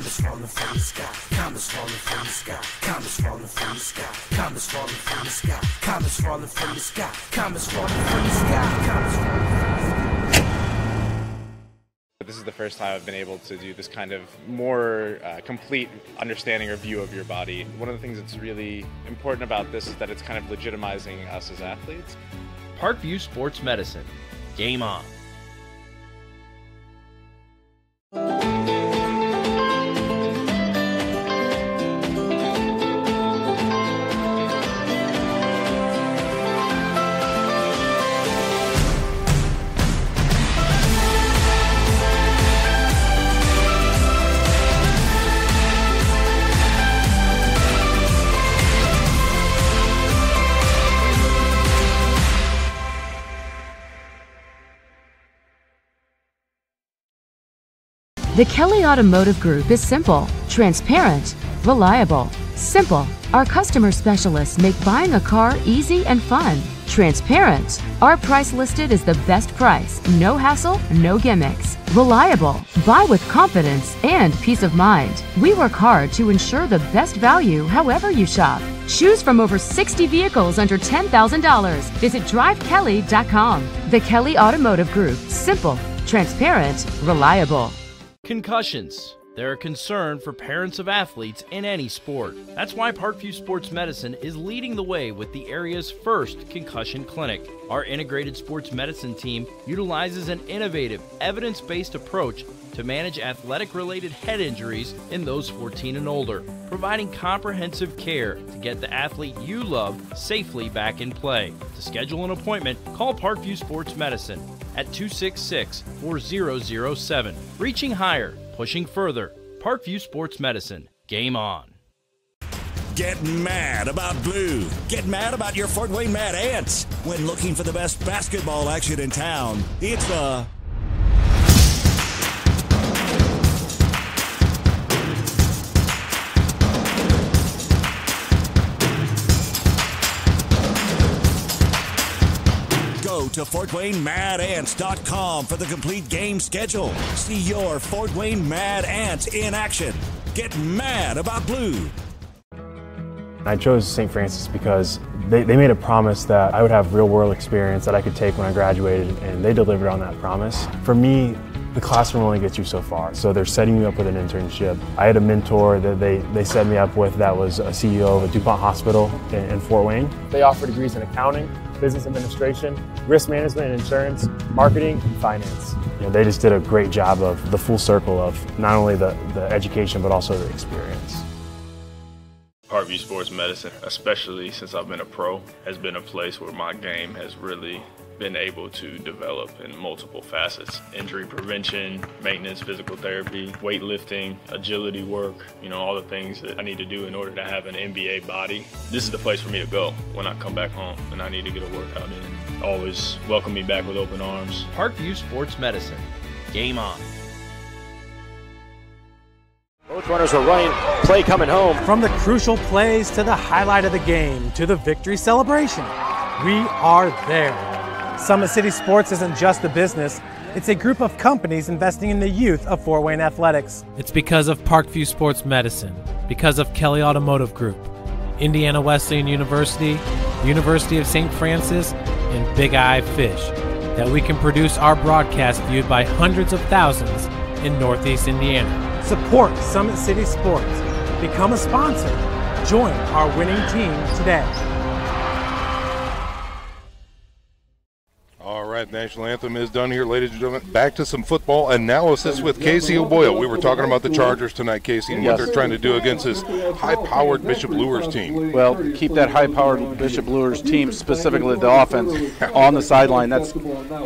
Comets falling from the sky. Comets falling from the sky. Comets falling from the sky. Comets falling from the sky. Comets falling from the sky. Comets falling from the sky. Comets falling from the sky. This is the first time I've been able to do this kind of more complete understanding or view of your body. One of the things that's really important about this is that it's kind of legitimizing us as athletes. Parkview Sports Medicine. Game on. The Kelly Automotive Group is simple, transparent, reliable. Simple. Our customer specialists make buying a car easy and fun. Transparent. Our price listed is the best price. No hassle, no gimmicks. Reliable. Buy with confidence and peace of mind. We work hard to ensure the best value however you shop. Choose from over 60 vehicles under $10,000. Visit drivekelly.com. The Kelly Automotive Group. Simple, transparent, reliable. Concussions. They're a concern for parents of athletes in any sport. That's why Parkview Sports Medicine is leading the way with the area's first concussion clinic. Our integrated sports medicine team utilizes an innovative, evidence-based approach to manage athletic-related head injuries in those 14 and older, providing comprehensive care to get the athlete you love safely back in play. To schedule an appointment, call Parkview Sports Medicine at 266-4007. Reaching higher, pushing further. Parkview Sports Medicine. Game on. Get mad about blue. Get mad about your Fort Wayne Mad Ants. When looking for the best basketball action in town, it's the Go to FortWayneMadAnts.com for the complete game schedule. See your Fort Wayne Mad Ants in action. Get mad about blue. I chose St. Francis because they made a promise that I would have real-world experience that I could take when I graduated, and they delivered on that promise. For me, the classroom only gets you so far, so they're setting you up with an internship. I had a mentor that they set me up with that was a CEO of a DuPont hospital in Fort Wayne. They offer degrees in accounting, business administration, risk management and insurance, marketing, and finance. You know, they just did a great job of the full circle of not only the education but also the experience. Parkview Sports Medicine, especially since I've been a pro, has been a place where my game has really been able to develop in multiple facets. Injury prevention, maintenance, physical therapy, weightlifting, agility work, all the things that I need to do in order to have an NBA body. This is the place for me to go when I come back home and I need to get a workout in. Always welcome me back with open arms. Parkview Sports Medicine. Game on. Both runners are running, play coming home. From the crucial plays to the highlight of the game to the victory celebration, we are there. Summit City Sports isn't just a business, it's a group of companies investing in the youth of Fort Wayne athletics. It's because of Parkview Sports Medicine, because of Kelly Automotive Group, Indiana Wesleyan University, University of St. Francis, and Big Eye Fish, that we can produce our broadcast viewed by hundreds of thousands in Northeast Indiana. Support Summit City Sports. Become a sponsor. Join our winning team today. All right, national anthem is done here, ladies and gentlemen. Back to some football analysis with Casey O'Boyle. We were talking about the Chargers tonight, Casey, and what they're trying to do against this high-powered Bishop Luers team. Well, keep that high-powered Bishop Luers team, specifically the offense, on the sideline. That's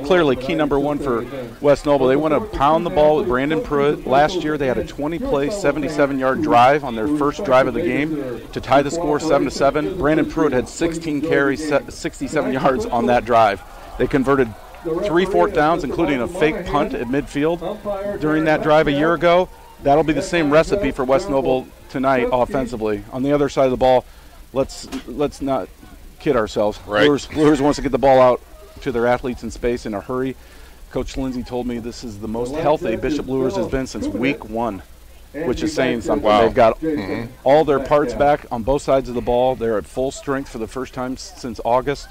clearly key number one for West Noble. They want to pound the ball with Brandon Pruitt. Last year they had a 20-play, 77-yard drive on their first drive of the game to tie the score 7-7. Brandon Pruitt had 16 carries, 67 yards on that drive. They converted 3 fourth downs, including a fake punt at midfield during that drive a year ago. That'll be the same recipe for West Noble tonight offensively. On the other side of the ball, let's not kid ourselves. Right. Luers wants to get the ball out to their athletes in space in a hurry. Coach Lindsay told me this is the most healthy Bishop Luers has been since week 1. which is saying something. Wow. They've got all their parts back on both sides of the ball. They're at full strength for the first time since August,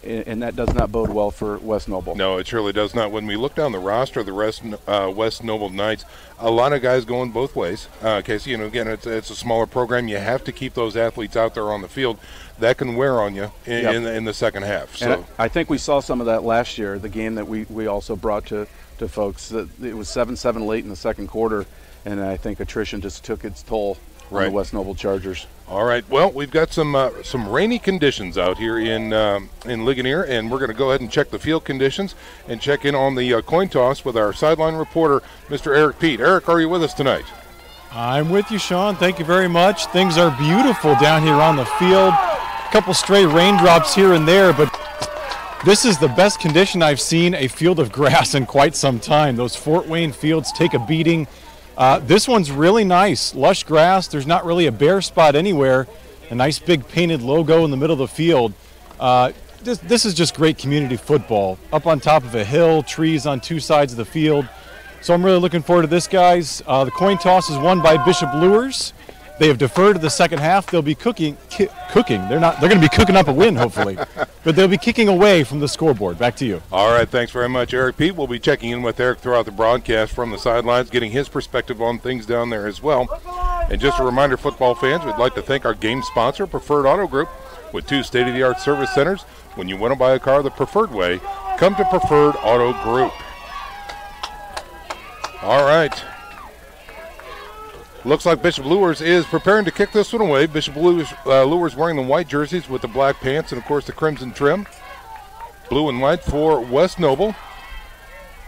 and that does not bode well for West Noble. No, it surely does not. When we look down the roster of the West Noble Knights, a lot of guys going both ways. Casey, again, it's a smaller program. You have to keep those athletes out there on the field. That can wear on you in the second half. So and I think we saw some of that last year, the game that we also brought to folks. That it was 7-7 late in the second quarter, and I think attrition just took its toll on the West Noble Chargers. All right. Well, we've got some rainy conditions out here in Ligonier, and we're going to go ahead and check the field conditions and check in on the coin toss with our sideline reporter, Mr. Eric Pete. Eric, are you with us tonight? I'm with you, Sean. Thank you very much. Things are beautiful down here on the field. A couple stray raindrops here and there, but this is the best condition I've seen a field of grass in quite some time. Those Fort Wayne fields take a beating. This one's really nice. Lush grass. There's not really a bare spot anywhere. A nice big painted logo in the middle of the field. This is just great community football. Up on top of a hill, trees on two sides of the field. So I'm really looking forward to this, guys. The coin toss is won by Bishop Luers. They have deferred to the second half. They'll be cooking. They're going to be cooking up a win, hopefully. But they'll be kicking away from the scoreboard. Back to you. All right, thanks very much, Eric Pete. We'll be checking in with Eric throughout the broadcast from the sidelines, getting his perspective on things down there as well. And just a reminder, football fans, we'd like to thank our game sponsor, Preferred Auto Group, with 2 state-of-the-art service centers. When you want to buy a car the preferred way, come to Preferred Auto Group. All right. Looks like Bishop Luers is preparing to kick this one away. Bishop Luers wearing the white jerseys with the black pants and, of course, the crimson trim. Blue and white for West Noble.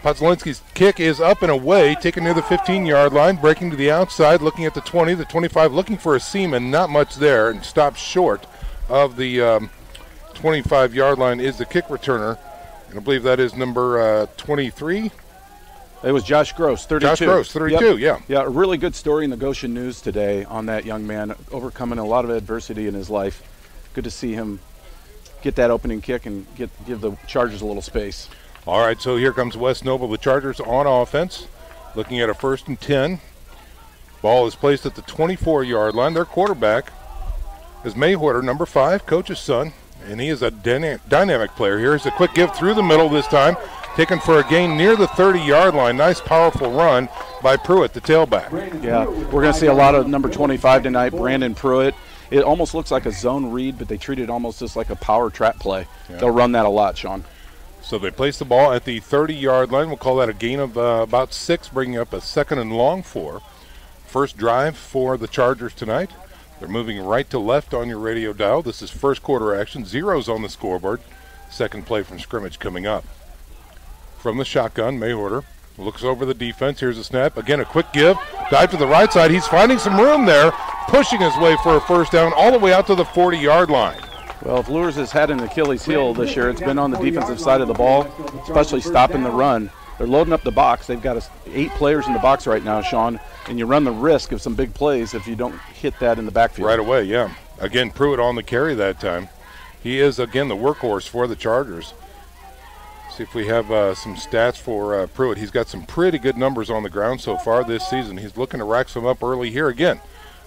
Podzolinski's kick is up and away, taken near the 15-yard line, breaking to the outside, looking at the 20, the 25, looking for a seam and not much there, and stopped short of the 25-yard line is the kick returner. And I believe that is number 23. It was Josh Gross, 32. Josh Gross, 32, Yeah, a really good story in the Goshen News today on that young man, overcoming a lot of adversity in his life. Good to see him get that opening kick and give the Chargers a little space. All right, so here comes West Noble, the Chargers on offense, looking at a 1st and 10. Ball is placed at the 24-yard line. Their quarterback is Mayhorter, number 5, coach's son, and he is a dynamic player. Here's a quick give through the middle this time. Taken for a gain near the 30-yard line. Nice, powerful run by Pruitt, the tailback. Yeah, we're going to see a lot of number 25 tonight, Brandon Pruitt. It almost looks like a zone read, but they treat it almost just like a power trap play. Yeah. They'll run that a lot, Sean. So they place the ball at the 30-yard line. We'll call that a gain of about 6, bringing up a 2nd and long for. First drive for the Chargers tonight. They're moving right to left on your radio dial. This is first quarter action. 0's on the scoreboard. Second play from scrimmage coming up. From the shotgun, Mayhorter looks over the defense. Here's a snap. Again, a quick give. Dive to the right side. He's finding some room there, pushing his way for a first down all the way out to the 40-yard line. Well, if Luers has had an Achilles heel this year, it's been on the defensive side of the ball, especially stopping the run. They're loading up the box. They've got 8 players in the box right now, Sean, and you run the risk of some big plays if you don't hit that in the backfield. Right away, yeah. Again, Pruitt on the carry that time. He is, again, the workhorse for the Chargers. See if we have some stats for Pruitt. He's got some pretty good numbers on the ground so far this season. He's looking to rack some up early here again.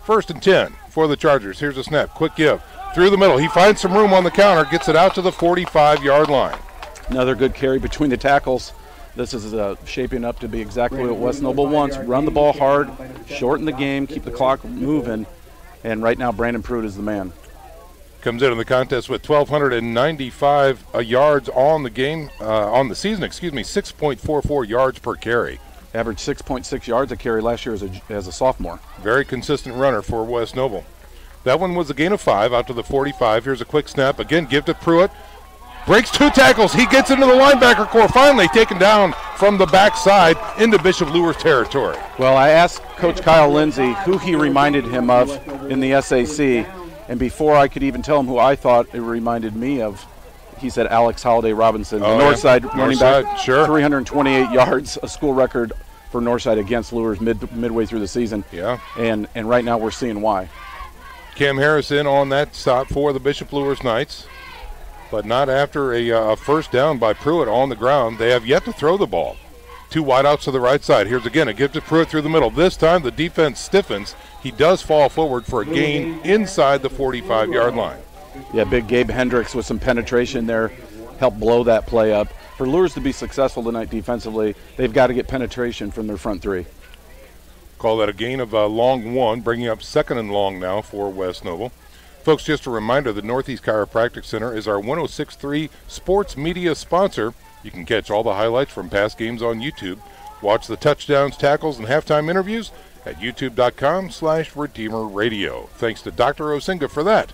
1st and 10 for the Chargers. Here's a snap. Quick give. Through the middle. He finds some room on the counter. Gets it out to the 45-yard line. Another good carry between the tackles. This is shaping up to be exactly what West Noble wants. Run the ball hard, shorten the game, keep the clock moving. And right now, Brandon Pruitt is the man. Comes into the contest with 1,295 yards on the game, on the season, 6.44 yards per carry. Averaged 6.6 yards a carry last year as a sophomore. Very consistent runner for West Noble. That one was a gain of 5 out to the 45. Here's a quick snap. Again, give to Pruitt. Breaks 2 tackles. He gets into the linebacker core. Finally taken down from the backside into Bishop Luers territory. Well, I asked Coach Kyle Lindsay who he reminded him of in the SAC. And before I could even tell him who I thought it reminded me of, he said Alex Holiday Robinson, the Northside running back. Sure. 328 yards, a school record for Northside against Luers midway through the season. Yeah. And right now we're seeing why. Cam Harrison on that stop for the Bishop Luers Knights, but not after a first down by Pruitt on the ground. They have yet to throw the ball. Two wideouts to the right side. Here's again a give to Pruitt through the middle. This time the defense stiffens. He does fall forward for a gain inside the 45-yard line. Yeah, big Gabe Hendricks with some penetration there, helped blow that play up. For Luers to be successful tonight defensively, they've got to get penetration from their front three. Call that a gain of long 1, bringing up 2nd and long now for West Noble. Folks, just a reminder, the Northeast Chiropractic Center is our 106.3 sports media sponsor. You can catch all the highlights from past games on YouTube. Watch the touchdowns, tackles, and halftime interviews at youtube.com/Redeemer Radio. Thanks to Dr. Osinga for that.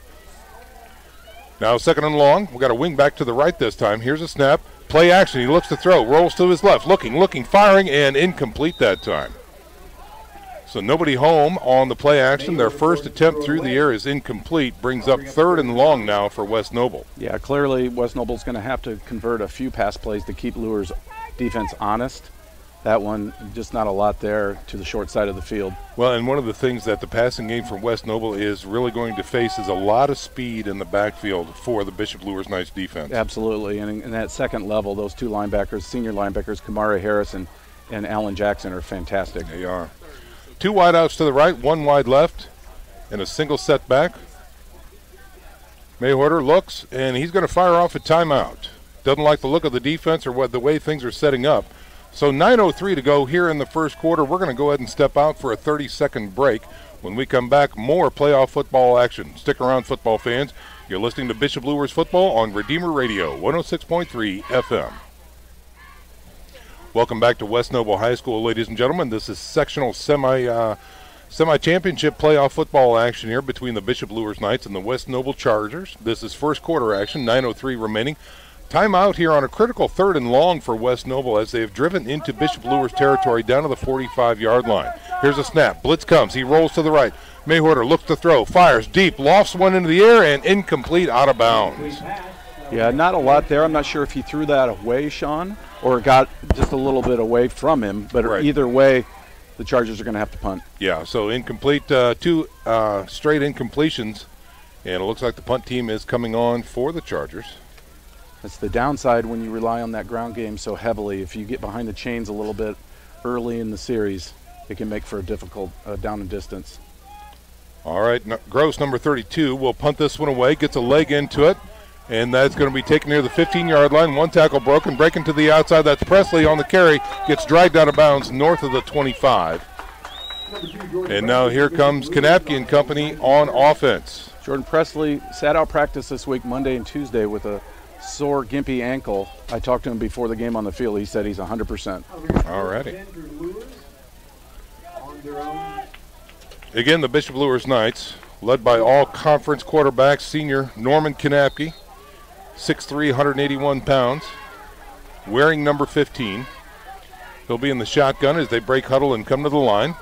Now 2nd and long. We got a wing back to the right this time. Here's a snap. Play action. He looks to throw. Rolls to his left. Looking, firing, and incomplete that time. So nobody home on the play action. Their first attempt through the air is incomplete. Brings up 3rd and long now for West Noble. Yeah, clearly West Noble's going to have to convert a few pass plays to keep Luers' defense honest. That one, just not a lot there to the short side of the field. Well, and one of the things that the passing game from West Noble is really going to face is a lot of speed in the backfield for the Bishop Luers Knights defense. Absolutely, and in that second level, those two linebackers, senior linebackers, Kamara Harris and Alan Jackson are fantastic. They are. Two wideouts to the right, one wide left, and a single setback. Mayhorter looks, and he's going to fire off a timeout. Doesn't like the look of the defense or the way things are setting up. So 9:03 to go here in the first quarter. We're going to go ahead and step out for a 30-second break. When we come back, more playoff football action. Stick around, football fans. You're listening to Bishop Luers Football on Redeemer Radio, 106.3 FM. Welcome back to West Noble High School, ladies and gentlemen. This is sectional semi-championship playoff football action here between the Bishop Luers Knights and the West Noble Chargers. This is first quarter action, 9:03 remaining. Timeout here on a critical 3rd and long for West Noble as they have driven into Bishop Luers territory down to the 45-yard line. Here's a snap. Blitz comes. He rolls to the right. Mayhorter looks to throw. Fires deep. Lofts one into the air and incomplete, out of bounds. Yeah, not a lot there. I'm not sure if he threw that away, Sean, or got just a little bit away from him. But either way, the Chargers are going to have to punt. Yeah, so incomplete, two straight incompletions. And it looks like the punt team is coming on for the Chargers. That's the downside when you rely on that ground game so heavily. If you get behind the chains a little bit early in the series, it can make for a difficult down and distance. All right, Gross, number 32, will punt this one away, gets a leg into it, and that's going to be taken near the 15-yard line. One tackle broken, breaking to the outside. That's Presley on the carry, gets dragged out of bounds north of the 25. And now here comes Kanapke and company on offense. Jordan Presley sat out practice this week, Monday and Tuesday, with a sore, gimpy ankle. I talked to him before the game on the field. He said he's 100%. All righty. Again, the Bishop Luers Knights, led by all-conference quarterback, senior Norman Kanapke, 6'3", 181 pounds, wearing number 15. He'll be in the shotgun as they break huddle and come to the line.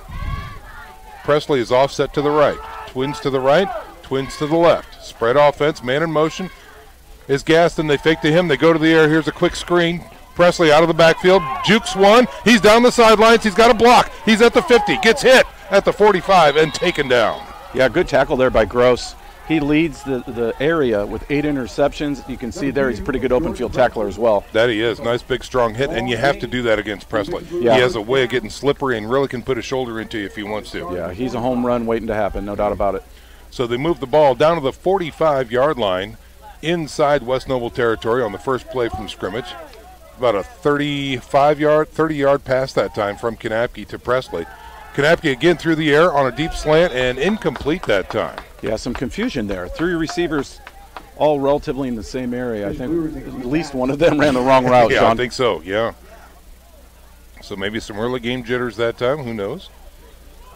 Presley is offset to the right. Twins to the right, twins to the left. Spread offense, man in motion. Is gassed and they fake to him. They go to the air. Here's a quick screen. Presley out of the backfield. Jukes one. He's down the sidelines. He's got a block. He's at the 50. Gets hit at the 45 and taken down. Yeah, good tackle there by Gross. He leads the area with 8 interceptions. You can see there he's a pretty good open field tackler as well. That he is. Nice big strong hit, and you have to do that against Presley. Yeah. He has a way of getting slippery and really can put a shoulder into you if he wants to. Yeah, he's a home run waiting to happen, no doubt about it. So they move the ball down to the 45-yard line inside West Noble territory on the first play from scrimmage. About a 30-yard pass that time from Kanapke to Presley. Kanapke again through the air on a deep slant and incomplete that time. Yeah, some confusion there. 3 receivers all relatively in the same area. I think at least one of them ran the wrong route, Yeah, Sean. I think so, yeah. So maybe some early game jitters that time, who knows.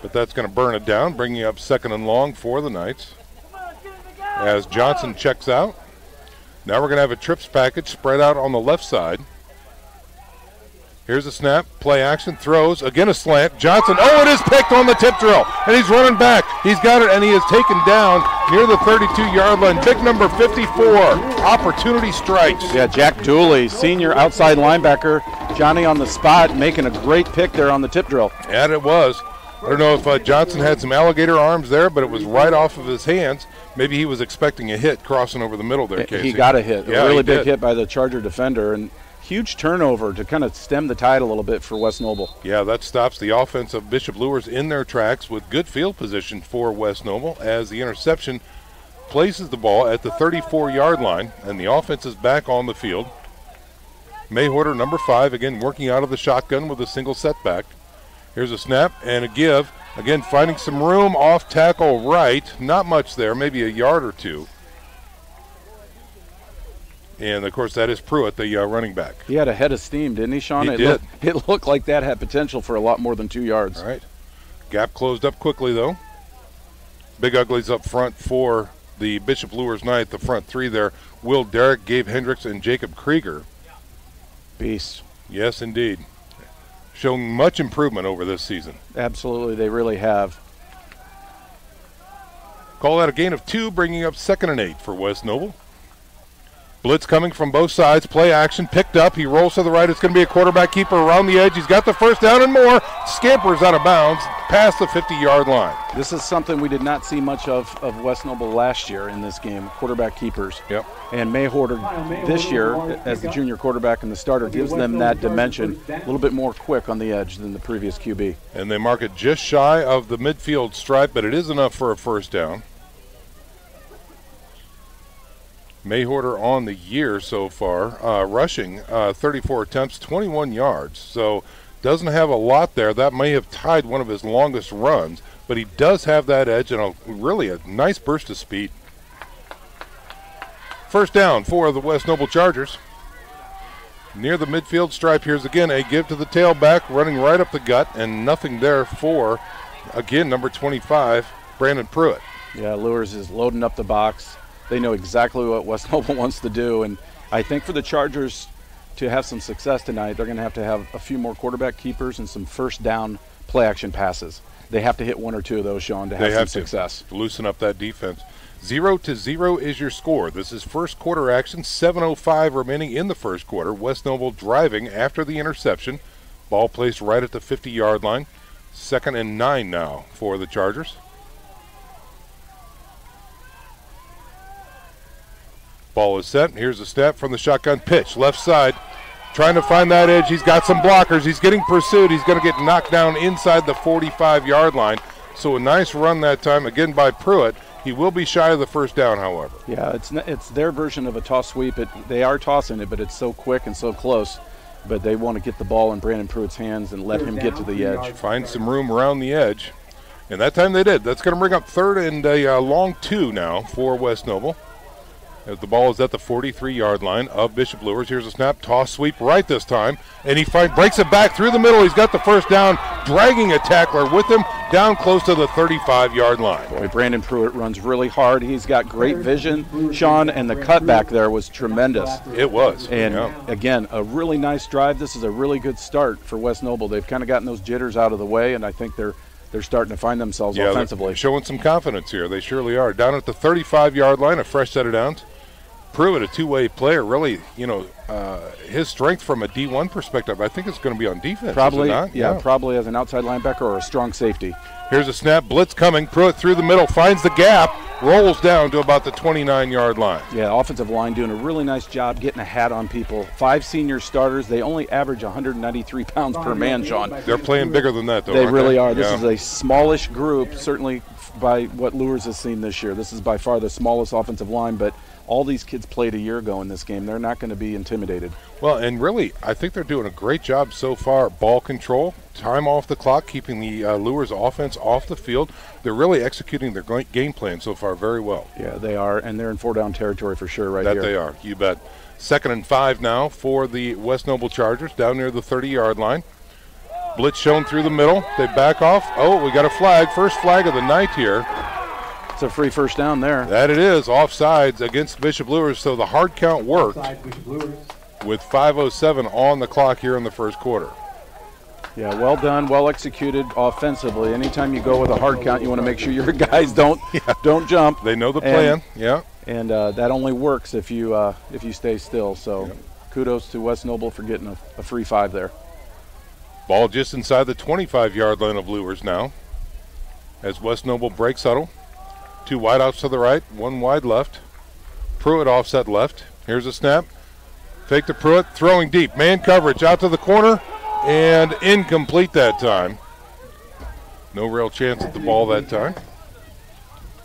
But that's going to burn it down, bringing up 2nd and long for the Knights. As Johnson checks out. Now we're going to have a trips package spread out on the left side. Here's a snap, play action, throws, again a slant. Johnson, it is picked on the tip drill, and he's running back. He's got it, and he is taken down near the 32-yard line. Big number 54, opportunity strikes. Yeah, Jack Dooley, senior outside linebacker. Johnny on the spot, making a great pick there on the tip drill. And it was. I don't know if Johnson had some alligator arms there, but it was right off of his hands. Maybe he was expecting a hit crossing over the middle there, Casey. He got a hit, yeah, a really big hit by the Charger defender, and huge turnover to kind of stem the tide a little bit for West Noble. Yeah, that stops the offense of Bishop Luers in their tracks with good field position for West Noble as the interception places the ball at the 34-yard line, and the offense is back on the field. Mayhorter, number 5, again working out of the shotgun with a single setback. Here's a snap and a give. Again, finding some room off tackle right. Not much there, maybe a yard or two. And, of course, that is Pruitt, the running back. He had a head of steam, didn't he, Sean? He did. It looked like that had potential for a lot more than 2 yards. All right. Gap closed up quickly, though. Big Uglies up front for the Bishop Luers Knight. The front 3 there, Will Derrick, Gabe Hendricks, and Jacob Krieger. Beasts. Yes, indeed. Showing much improvement over this season. Absolutely, they really have. Call that a gain of 2, bringing up 2nd and 8 for West Noble. Blitz coming from both sides. Play action picked up. He rolls to the right. It's going to be a quarterback keeper around the edge. He's got the first down and more. Scampers out of bounds past the 50-yard line. This is something we did not see much of West Noble last year in this game, quarterback keepers. Yep. And Mayhorter this year, as the junior quarterback and the starter, gives them that dimension, a little bit more quick on the edge than the previous QB. And they mark it just shy of the midfield stripe, but it is enough for a first down. Mayhorter on the year so far, rushing 34 attempts, 21 yards. So doesn't have a lot there. That may have tied one of his longest runs, but he does have that edge and really a nice burst of speed. First down for the West Noble Chargers. Near the midfield stripe, here's again a give to the tailback, running right up the gut, and nothing there for, again, number 25, Brandon Pruitt. Yeah, Luers is loading up the box. They know exactly what West Noble wants to do, and I think for the Chargers to have some success tonight, they're going to have a few more quarterback keepers and some first down play-action passes. They have to hit 1 or 2 of those, Sean, to have some success. Loosen up that defense. 0-0 is your score. This is first quarter action, 7:05 remaining in the first quarter. West Noble driving after the interception. Ball placed right at the 50-yard line. 2nd and 9 now for the Chargers. Ball is set. Here's a snap from the shotgun pitch. Left side. Trying to find that edge. He's got some blockers. He's getting pursued. He's going to get knocked down inside the 45-yard line. So a nice run that time, again by Pruitt. He will be shy of the first down, however. Yeah, it's their version of a toss sweep. They are tossing it, but it's so quick and so close. But they want to get the ball in Brandon Pruitt's hands and let him get to the edge. Find some room around the edge. And that time they did. That's going to bring up 3rd and a long 2 now for West Noble. As the ball is at the 43-yard line of Bishop Luers. Here's a snap, toss sweep right this time, and he breaks it back through the middle. He's got the first down, dragging a tackler with him down close to the 35-yard line. Boy, Brandon Pruitt runs really hard. He's got great vision, Sean, and the cutback there was tremendous. It was. And again, a really nice drive. This is a really good start for West Noble. They've kind of gotten those jitters out of the way, and I think they're starting to find themselves offensively. They're showing some confidence here. They surely are. Down at the 35-yard line, a fresh set of downs. Pruitt, a two-way player, really, his strength from a D1 perspective, I think it's going to be on defense. Probably, is it not? Yeah, probably as an outside linebacker or a strong safety. Here's a snap, blitz coming. Pruitt through the middle, finds the gap, rolls down to about the 29-yard line. Yeah, offensive line doing a really nice job getting a hat on people. 5 senior starters. They only average 193 pounds per man, Sean. They're playing bigger than that, though. They really are. Yeah. This is a smallish group, certainly by what Luers has seen this year. This is by far the smallest offensive line, but all these kids played a year ago in this game. They're not going to be intimidated. Well, and really, I think they're doing a great job so far. Ball control, time off the clock, keeping the Luers offense off the field. They're really executing their game plan so far very well. Yeah, they are, and they're in 4-down territory for sure here. That they are, you bet. 2nd and 5 now for the West Noble Chargers down near the 30-yard line. Blitz shown through the middle. They back off. Oh, we got a flag. First flag of the night here. It's a free first down there. That it is, offsides against Bishop Luers, so the hard count worked with 5:07 on the clock here in the first quarter. Yeah, well done, well executed offensively. Anytime you go with a hard count, you want to make sure your guys don't jump. They know the plan, And that only works if you stay still. So kudos to West Noble for getting a free 5 there. Ball just inside the 25-yard line of Luers now as West Noble breaks huddle. 2 wideouts to the right, 1 wide left. Pruitt offset left. Here's a snap. Fake to Pruitt, throwing deep. Man coverage out to the corner, and incomplete that time. No real chance at the ball that time.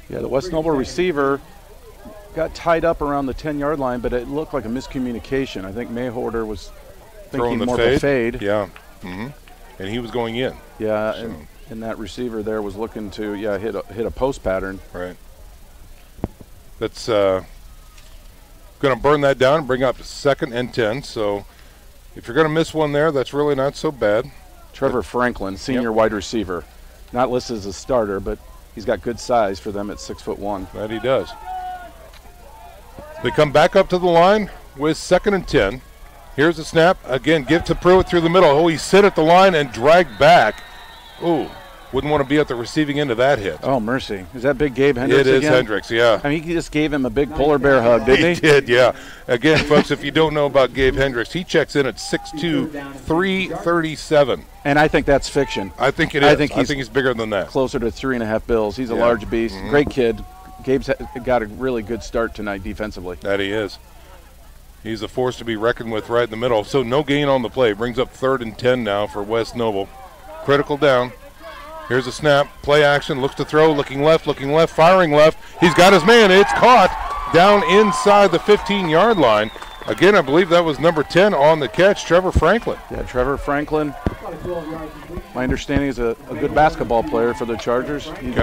Yeah, the West Noble receiver got tied up around the 10-yard line, but it looked like a miscommunication. I think Mayhorter was thinking more of a fade. Yeah, and he was going in. Yeah, and that receiver there was looking to hit a post pattern. Right. That's going to burn that down and bring up 2nd and 10. So if you're going to miss one there, that's really not so bad. Trevor Franklin, senior wide receiver, not listed as a starter, but he's got good size for them at 6'1". That he does. They come back up to the line with 2nd and 10. Here's the snap. Again, give to Pruitt through the middle. Oh, he sit at the line and dragged back. Ooh, wouldn't want to be at the receiving end of that hit. Oh, mercy. Is that big Gabe Hendricks again? It is again? Hendricks, yeah. I mean, he just gave him a big polar bear hug, didn't he? He did, yeah. Again, folks, if you don't know about Gabe Hendricks, he checks in at 6'2", 337. And I think that's fiction. I think it is. I think he's bigger than that. Closer to 3.5 bills. He's a large beast. Great kid. Gabe's got a really good start tonight defensively. That he is. He's a force to be reckoned with right in the middle. So no gain on the play. Brings up 3rd and 10 now for West Noble. Critical down. Here's a snap. Play action. Looks to throw. Looking left. Firing left. He's got his man. It's caught down inside the 15-yard line. Again, I believe that was number 10 on the catch, Trevor Franklin. Yeah, Trevor Franklin, my understanding, is a good basketball player for the Chargers. He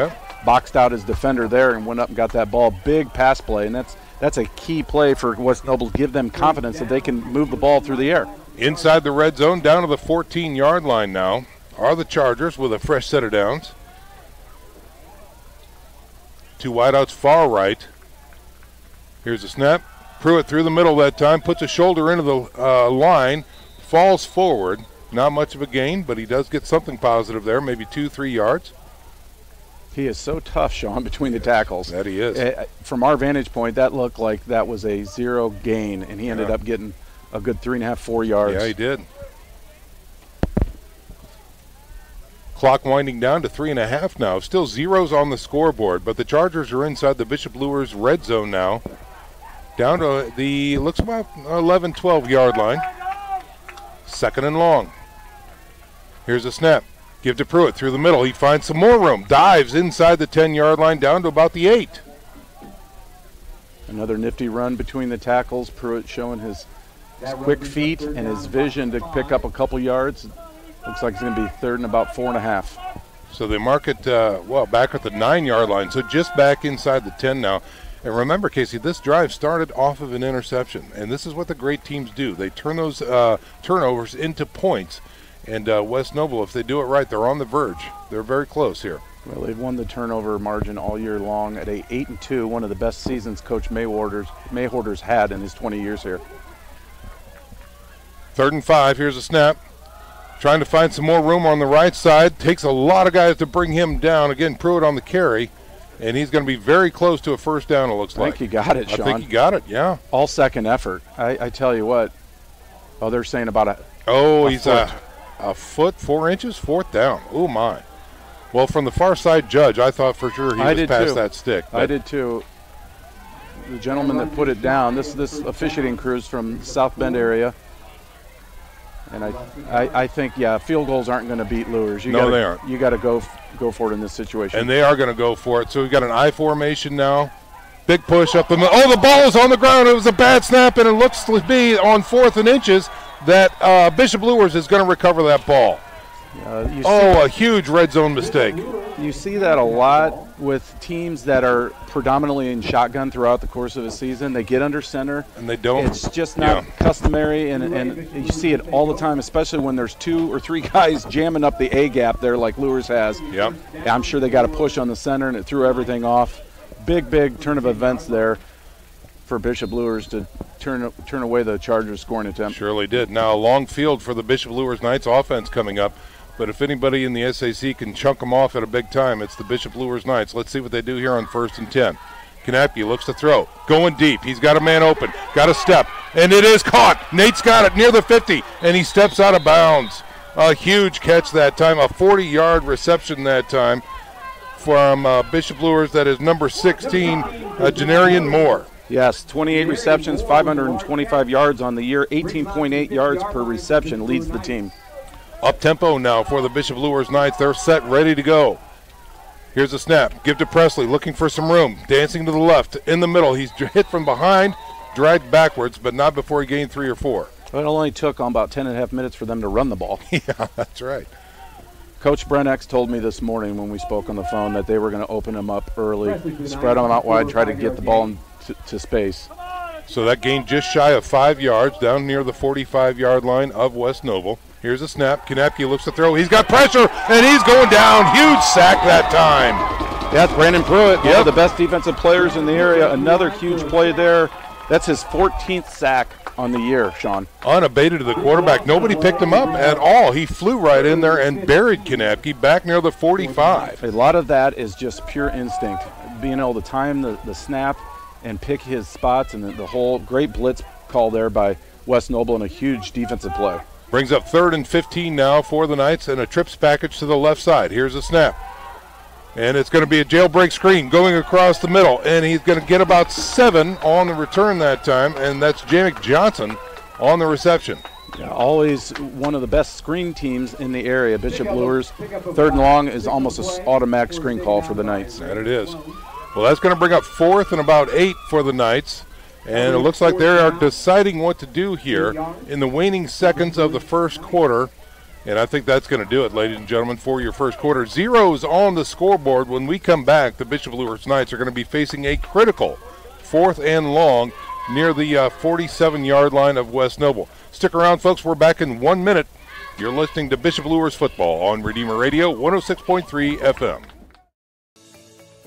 boxed out his defender there and went up and got that ball. Big pass play, and that's a key play for West Noble to give them confidence that they can move the ball through the air. Inside the red zone, down to the 14-yard line now are the Chargers with a fresh set of downs. 2 wideouts far right. Here's a snap. Pruitt through the middle that time, puts a shoulder into the line, falls forward. Not much of a gain, but he does get something positive there, maybe 2-3 yards. He is so tough, Sean, between the tackles. That he is. From our vantage point, that looked like that was a 0 gain, and he ended up getting a good 3.5, 4 yards. Yeah, he did. Clock winding down to 3.5 now. Still zeros on the scoreboard, but the Chargers are inside the Bishop Luers red zone now. Down to the, looks about 11, 12-yard line. 2nd and long. Here's a snap. Give to Pruitt through the middle. He finds some more room. Dives inside the 10-yard line down to about the 8. Another nifty run between the tackles. Pruitt showing his quick feet and his vision to pick up a couple yards. Looks like it's going to be 3rd and about 4.5. So they mark it, back at the 9-yard line. So just back inside the 10 now. And remember, Casey, this drive started off of an interception. And this is what the great teams do. They turn those turnovers into points. And West Noble, if they do it right, they're on the verge. They're very close here. Well, they've won the turnover margin all year long at a 8-2, one of the best seasons Coach Mayhorter's had in his 20 years here. 3rd and 5. Here's a snap. Trying to find some more room on the right side. Takes a lot of guys to bring him down. Again, Pruitt on the carry. And he's going to be very close to a first down, it looks like. I think he got it, Sean. I think he got it, yeah. All second effort. I tell you what. Oh, they're saying about a he's foot. A foot, 4 inches, 4th down. Oh, my. Well, from the far side judge, I thought for sure he was past that stick. I did, too. The gentleman that put it down, this officiating crew is from South Bend area. And I think, field goals aren't going to beat Luers. They aren't. You got to go for it in this situation. And they are going to go for it. So we've got an I formation now. Big push up the middle. Oh, the ball is on the ground. It was a bad snap, and it looks to be on 4th and inches that Bishop Luers is going to recover that ball. A huge red zone mistake. You see that a lot with teams that are predominantly in shotgun throughout the course of a season. They get under center. And they don't. It's just not customary, and you see it all the time, especially when there's 2 or 3 guys jamming up the A gap there like Luers has. Yep. I'm sure they got a push on the center, and it threw everything off. Big turn of events there for Bishop Luers to turn away the Chargers scoring attempt. Surely did. Now a long field for the Bishop Luers Knights offense coming up. But if anybody in the SAC can chunk them off at a big time, it's the Bishop Luers Knights. Let's see what they do here on 1st and 10. Knapke looks to throw. Going deep. He's got a man open. Got a step. And it is caught. Nate's got it near the 50. And he steps out of bounds. A huge catch that time. A 40-yard reception that time from Bishop Luers. That is number 16, Janarian Moore. Yes, 28 receptions, 525 yards on the year, 18.8 yards per reception, leads the team. Up tempo now for the Bishop Luers Knights. They're set, ready to go. Here's a snap. Give to Presley, looking for some room. Dancing to the left, in the middle. He's hit from behind, dragged backwards, but not before he gained 3 or 4. It only took about 10.5 minutes for them to run the ball. Yeah, that's right. Coach Brennex told me this morning when we spoke on the phone that they were going to open them up early, spread them out wide, try to get the ball to space. So that gain just shy of 5 yards down near the 45-yard line of West Noble. Here's a snap. Kanapke looks to throw. He's got pressure, and he's going down. Huge sack that time. That's Brandon Pruitt, one of the best defensive players in the area. Another huge play there. That's his 14th sack on the year, Sean. Unabated to the quarterback. Nobody picked him up at all. He flew right in there and buried Kanapke back near the 45. A lot of that is just pure instinct, being able to time the snap and pick his spots, and the whole great blitz call there by West Noble and a huge defensive play. Brings up 3rd and 15 now for the Knights, and a trips package to the left side. Here's a snap. And it's going to be a jailbreak screen going across the middle, and he's going to get about 7 on the return that time, and that's Jamek Johnson on the reception. Yeah, always one of the best screen teams in the area. Bishop Luers, 3rd and long is almost an automatic screen call for the Knights. That it is. Well, that's going to bring up 4th and about 8 for the Knights, and it looks like they are deciding what to do here in the waning seconds of the first quarter. And I think that's going to do it, ladies and gentlemen, for your first quarter. 0s on the scoreboard. When we come back, the Bishop Luers Knights are going to be facing a critical 4th and long near the 47-yard line of West Noble. Stick around, folks. We're back in 1 minute. You're listening to Bishop Luers Football on Redeemer Radio, 106.3 FM.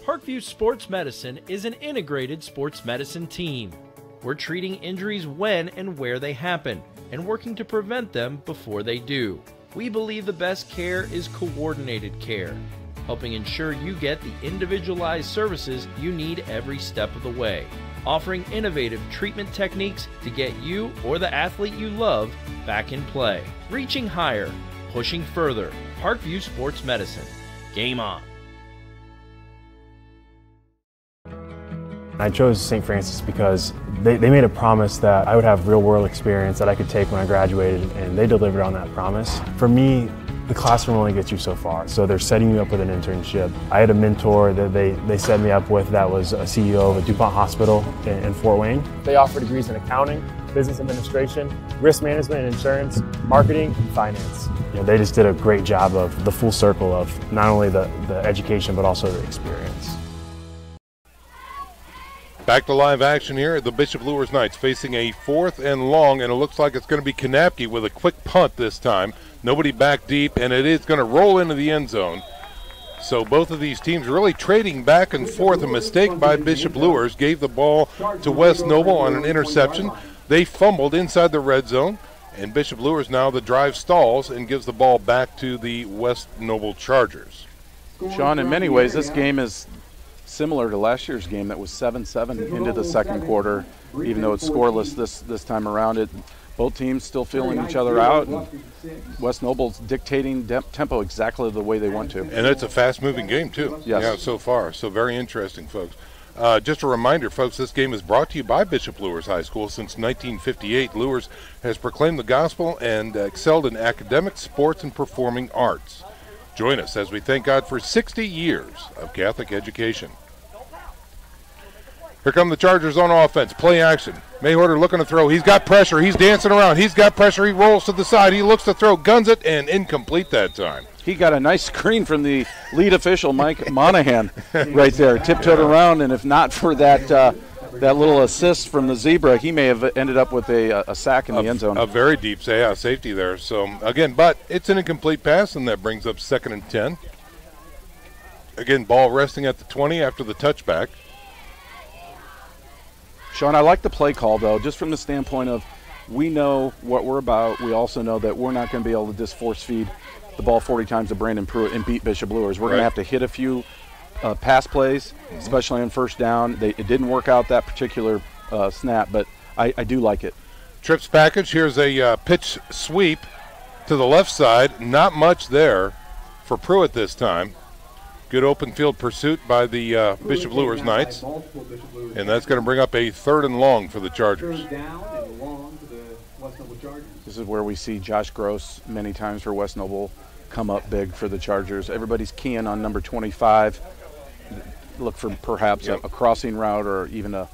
Parkview Sports Medicine is an integrated sports medicine team. We're treating injuries when and where they happen and working to prevent them before they do. We believe the best care is coordinated care, helping ensure you get the individualized services you need every step of the way, offering innovative treatment techniques to get you or the athlete you love back in play. Reaching higher, pushing further. Parkview Sports Medicine. Game on. I chose St. Francis because they made a promise that I would have real-world experience that I could take when I graduated, and they delivered on that promise. For me, the classroom only gets you so far, so they're setting you up with an internship. I had a mentor that they set me up with that was a CEO of a DuPont hospital in Fort Wayne. They offer degrees in accounting, business administration, risk management and insurance, marketing, and finance. You know, they just did a great job of the full circle of not only the education but also the experience. Back to live action here. The Bishop Luers Knights facing a 4th and long, and it looks like it's going to be Kanapke with a quick punt this time. Nobody back deep, and it is going to roll into the end zone. So both of these teams really trading back and forth. A mistake by Bishop Luers gave the ball to West Noble on an interception. They fumbled inside the red zone, and Bishop Luers now the drive stalls and gives the ball back to the West Noble Chargers. Sean, in many ways, this game is similar to last year's game that was 7-7 into the second quarter, even though it's scoreless this time around. Both teams still feeling each other out, and West Noble's dictating tempo exactly the way they want to. And it's a fast-moving game, too. Yes. Yeah, so far. So very interesting, folks. Just a reminder, folks, this game is brought to you by Bishop Luers High School. Since 1958, Luers has proclaimed the gospel and excelled in academics, sports, and performing arts. Join us as we thank God for 60 years of Catholic education. Here come the Chargers on offense. Play action. Mayhorter looking to throw. He's got pressure. He's dancing around. He's got pressure. He rolls to the side. He looks to throw. Guns it, and incomplete that time. He got a nice screen from the lead official, Mike Monahan, right there. Tiptoed around, and if not for that little assist from the zebra, he may have ended up with a sack in the end zone. A very deep safety there. So, again, but it's an incomplete pass, and that brings up 2nd and 10. Again, ball resting at the 20 after the touchback. Sean, I like the play call, though, just from the standpoint of we know what we're about. We also know that we're not going to be able to just force feed the ball 40 times to Brandon Pruitt and beat Bishop Luers. We're going to have to hit a few pass plays, especially on first down. It didn't work out that particular snap, but I do like it. Trips package. Here's a pitch sweep to the left side. Not much there for Pruitt this time. Good open field pursuit by the Bishop Luers Knights. And that's going to bring up a 3rd and long for the Chargers. This is where we see Josh Gross many times for West Noble come up big for the Chargers. Everybody's keying on number 25. Look for perhaps a crossing route or even a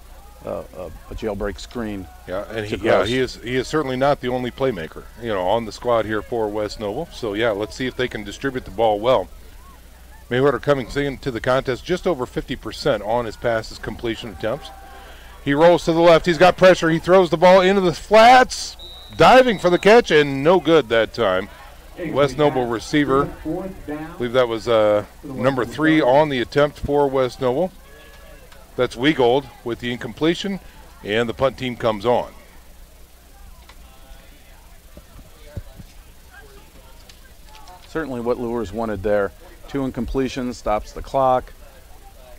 jailbreak screen. Yeah, and he is certainly not the only playmaker, on the squad here for West Noble. So let's see if they can distribute the ball well. Mayweather coming into the contest just over 50% on his passes completion attempts. He rolls to the left. He's got pressure. He throws the ball into the flats, diving for the catch, and no good that time. West Noble receiver, I believe that was number 3 on the attempt for West Noble. That's Wiegold with the incompletion, and the punt team comes on. Certainly what Luers wanted there. 2 incompletions, stops the clock.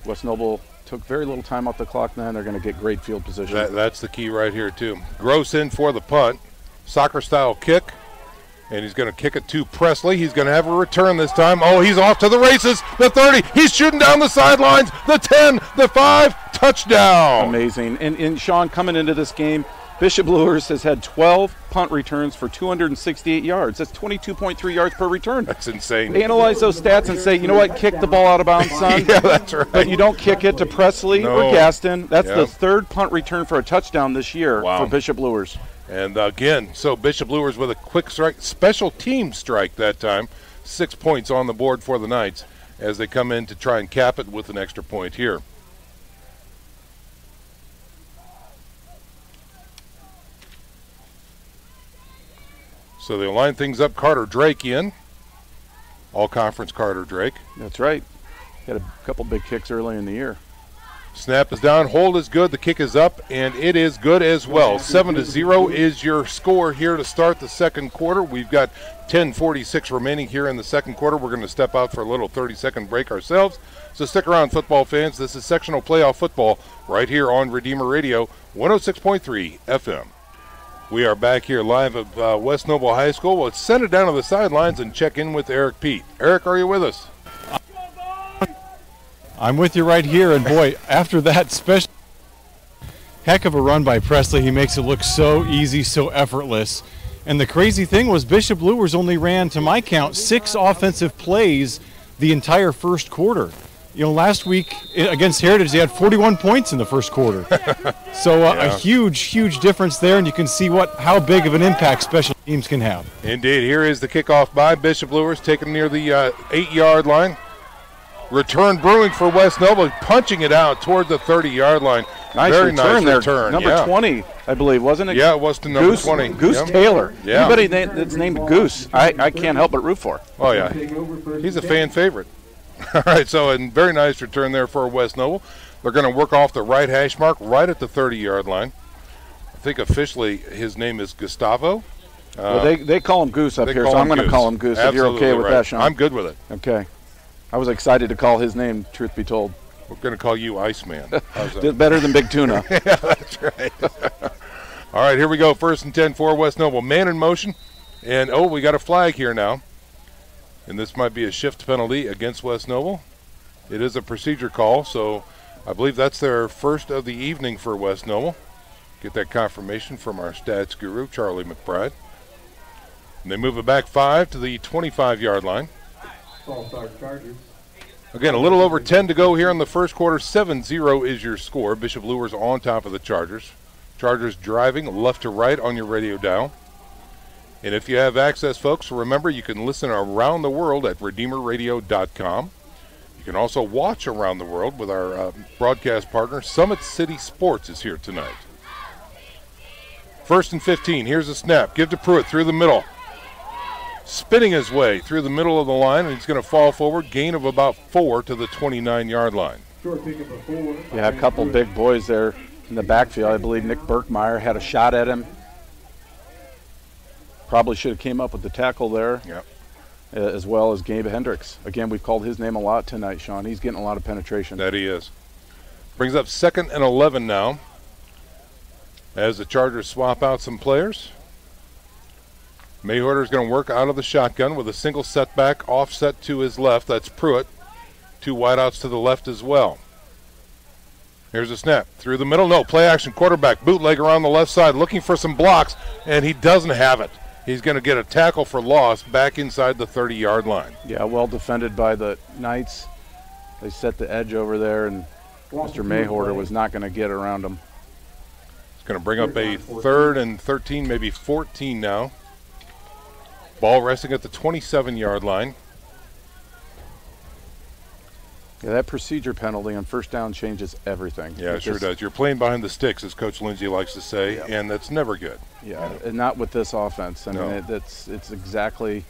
West Noble took very little time off the clock then. They're going to get great field position. That's the key right here, too. Gross in for the punt. Soccer-style kick. And he's going to kick it to Presley. He's going to have a return this time. Oh, he's off to the races. The 30. He's shooting down the sidelines. The 10, the 5, touchdown. Amazing. And Sean, coming into this game, Bishop Luers has had 12 punt returns for 268 yards. That's 22.3 yards per return. That's insane. They analyze those stats and say, you know what, kick the ball out of bounds, son. Yeah, that's right. But you don't kick it to Presley or Gaston. That's the 3rd punt return for a touchdown this year for Bishop Luers. And again, so Bishop Luers with a quick strike, special team strike that time. 6 points on the board for the Knights as they come in to try and cap it with an extra point here. So they'll line things up. Carter Drake in. All-conference Carter Drake. That's right. Had a couple big kicks early in the year. Snap is down, hold is good, the kick is up, and it is good as well. 7-0 is your score here to start the second quarter. We've got 10:46 remaining here in the second quarter. We're going to step out for a little 30-second break ourselves. So stick around, football fans. This is sectional playoff football right here on Redeemer Radio, 106.3 FM. We are back here live at West Noble High School. Let's send it down to the sidelines and check in with Eric Pete. Eric, are you with us? I'm with you right here, and boy, after that special heck of a run by Presley, he makes it look so easy, so effortless. And the crazy thing was Bishop Luers only ran, to my count, 6 offensive plays the entire first quarter. Last week against Heritage, they had 41 points in the first quarter. So a huge difference there, and you can see how big of an impact special teams can have. Indeed. Here is the kickoff by Bishop Luers, taken near the 8-yard line. Return brewing for West Noble, punching it out toward the 30-yard line. Very nice return. Number 20, I believe, wasn't it? Yeah, it was to number 20. Goose Taylor. Yeah. Anybody that's named Goose, I can't help but root for. Oh, yeah. He's a fan favorite. All right, so a very nice return there for West Noble. They're going to work off the right hash mark right at the 30-yard line. I think officially his name is Gustavo. Well, they call him Goose up here, so I'm going to call him Goose. Absolutely, if you're okay with that, Sean. I'm good with it. Okay. I was excited to call his name, truth be told. We're going to call you Iceman. Better than Big Tuna. Yeah, that's right. All right, here we go. 1st and 10 for West Noble. Man in motion. And, we got a flag here now. And this might be a shift penalty against West Noble. It is a procedure call, so I believe that's their first of the evening for West Noble. Get that confirmation from our stats guru, Charlie McBride. And they move it back 5 to the 25-yard line. Again, a little over 10 to go here in the first quarter. 7-0 is your score. Bishop Luers on top of the Chargers. Chargers driving left to right on your radio dial. And if you have access, folks, remember you can listen around the world at RedeemerRadio.com. You can also watch around the world with our broadcast partner. SummitCitySports is here tonight. 1st and 15. Here's a snap. Give to Pruitt through the middle. Spinning his way through the middle of the line, and he's going to fall forward. Gain of about 4 to the 29-yard line. Yeah, a couple big boys there in the backfield. I believe Nick Burkmeyer had a shot at him. Probably should have came up with the tackle there. Yep. As well as Gabe Hendricks. Again, we've called his name a lot tonight, Sean. He's getting a lot of penetration. That he is. Brings up 2nd and 11 now as the Chargers swap out some players. Mayhorter is going to work out of the shotgun with a single setback offset to his left. That's Pruitt. 2 wideouts to the left as well. Here's a snap through the middle. No, play action quarterback, bootlegger on the left side, looking for some blocks, and he doesn't have it. He's going to get a tackle for loss back inside the 30-yard line. Yeah, well defended by the Knights. They set the edge over there, and Mr. Mayhorter was not going to get around him. It's going to bring up a 3rd and 13, maybe 14 now. Ball resting at the 27-yard line. Yeah, that procedure penalty on first down changes everything. Yeah, it sure does. You're playing behind the sticks, as Coach Lindsay likes to say, and that's never good. Yeah, and not with this offense. I mean, it's exactly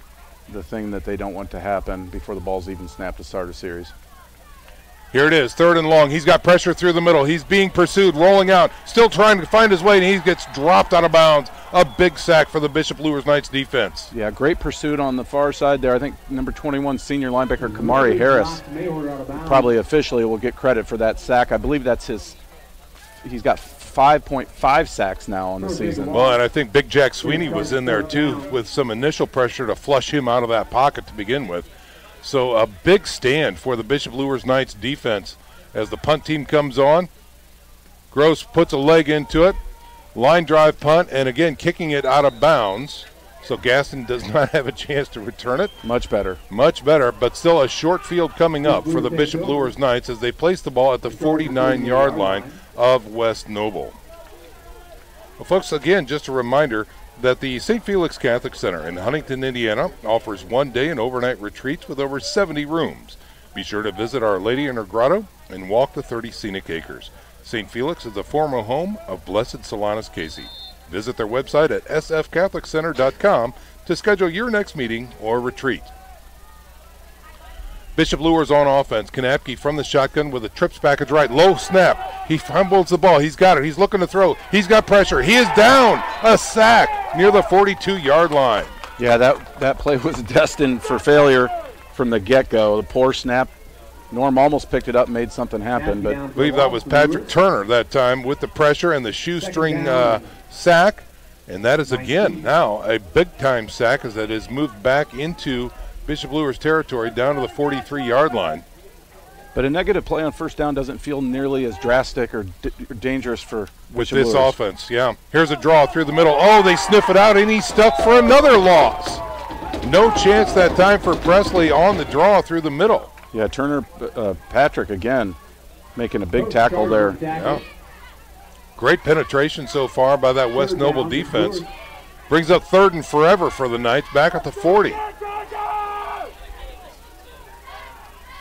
the thing that they don't want to happen before the ball's even snapped to start a series. Here it is, 3rd and long. He's got pressure through the middle. He's being pursued, rolling out, still trying to find his way, and he gets dropped out of bounds. A big sack for the Bishop Luers Knights defense. Yeah, great pursuit on the far side there. I think number 21 senior linebacker Kamari Harris probably officially will get credit for that sack. I believe that's he's got 5.5 sacks now on the season. Well, and I think Big Jack Sweeney was in there too with some initial pressure to flush him out of that pocket to begin with. So a big stand for the Bishop Luers Knights defense as the punt team comes on. Gross puts a leg into it. Line drive punt, and again kicking it out of bounds. So Gaston does not have a chance to return it. Much better. Much better, but still a short field coming up for the Bishop Luers Knights as they place the ball at the 49-yard line of West Noble. Well, folks, again, just a reminder that the St. Felix Catholic Center in Huntington, Indiana offers one-day and overnight retreats with over 70 rooms. Be sure to visit Our Lady in her grotto and walk the 30 scenic acres. St. Felix is the former home of Blessed Solanus Casey. Visit their website at sfcatholiccenter.com to schedule your next meeting or retreat. Bishop Luers on offense. Kanapke from the shotgun with a trips package right. Low snap. He fumbles the ball. He's got it. He's looking to throw. He's got pressure. He is down. A sack near the 42-yard line. Yeah, that play was destined for failure from the get-go. The poor snap. Norm almost picked it up and made something happen. But I believe that was Patrick Turner that time with the pressure and the shoestring sack. And that is, again, now a big-time sack as that is moved back into Bishop Luers territory down to the 43-yard line. But a negative play on first down doesn't feel nearly as drastic or dangerous for with Bishop this Luers. offense, yeah. Here's a draw through the middle. Oh, they sniff it out, and he's stuck for another loss. No chance that time for Presley on the draw through the middle. Yeah, Turner, Patrick again, making a big tackle there. Yeah. Great penetration so far by that West Noble defense. Brings up 3rd and forever for the Knights, back at the 40.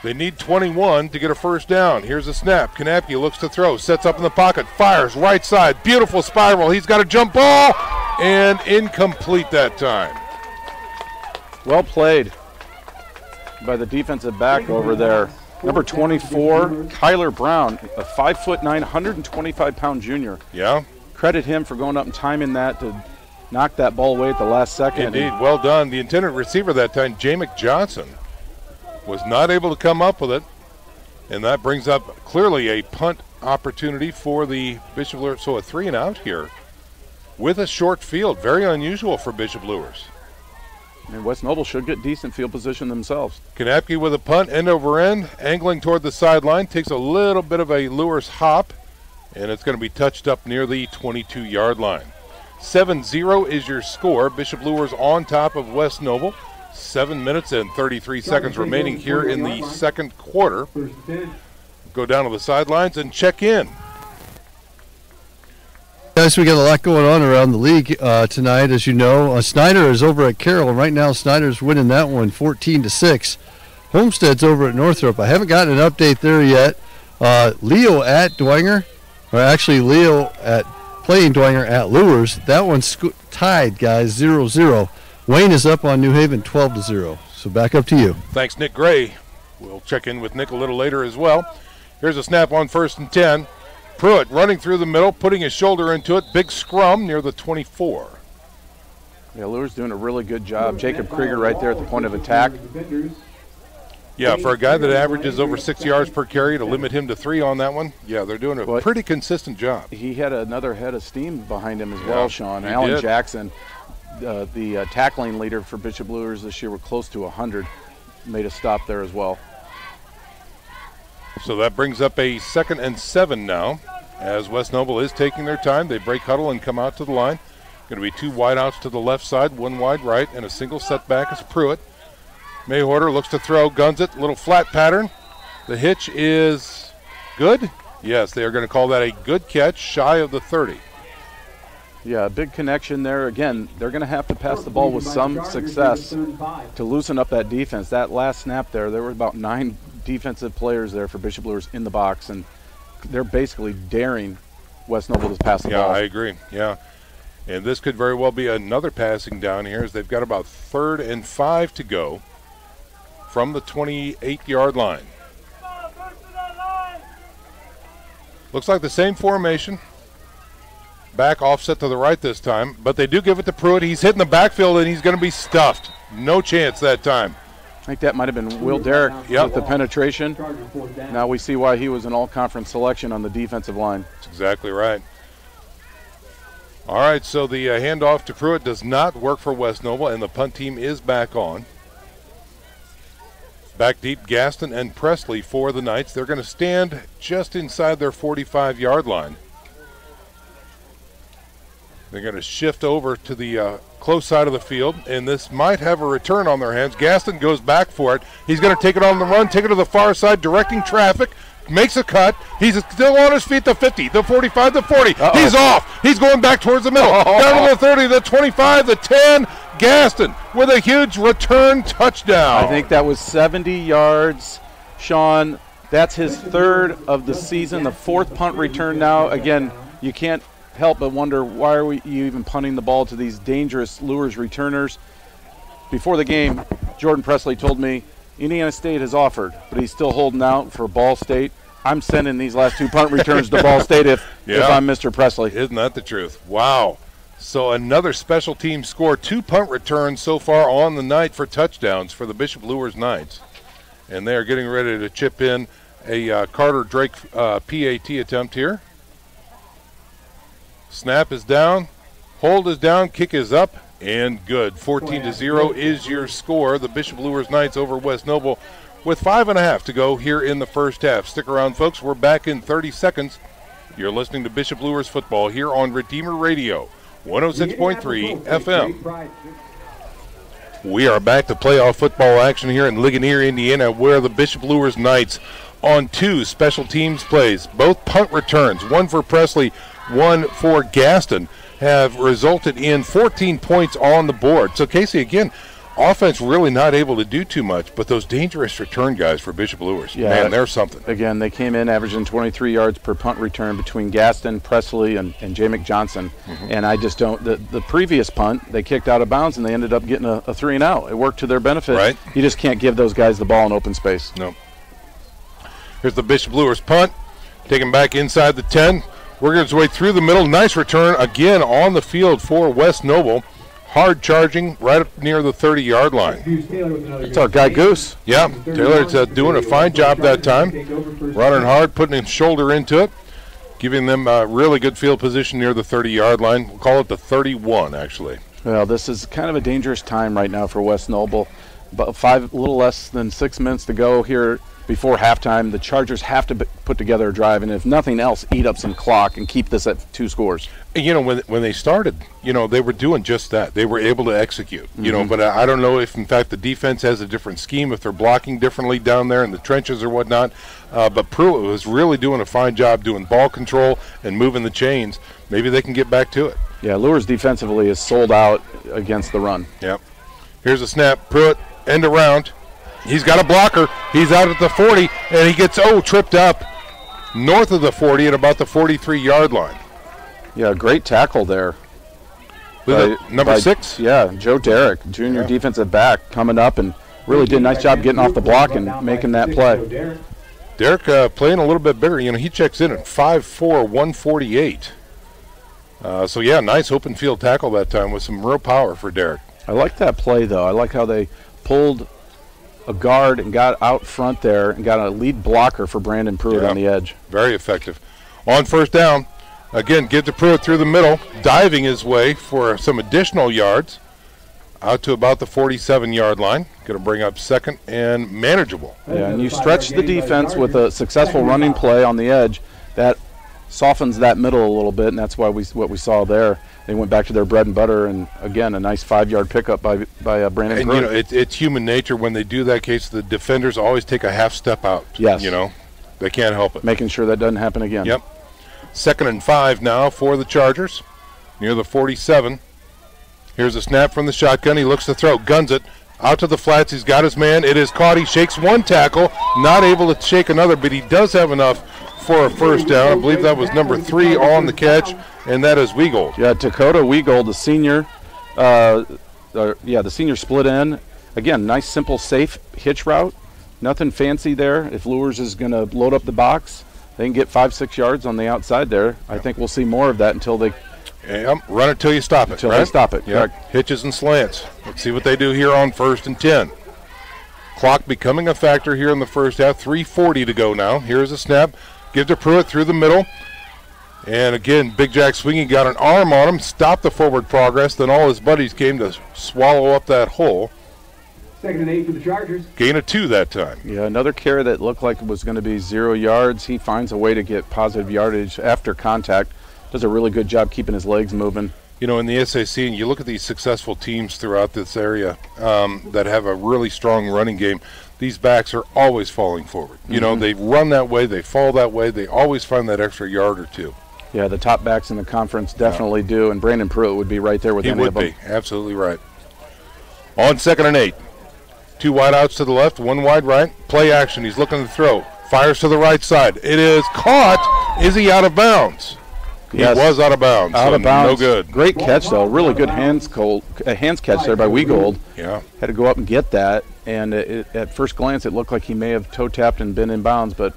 They need 21 to get a first down. Here's a snap. Kanapke looks to throw, sets up in the pocket, fires right side. Beautiful spiral. He's got a jump ball, and incomplete that time. Well played by the defensive back over there. Number 24, Kyler Brown, a 5'9", 125-pound junior. Yeah. Credit him for going up and timing that to knock that ball away at the last second. Indeed, well done. The intended receiver that time, Jamick Johnson, was not able to come up with it, and that brings up clearly a punt opportunity for the Bishop Luers. So a 3-and-out here with a short field. Very unusual for Bishop Luers. And West Noble should get decent field position themselves. Kanapke with a punt, end over end, angling toward the sideline, takes a little bit of a Luers hop, and it's going to be touched up near the 22-yard line. 7-0 is your score. Bishop Luers on top of West Noble. 7 minutes and 33 seconds remaining here in the second quarter. Go down to the sidelines and check in. Guys, we got a lot going on around the league tonight, as you know. Snyder is over at Carroll, and right now Snyder's winning that one 14-6. Homestead's over at Northrop. I haven't gotten an update there yet. Leo at Dwenger, or actually Leo at playing Dwenger at Luers. That one's tied, guys, 0-0. Wayne is up on New Haven 12-0. So back up to you. Thanks, Nick Gray. We'll check in with Nick a little later as well. Here's a snap on 1st and 10. Pruitt running through the middle, putting his shoulder into it. Big scrum near the 24. Yeah, Luers doing a really good job. Jacob Krieger right there at the point of attack. Yeah, for a guy that averages over 6 yards per carry, to limit him to 3 on that one, yeah, they're doing a pretty consistent job. He had another head of steam behind him as well, Sean. Alan Jackson, the tackling leader for Bishop Luers this year, were close to 100. Made a stop there as well. So that brings up a 2nd and 7 now, as West Noble is taking their time. They break huddle and come out to the line. Going to be 2 wideouts to the left side, 1 wide right, and a single setback is Pruitt. Mayhorter looks to throw, guns it, little flat pattern. The hitch is good. Yes, they are going to call that a good catch, shy of the 30. Yeah, a big connection there. Again, they're going to have to pass the ball with some success to loosen up that defense. That last snap there were about 9 defensive players there for Bishop Luers in the box, and they're basically daring West Noble to pass the ball. Yeah, I agree. Yeah. And this could very well be another passing down here, as they've got about 3rd and 5 to go from the 28-yard line. Looks like the same formation. Back offset to the right this time, but they do give it to Pruitt. He's hitting the backfield, and he's going to be stuffed. No chance that time. I think that might have been Will Derrick with the penetration. Now we see why he was an all-conference selection on the defensive line. That's exactly right. All right, so the handoff to Pruitt does not work for West Noble, and the punt team is back on. Back deep, Gaston and Presley for the Knights. They're going to stand just inside their 45-yard line. They're going to shift over to the close side of the field, and this might have a return on their hands. Gaston goes back for it. He's going to take it on the run, take it to the far side, directing traffic, makes a cut. He's still on his feet, the 50, the 45, the 40. Uh-oh. He's off. He's going back towards the middle. Down to the 30, the 25, the 10. Gaston with a huge return touchdown. I think that was 70 yards. Sean, that's his 3rd of the season, the 4th punt return now. Again, you can't help but wonder, why are you even punting the ball to these dangerous Luers returners? Before the game, Jordan Presley told me Indiana State has offered, but he's still holding out for Ball State. I'm sending these last 2 punt returns to Ball State if I'm Mr. Presley. Isn't that the truth? Wow. So another special team score, 2 punt returns so far on the night for touchdowns for the Bishop Luers Knights. And they are getting ready to chip in a Carter Drake PAT attempt here. Snap is down, hold is down, kick is up, and good. 14-0 is your score. The Bishop Luers Knights over West Noble with 5.5 to go here in the first half. Stick around, folks. We're back in 30 seconds. You're listening to Bishop Luers football here on Redeemer Radio, 106.3 FM. We are back to playoff football action here in Ligonier, Indiana, where the Bishop Luers Knights on 2 special teams plays, both punt returns, 1 for Presley, 1 for Gaston, have resulted in 14 points on the board. So, Casey, again, offense really not able to do too much, but those dangerous return guys for Bishop Luers, man, they're something. Again, they came in averaging 23 yards per punt return between Gaston, Presley, and J. Johnson. Mm-hmm. And I just don't, the previous punt, they kicked out of bounds, and they ended up getting a 3-and-out. It worked to their benefit. Right. You just can't give those guys the ball in open space. No. Here's the Bishop Luers punt, taken back inside the 10. Working its way through the middle. Nice return again on the field for West Noble. Hard charging right up near the 30-yard line. It's our guy Goose. Yeah, Taylor's doing a fine job that time. Running hard, putting his shoulder into it, giving them a really good field position near the 30-yard line. We'll call it the 31, actually. Well, this is kind of a dangerous time right now for West Noble. About a little less than 6 minutes to go here before halftime. The Chargers have to put together a drive, and if nothing else, eat up some clock and keep this at 2 scores. You know, when they started, you know, they were doing just that. They were able to execute, you know, but I don't know if, in fact, the defense has a different scheme, if they're blocking differently down there in the trenches or whatnot. But Pruitt was really doing a fine job doing ball control and moving the chains. Maybe they can get back to it. Yeah, Luers defensively is sold out against the run. Yep. Here's a snap. Pruitt, end around. He's got a blocker. He's out at the 40, and he gets, tripped up north of the 40 at about the 43-yard line. Yeah, great tackle there. Number 6? Yeah, Joe Derrick, junior defensive back, coming up and really did a nice job getting off the block and making that play. Derrick playing a little bit bigger. You know, he checks in at 5'4", 148. So, yeah, nice open field tackle that time with some real power for Derrick. I like that play, though. I like how they pulled a guard and got out front there and got a lead blocker for Brandon Pruitt on the edge. Very effective. On first down, again, give to Pruitt through the middle, diving his way for some additional yards. out to about the 47-yard line. Going to bring up second and manageable. Yeah, and you stretch the defense with a successful running play on the edge. That softens that middle a little bit, and that's why what we saw there. They went back to their bread and butter, and again, a nice 5-yard pickup by Brandon. And Pruitt. it's human nature when they do that case. The defenders always take a half step out. Yes. They can't help it. Making sure that doesn't happen again. Yep. 2nd and 5 now for the Chargers, near the 47. Here's a snap from the shotgun. He looks to throw, guns it out to the flats. He's got his man. It is caught. He shakes one tackle, not able to shake another, but he does have enough for a first down. I believe that was number 3 on the catch, and that is Weagold. Yeah, Dakota Weagold, the senior. The senior split in. Again, nice, simple, safe hitch route. Nothing fancy there. If Luers is going to load up the box, they can get 5-6 yards on the outside there. I think we'll see more of that until they run it till you stop it. Until they stop it, correct. Hitches and slants. Let's see what they do here on 1st and 10. Clock becoming a factor here in the first half. 3:40 to go now. Here's a snap. Give to Pruitt through the middle. And again, Big Jack swinging, got an arm on him, stopped the forward progress. Then all his buddies came to swallow up that hole. 2nd and 8 for the Chargers. Gain of 2 that time. Yeah, another carry that looked like it was going to be 0 yards. He finds a way to get positive yardage after contact. Does a really good job keeping his legs moving. In the SAC, and you look at these successful teams throughout this area that have a really strong running game, these backs are always falling forward. They run that way, they fall that way, they always find that extra yard or two. Yeah, the top backs in the conference definitely do, and Brandon Pruitt would be right there with any of them. He would be, absolutely right. On 2nd and 8. 2 wide outs to the left, 1 wide right. Play action, he's looking to throw. Fires to the right side. It is caught. Is he out of bounds? Yes. He was out of bounds. Out of bounds. No good. Great catch, though. Really good hands catch there by Weagold. Yeah. Had to go up and get that, and at first glance it looked like he may have toe-tapped and been in bounds, but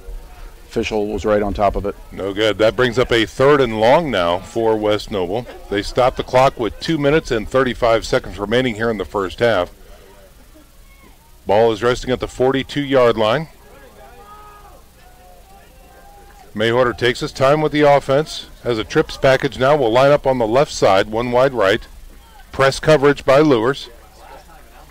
official was right on top of it. No good. That brings up a 3rd and long now for West Noble. They stopped the clock with 2 minutes and 35 seconds remaining here in the first half. Ball is resting at the 42-yard line. Mayhorter takes his time with the offense. Has a trips package now. Will line up on the left side, 1 wide right. Press coverage by Luers.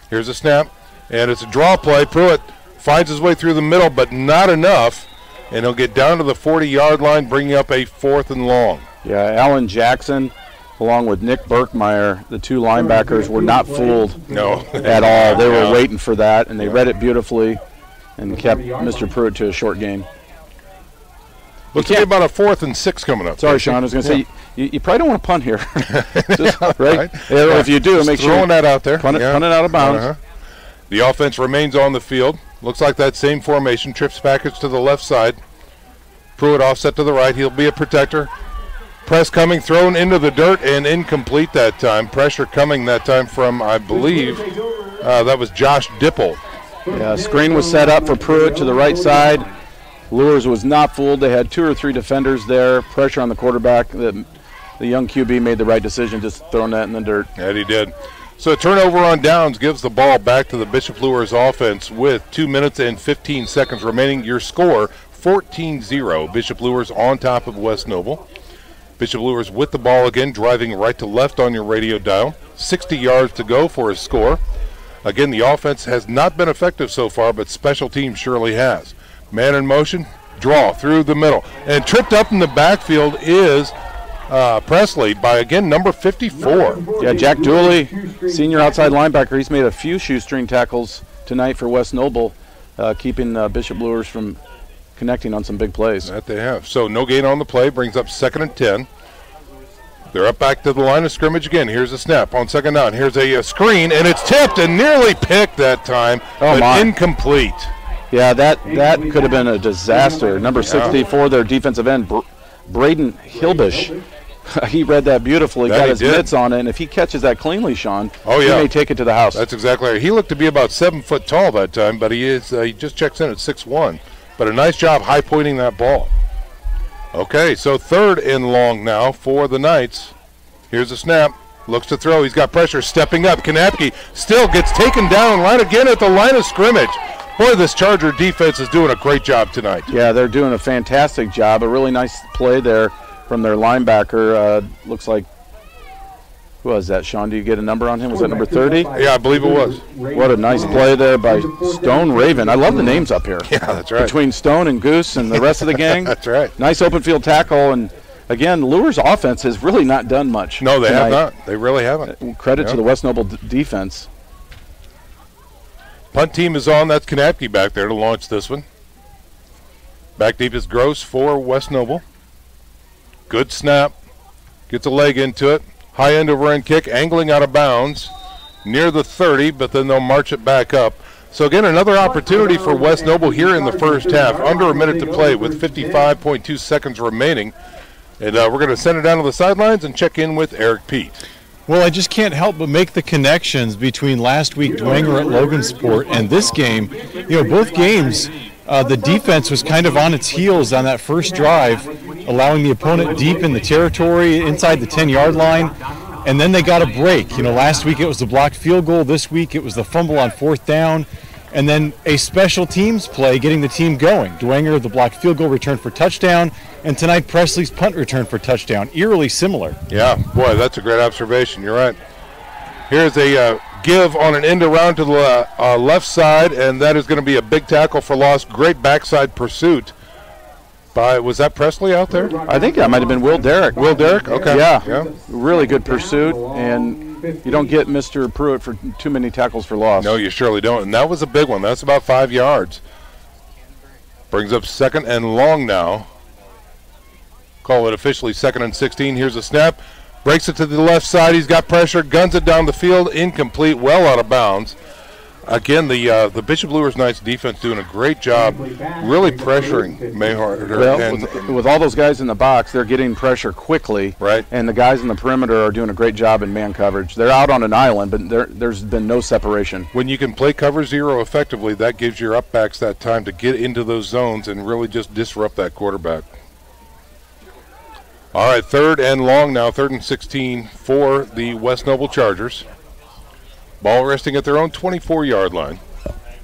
Here's a snap, and it's a draw play. Pruitt finds his way through the middle, but not enough. And he'll get down to the 40-yard line, bringing up a 4th and long. Yeah, Alan Jackson, along with Nick Berkmeyer, the 2 linebackers, were not fooled at all. They were waiting for that, and they read it beautifully and kept Mr. Pruitt to a short gain. Looks like about a 4th and 6 coming up. Sorry, Sean. I was going to say, you probably don't want to punt here. Right? Yeah, if you do, make sure. Throwing that out there. Punt it out of bounds. The offense remains on the field. Looks like that same formation. Trips package to the left side. Pruitt offset to the right. He'll be a protector. Press coming, thrown into the dirt, and incomplete that time. Pressure coming that time from, I believe, that was Josh Dipple. Yeah, screen was set up for Pruitt to the right side. Luers was not fooled. They had 2 or 3 defenders there. Pressure on the quarterback. The young QB made the right decision, just throwing that in the dirt. And he did. So a turnover on downs gives the ball back to the Bishop Luers offense with 2 minutes and 15 seconds remaining. Your score, 14-0. Bishop Luers on top of West Noble. Bishop Luers with the ball again, driving right to left on your radio dial. 60 yards to go for his score. Again, the offense has not been effective so far, but special teams surely has. Man in motion, draw through the middle. And tripped up in the backfield is Presley by, again, number 54. Yeah, Jack Dooley, senior outside linebacker. He's made a few shoestring tackles tonight for West Noble, keeping Bishop Luers from connecting on some big plays. That they have. So no gain on the play, brings up 2nd and 10. They're up back to the line of scrimmage again. Here's a snap on 2nd down. Here's a screen, and it's tipped and nearly picked that time, but incomplete. Yeah, that could have been a disaster. Number 64, their defensive end, Braden Hilbish. He read that beautifully, got his mitts on it, and if he catches that cleanly, Sean, he may take it to the house. That's exactly right. He looked to be about 7 foot tall that time, but he just checks in at 6'1". But a nice job high-pointing that ball. Okay, so 3rd and long now for the Knights. Here's a snap. Looks to throw. He's got pressure. Stepping up. Kanapke still gets taken down right again at the line of scrimmage. Boy, this Charger defense is doing a great job tonight. Yeah, they're doing a fantastic job. A really nice play there from their linebacker. Looks like Who was that, Sean? Do you get a number on him? Was that number 30? Yeah, I believe it was. What a nice play there by Stone Raven. I love the names up here. Yeah, that's right. Between Stone and Goose and the rest of the gang. That's right. Nice open field tackle. And, again, Luers' offense has really not done much. No, they tonight. have not. They really haven't. Credit to the West Noble defense. Punt team is on. That's Kanapke back there to launch this one. Back deep is Gross for West Noble. Good snap. Gets a leg into it. High end over end kick, angling out of bounds near the 30, but then they'll march it back up. So again, another opportunity for West Noble here in the first half. Under a minute to play with 55.2 seconds remaining. And we're going to send it down to the sidelines and check in with Eric Pete. Well, I just can't help but make the connections between last week Dwenger at Logansport and this game. You know, both games, the defense was kind of on its heels on that first drive, allowing the opponent deep in the territory inside the 10-yard line, and then they got a break. You know, last week it was the blocked field goal. This week it was the fumble on 4th down, and then a special teams play getting the team going. Dwenger, the blocked field goal return for touchdown, and tonight Presley's punt return for touchdown. Eerily similar. Yeah, boy, that's a great observation. You're right. Here's a give on an end around to the left side, and that is going to be a big tackle for loss. Great backside pursuit by, was that Presley out there? I think that might have been Will Derrick. Will Derrick? Okay. Yeah. Really good pursuit, and you don't get Mr. Pruitt for too many tackles for loss. No, you surely don't. And that was a big one. That's about 5 yards. Brings up 2nd and long now. Call it officially 2nd and 16. Here's a snap. Breaks it to the left side. He's got pressure. Guns it down the field. Incomplete. Well out of bounds. Again, the Bishop Luers Knights defense doing a great job really pressuring Mahoney. Well, with all those guys in the box, they're getting pressure quickly. Right. And the guys in the perimeter are doing a great job in man coverage. They're out on an island, but there's been no separation. When you can play cover zero effectively, that gives your up backs that time to get into those zones and really just disrupt that quarterback. All right, 3rd and long now, 3rd and 16 for the West Noble Chargers. Ball resting at their own 24-yard line.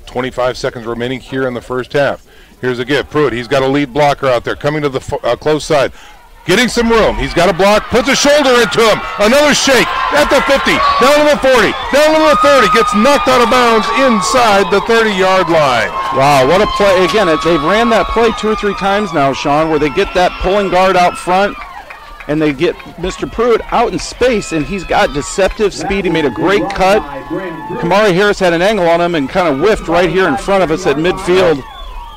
25 seconds remaining here in the first half. Here's a give. Pruitt, he's got a lead blocker out there coming to the close side. Getting some room. He's got a block, puts a shoulder into him. Another shake at the 50, down to the 40, down to the 30. Gets knocked out of bounds inside the 30-yard line. Wow, what a play. Again, they've ran that play 2 or 3 times now, Sean, where they get that pulling guard out front, and they get Mr. Pruitt out in space, and he's got deceptive speed. He made a great cut. Kamari Harris had an angle on him and kind of whiffed right here in front of us at midfield.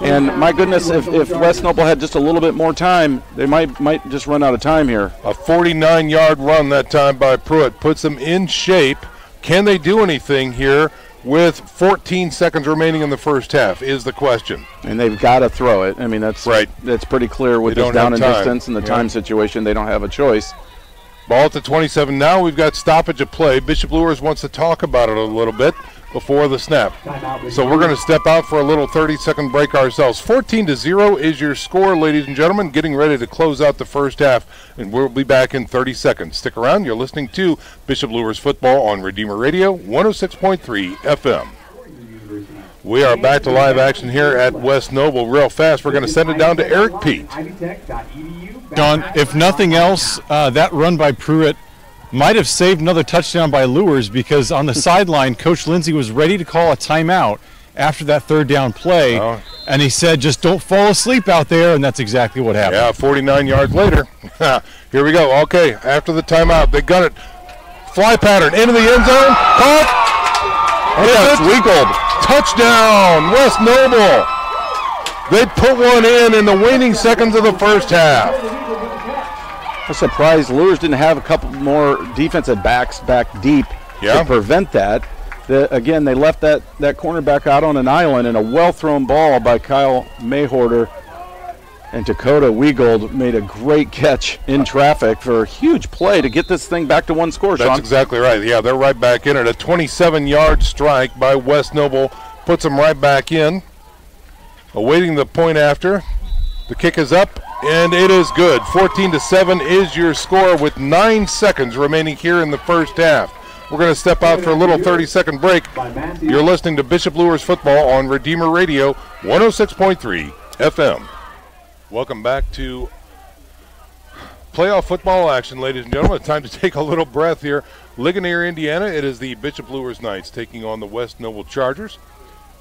And my goodness, if West Noble had just a little bit more time, they might just run out of time here. A 49-yard run that time by Pruitt puts them in shape. Can they do anything here with 14 seconds remaining in the first half is the question. And they've got to throw it. I mean, that's right. That's pretty clear with this down and distance and the time situation. They don't have a choice. Ball at the 27. Now we've got stoppage of play. Bishop Luers wants to talk about it a little bit before the snap. So we're going to step out for a little 30-second break ourselves. 14-0 is your score, ladies and gentlemen. Getting ready to close out the first half, and we'll be back in 30 seconds. Stick around. You're listening to Bishop Luers Football on Redeemer Radio, 106.3 FM. We are back to live action here at West Noble. Real fast, we're going to send it down to Eric Pete. John, if nothing else, that run by Pruitt might have saved another touchdown by Luers, because on the sideline, Coach Lindsay was ready to call a timeout after that third down play, and he said, just don't fall asleep out there, and that's exactly what happened. Yeah, 49 yards later. Here we go. Okay, after the timeout, they gun it. Fly pattern into the end zone. Caught. It's wiggled. Touchdown, West Noble. They put one in the waning seconds of the first half. I'm surprised Luers didn't have a couple more defensive backs back deep to prevent that. Again, they left that cornerback out on an island, and a well-thrown ball by Kyle Mayhorter. And Dakota Wiegold made a great catch in traffic for a huge play to get this thing back to one score, Sean. That's exactly right. Yeah, they're right back in it. A 27-yard strike by West Noble puts them right back in. Awaiting the point after. The kick is up, and it is good. 14-7 is your score with 9 seconds remaining here in the first half. We're going to step out for a little 30-second break. You're listening to Bishop Luers Football on Redeemer Radio, 106.3 FM. Welcome back to Playoff football action, ladies and gentlemen. Time to take a little breath here. Ligonier, Indiana. It is the Bishop Luers Knights taking on the West Noble Chargers.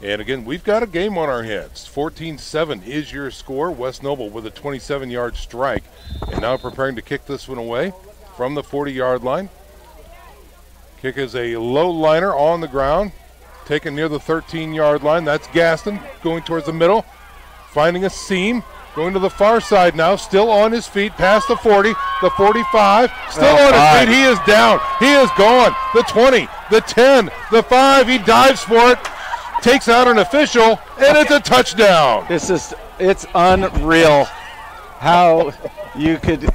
And again, we've got a game on our hands. 14-7 is your score. West Noble with a 27-yard strike. And now preparing to kick this one away from the 40-yard line. Kick is a low liner on the ground, taken near the 13-yard line. That's Gaston going towards the middle, finding a seam. Going to the far side now, still on his feet, past the 40, the 45, still on his feet. He is down. He is gone. The 20, the 10, the 5. He dives for it, takes out an official, and it's a touchdown. It's unreal how you could,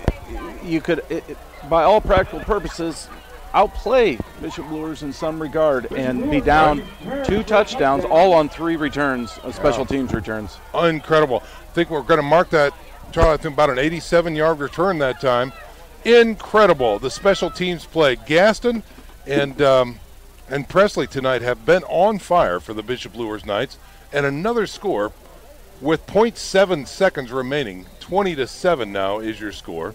by all practical purposes, outplay Bishop Luers in some regard and be down 2 touchdowns, all on 3 returns, special teams returns. Incredible. I think we're going to mark that, Charlie, I think about an 87-yard return that time. Incredible. The special teams play. Gaston and Presley tonight have been on fire for the Bishop Luers Knights. And another score with 0.7 seconds remaining. 20-7 now is your score.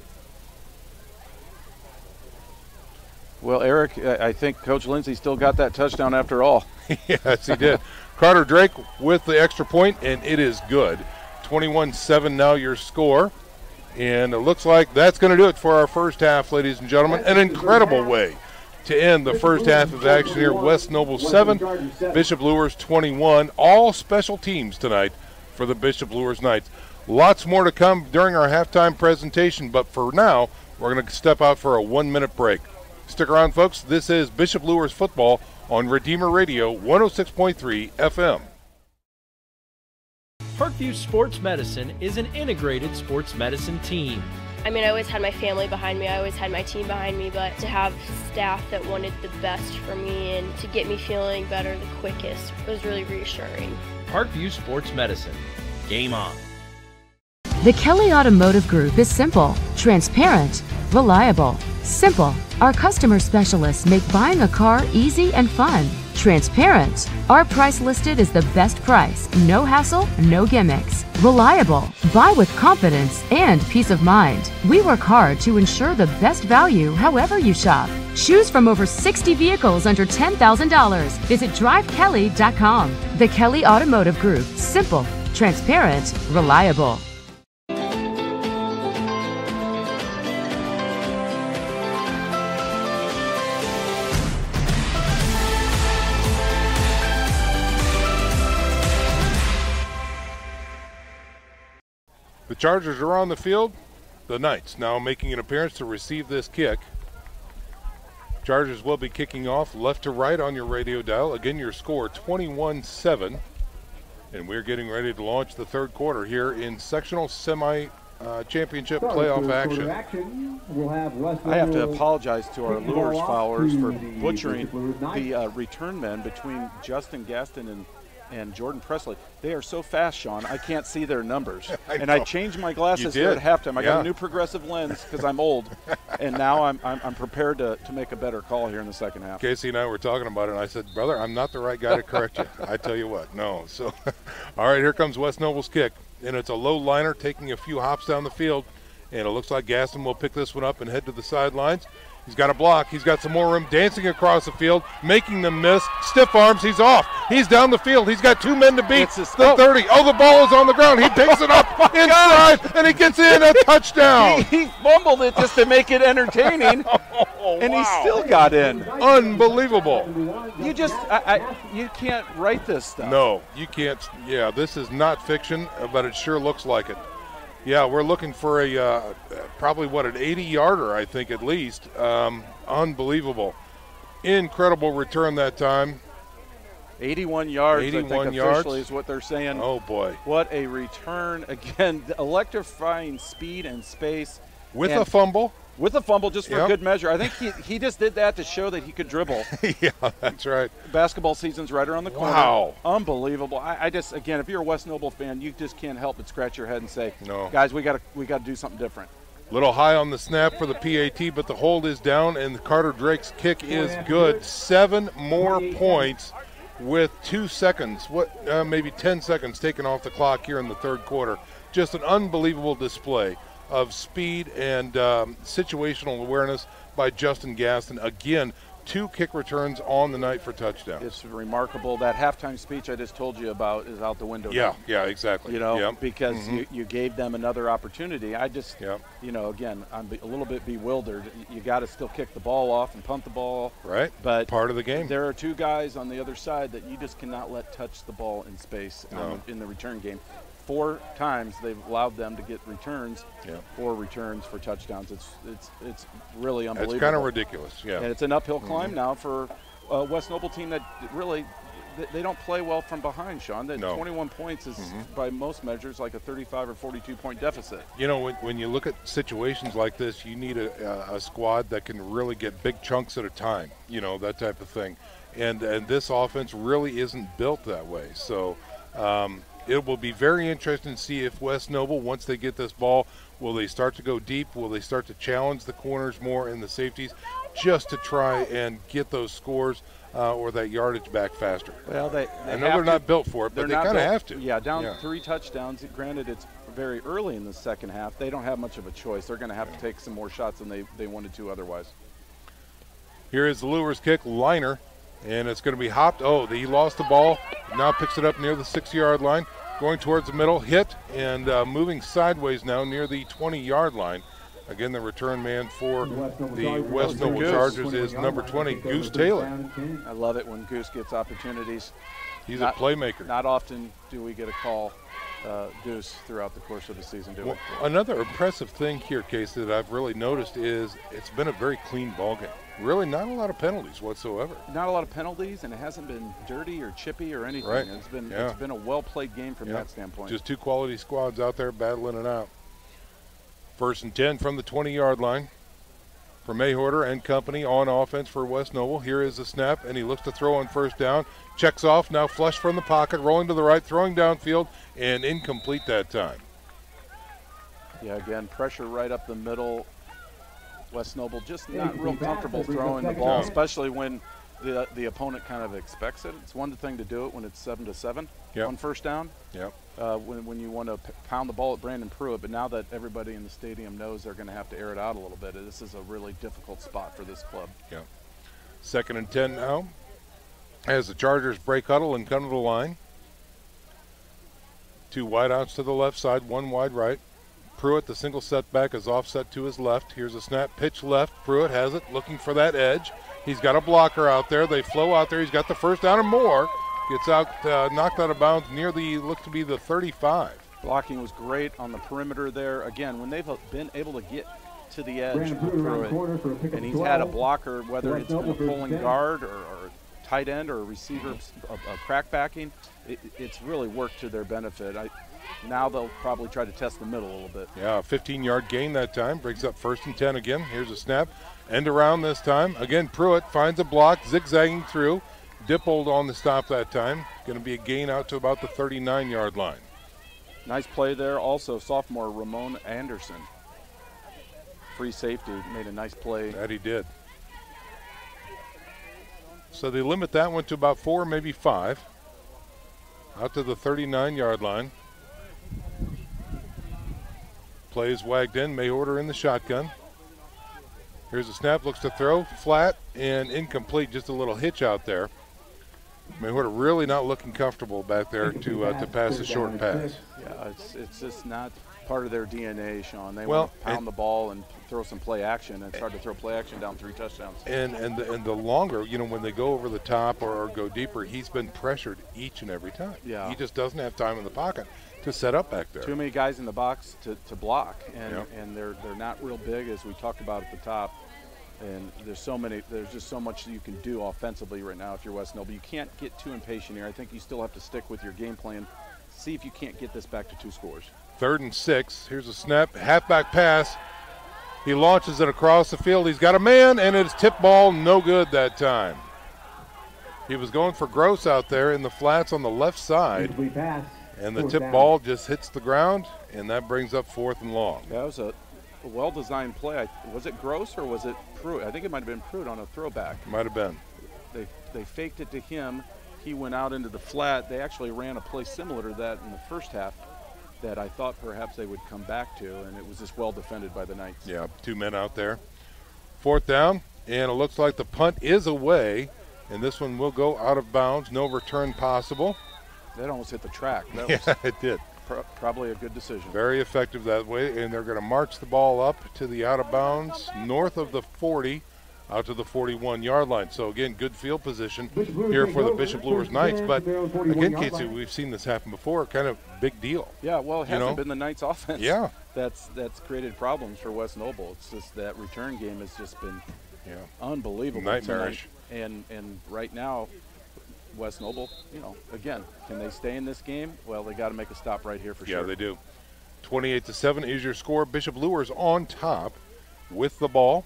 Well, Eric, I think Coach Lindsay still got that touchdown after all. Yes, he did. Carter Drake with the extra point, and it is good. 21-7 now your score. And it looks like that's going to do it for our first half, ladies and gentlemen. An incredible way to end the first half of action here. West Noble 7, Bishop Luers 21. All special teams tonight for the Bishop Luers Knights. Lots more to come during our halftime presentation, but for now, we're going to step out for a 1-minute break. Stick around, folks. This is Bishop Luers football on Redeemer Radio 106.3 FM. Parkview Sports Medicine is an integrated sports medicine team. I mean, I always had my family behind me, I always had my team behind me, but to have staff that wanted the best for me and to get me feeling better the quickest was really reassuring. Parkview Sports Medicine. Game on. The Kelly Automotive Group is simple, transparent, reliable. Simple. Our customer specialists make buying a car easy and fun. Transparent. Our price listed is the best price. No hassle, no gimmicks. Reliable. Buy with confidence and peace of mind. We work hard to ensure the best value however you shop. Choose from over 60 vehicles under $10,000. Visit drivekelly.com. The Kelly Automotive Group. Simple, transparent, reliable. The Chargers are on the field. The Knights now making an appearance to receive this kick. Chargers will be kicking off left to right on your radio dial. Again, your score 21-7. And we're getting ready to launch the third quarter here in sectional semi-championship playoff action. I have to apologize to our Luers followers for butchering the return men between Justin Gaston and Jordan Presley. They are so fast, Sean, I can't see their numbers. I changed my glasses here at halftime. I got a new progressive lens because I'm old, and now I'm prepared to make a better call here in the second half. Casey and I were talking about it, and I said, brother, I'm not the right guy to correct you. I tell you what, no. So, all right, here comes West Noble's kick, and it's a low liner taking a few hops down the field, and it looks like Gaston will pick this one up and head to the sidelines. He's got a block. He's got some more room, dancing across the field, making them miss. Stiff arms. He's off. He's down the field. He's got 2 men to beat. The 30. Oh, the ball is on the ground. He picks it up inside, and he gets in a touchdown. He fumbled it just to make it entertaining, and he still got in. Unbelievable. You just, you can't write this stuff. No, you can't. Yeah, this is not fiction, but it sure looks like it. Yeah, we're looking for a probably, an 80-yarder, I think, at least. Unbelievable. Incredible return that time. 81 yards, 81 I think yards. officially is what they're saying. Oh, boy. What a return. Again, the electrifying speed and space. With a fumble. With a fumble, just for good measure. I think he just did that to show that he could dribble. Yeah, that's right. Basketball season's right around the corner. Wow. Unbelievable. I just, again, if you're a West Noble fan, you just can't help but scratch your head and say, no, guys, we got to do something different. Little high on the snap for the PAT, but the hold is down, and Carter Drake's kick is good. 7 more points with 2 seconds, maybe 10 seconds taken off the clock here in the third quarter. Just an unbelievable display of speed and situational awareness by Justin Gaston. Again, 2 kick returns on the night for touchdowns. It's remarkable. That halftime speech I just told you about is out the window now. Yeah, exactly. You know, Yep. because Mhm. you gave them another opportunity. I just, you know, again, I'm a little bit bewildered. You got to still kick the ball off and punt the ball. Right. But part of the game. There are 2 guys on the other side that you just cannot let touch the ball in space in the return game. 4 times they've allowed them to get returns, 4 returns for touchdowns. It's really unbelievable. It's kind of ridiculous, And it's an uphill climb now for a West Noble team that really they don't play well from behind, Sean. That 21 points is by most measures like a 35 or 42 point deficit. You know, when you look at situations like this, you need a squad that can really get big chunks at a time, you know, that type of thing. And this offense really isn't built that way. So it will be very interesting to see if West Noble, once they get this ball, will they start to go deep? Will they start to challenge the corners more and the safeties just to try and get those scores or that yardage back faster? Well, I know they're not built for it, but they kind of have to. Yeah, down 3 touchdowns. Granted, it's very early in the second half. They don't have much of a choice. They're going to have to take some more shots than they wanted to otherwise. Here is the Luers kick, liner. And it's going to be hopped. Oh, he lost the ball. Now picks it up near the 6-yard line. Going towards the middle, hit, and moving sideways now near the 20-yard line. Again, the return man for the West Noble Chargers is number 20, Goose Taylor. I love it when Goose gets opportunities. He's a playmaker. Not often do we get a call Goose throughout the course of the season, do we? Well, another impressive thing here, Casey, that I've really noticed is it's been a very clean ball game. Really not a lot of penalties whatsoever. Not a lot of penalties, and it hasn't been dirty or chippy or anything. Right. It's been a well-played game from that standpoint. Just 2 quality squads out there battling it out. 1st and 10 from the 20-yard line for Mayhorter and company on offense for West Noble. Here is the snap, and he looks to throw on 1st down. Checks off, now flush from the pocket, rolling to the right, throwing downfield, and incomplete that time. Yeah, again, pressure right up the middle. West Noble just not real comfortable throwing the ball, especially when the opponent kind of expects it. It's one thing to do it when it's 7-7 on 1st down. When you want to pound the ball at Brandon Pruitt, but now that everybody in the stadium knows they're going to have to air it out a little bit, this is a really difficult spot for this club. 2nd and 10 now as the Chargers break huddle and come to the line. 2 wideouts to the left side, 1 wide right. Pruitt, the single setback, is offset to his left. Here's a snap, pitch left. Pruitt has it, looking for that edge. He's got a blocker out there. They flow out there. He's got the 1st down and more. Gets out, knocked out of bounds near the, looked to be the 35. Blocking was great on the perimeter there. Again, when they've been able to get to the edge with Pruitt, and he's had a blocker, whether it's been a pulling guard or tight end or a receiver crack backing, it's really worked to their benefit. Now they'll probably try to test the middle a little bit. Yeah, a 15-yard gain that time. Brings up 1st and 10 again. Here's a snap. End around this time. Again, Pruitt finds a block, zigzagging through. Dippled on the stop that time. Going to be a gain out to about the 39-yard line. Nice play there. Also, sophomore Ramon Anderson. Free safety, made a nice play. That he did. So they limit that one to about 4, maybe 5. Out to the 39-yard line. Plays wagged in, Mayhorter in the shotgun. Here's a snap, looks to throw, flat and incomplete, just a little hitch out there. Mayhorter really not looking comfortable back there to pass a short pass. Yeah, it's just not part of their DNA, Sean. They want to pound the ball and throw some play action, and it's hard to throw play action down 3 touchdowns. And the longer, you know, when they go over the top or go deeper, he's been pressured each and every time. Yeah. He just doesn't have time in the pocket to set up back there. Too many guys in the box to block, and they're not real big, as we talked about at the top. And there's just so much that you can do offensively right now if you're West Noble. You can't get too impatient here. I think you still have to stick with your game plan. See if you can't get this back to 2 scores. 3rd and 6. Here's a snap, halfback pass. He launches it across the field. He's got a man, and it's tip ball, no good that time. He was going for Gross out there in the flats on the left side. And the tip ball just hits the ground, and that brings up 4th and long. That was a well-designed play. Was it Gross or was it Pruitt? I think it might have been Pruitt on a throwback. Might have been. They faked it to him. He went out into the flat. They actually ran a play similar to that in the first half. that I thought perhaps they would come back to, and it was just well defended by the Knights. Yeah, 2 men out there. 4th down, and it looks like the punt is away, and this one will go out of bounds. No return possible. That almost hit the track. That yeah, was it did. Probably a good decision. Very effective that way, and they're going to march the ball up to the out of bounds, north of the 40, out to the 41-yard line. So, again, good field position here for the Bishop Luers Knights. But, again, Casey, we've seen this happen before. Kind of big deal. Yeah, well, it hasn't been the Knights' offense. Yeah. That's created problems for West Noble. It's just that return game has just been unbelievable. Nightmarish. And right now, West Noble, again, can they stay in this game? Well, they got to make a stop right here for sure. Yeah, they do. 28-7 is your score. Bishop Luers on top with the ball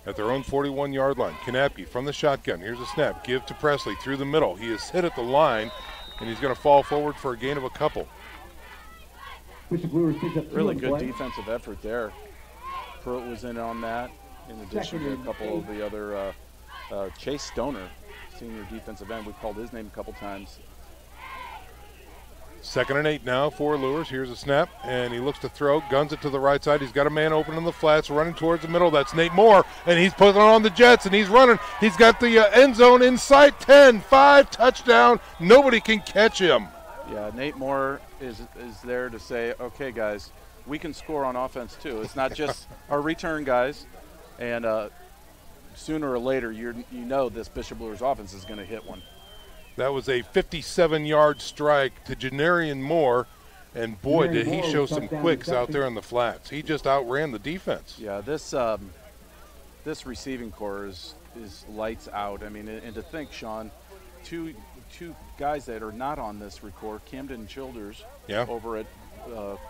at their own 41-yard line. Kanapke from the shotgun. Here's a snap. Give to Presley through the middle. He is hit at the line, and he's going to fall forward for a gain of a couple. Really good defensive effort there. Pruitt was in on that, in addition to a couple of the other. Chase Stoner, senior defensive end. We've called his name a couple times. 2nd and 8 now for Luers. Here's a snap, and he looks to throw, guns it to the right side. He's got a man open in the flats, running towards the middle. That's Nate Moore, and he's putting on the Jets, and he's running. He's got the end zone in sight. 10, 5, touchdown. Nobody can catch him. Yeah, Nate Moore is there to say, okay, guys, we can score on offense too. It's not just our return guys, and sooner or later, you know this Bishop Luers offense is going to hit one. That was a 57-yard strike to Janarian Moore, and boy, did he show some quicks out there in the flats. He just outran the defense. Yeah, this receiving core is lights out. I mean, and to think, Sean, two guys that are not on this record, Camden Childers over at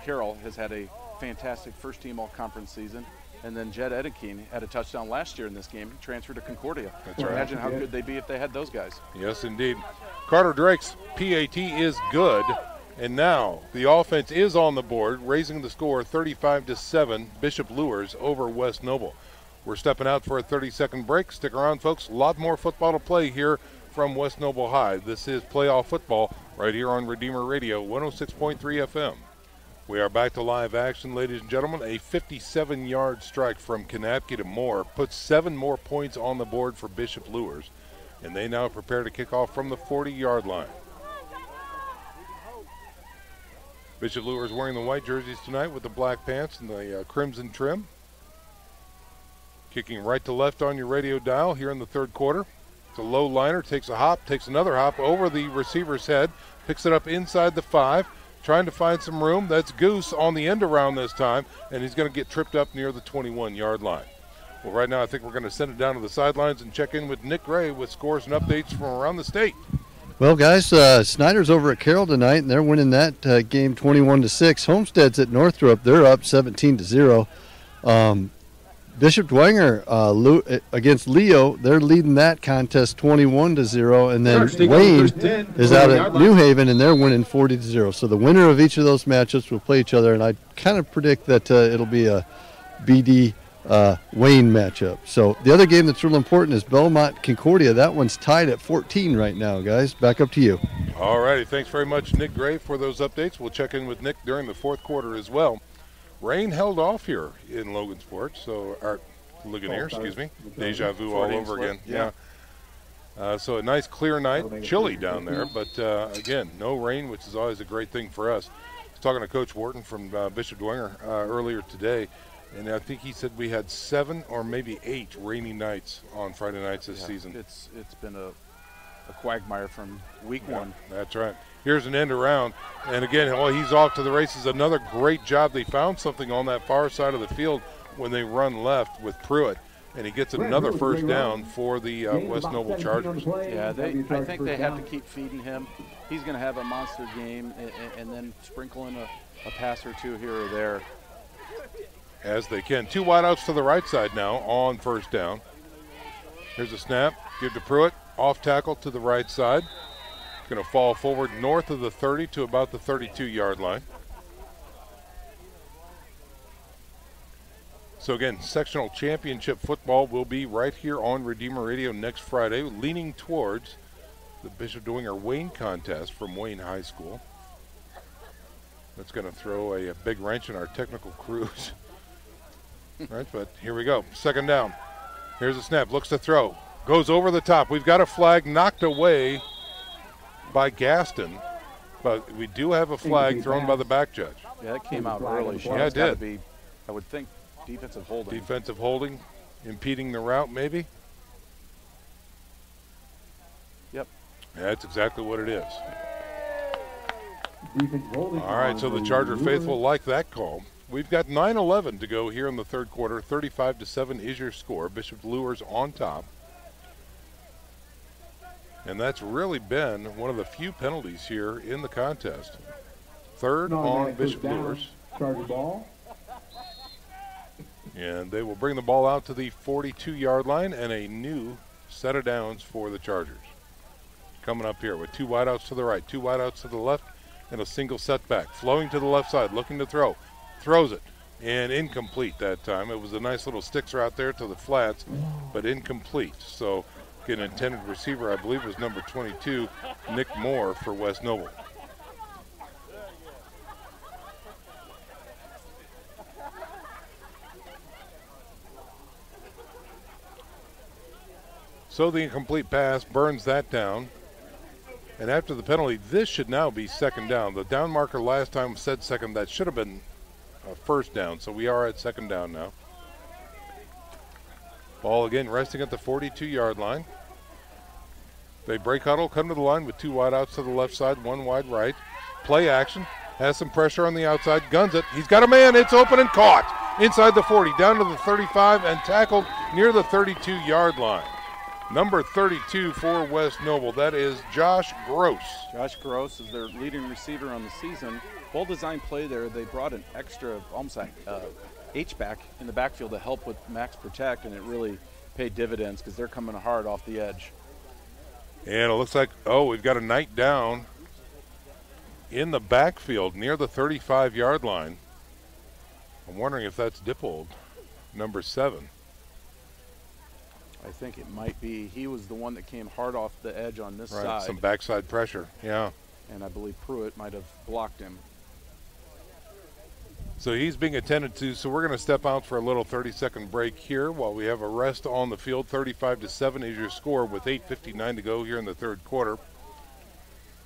Carroll has had a fantastic first-team all-conference season. And then Jed Edekine had a touchdown last year in this game. He transferred to Concordia. That's right. Imagine how good they'd be if they had those guys. Yes, indeed. Carter Drake's PAT is good. And now the offense is on the board, raising the score 35-7, Bishop Luers over West Noble. We're stepping out for a 30-second break. Stick around, folks. A lot more football to play here from West Noble High. This is Playoff Football right here on Redeemer Radio, 106.3 FM. We are back to live action, ladies and gentlemen. A 57-yard strike from Kanapke to Moore puts 7 more points on the board for Bishop Luers, and they now prepare to kick off from the 40-yard line. Bishop Luers wearing the white jerseys tonight with the black pants and the crimson trim. Kicking right to left on your radio dial here in the third quarter. It's a low liner, takes a hop, takes another hop over the receiver's head, picks it up inside the 5. Trying to find some room. That's Goose on the end around this time, and he's going to get tripped up near the 21-yard line. Well, right now I think we're going to send it down to the sidelines and check in with Nick Gray with scores and updates from around the state. Well, guys, Snyder's over at Carroll tonight, and they're winning that game 21-6. Homestead's at Northrop. They're up 17-0. Bishop Dwenger against Leo, they're leading that contest 21-0, and then Wayne is out at New Haven, and they're winning 40-0. So the winner of each of those matchups will play each other, and I kind of predict that it'll be a BD Wayne matchup. So the other game that's real important is Belmont Concordia. That one's tied at 14 right now, guys. Back up to you. All righty, thanks very much, Nick Gray, for those updates. We'll check in with Nick during the fourth quarter as well. Rain held off here in Logansport, so Ligonier, excuse me. Deja vu all over again. Yeah. So a nice clear night, chilly down there, but again, no rain, which is always a great thing for us. I was talking to Coach Wharton from Bishop Dwenger earlier today, and I think he said we had 7 or maybe 8 rainy nights on Friday nights this season. It's been a quagmire from week one. That's right. Here's an end around, and again, he's off to the races. Another great job. They found something on that far side of the field when they run left with Pruitt, and he gets another first down for the West Noble Chargers. Yeah, I think they have to keep feeding him. He's going to have a monster game, and then sprinkle in a pass or two here or there. As they can. 2 wideouts to the right side now on first down. Here's a snap. Give to Pruitt. Off tackle to the right side. Going to fall forward north of the 30 to about the 32-yard line. So again, sectional championship football will be right here on Redeemer Radio next Friday, leaning towards the Bishop Dwenger Wayne contest from Wayne High School. That's going to throw a big wrench in our technical crews. Right, but here we go. Second down. Here's a snap. Looks to throw. Goes over the top. We've got a flag knocked away by Gaston, but we do have a flag thrown by the back judge. Yeah, it came out early. Yeah, it did. Be, I would think, defensive holding. Defensive holding, impeding the route, maybe? Yep. Yeah, that's exactly what it is. All right, so the Charger faithful like that call. We've got 9:11 to go here in the third quarter. 35-7 is your score. Bishop Luers on top. And that's really been one of the few penalties here in the contest. Third on Bishop Luers. Charger ball. And they will bring the ball out to the 42-yard line and a new set of downs for the Chargers. Coming up here with 2 wideouts to the right, 2 wideouts to the left, and a single setback. Flowing to the left side, looking to throw. Throws it, and incomplete that time. It was a nice little sticks route there to the flats, but incomplete. So, an intended receiver, I believe, was number 22, Nick Moore for West Noble. So the incomplete pass burns that down. And after the penalty, this should now be second down. The down marker last time said second. That should have been first down. So we are at second down now. Ball again resting at the 42-yard line. They break huddle, come to the line with 2 wideouts to the left side, 1 wide right. Play action, has some pressure on the outside, guns it. He's got a man, it's open and caught. Inside the 40, down to the 35, and tackled near the 32-yard line. Number 32 for West Noble, that is Josh Gross. Josh Gross is their leading receiver on the season. Well designed play there. They brought an extra, almost like H-back in the backfield to help with max protect, and it really paid dividends because they're coming hard off the edge. And it looks like, we've got a night down in the backfield near the 35-yard line. I'm wondering if that's Dippold, number 7. I think it might be. He was the one that came hard off the edge on this side. Some backside pressure, yeah. And I believe Pruitt might have blocked him. So he's being attended to, so we're going to step out for a little 30-second break here while we have a rest on the field. 35-7 is your score with 8:59 to go here in the third quarter.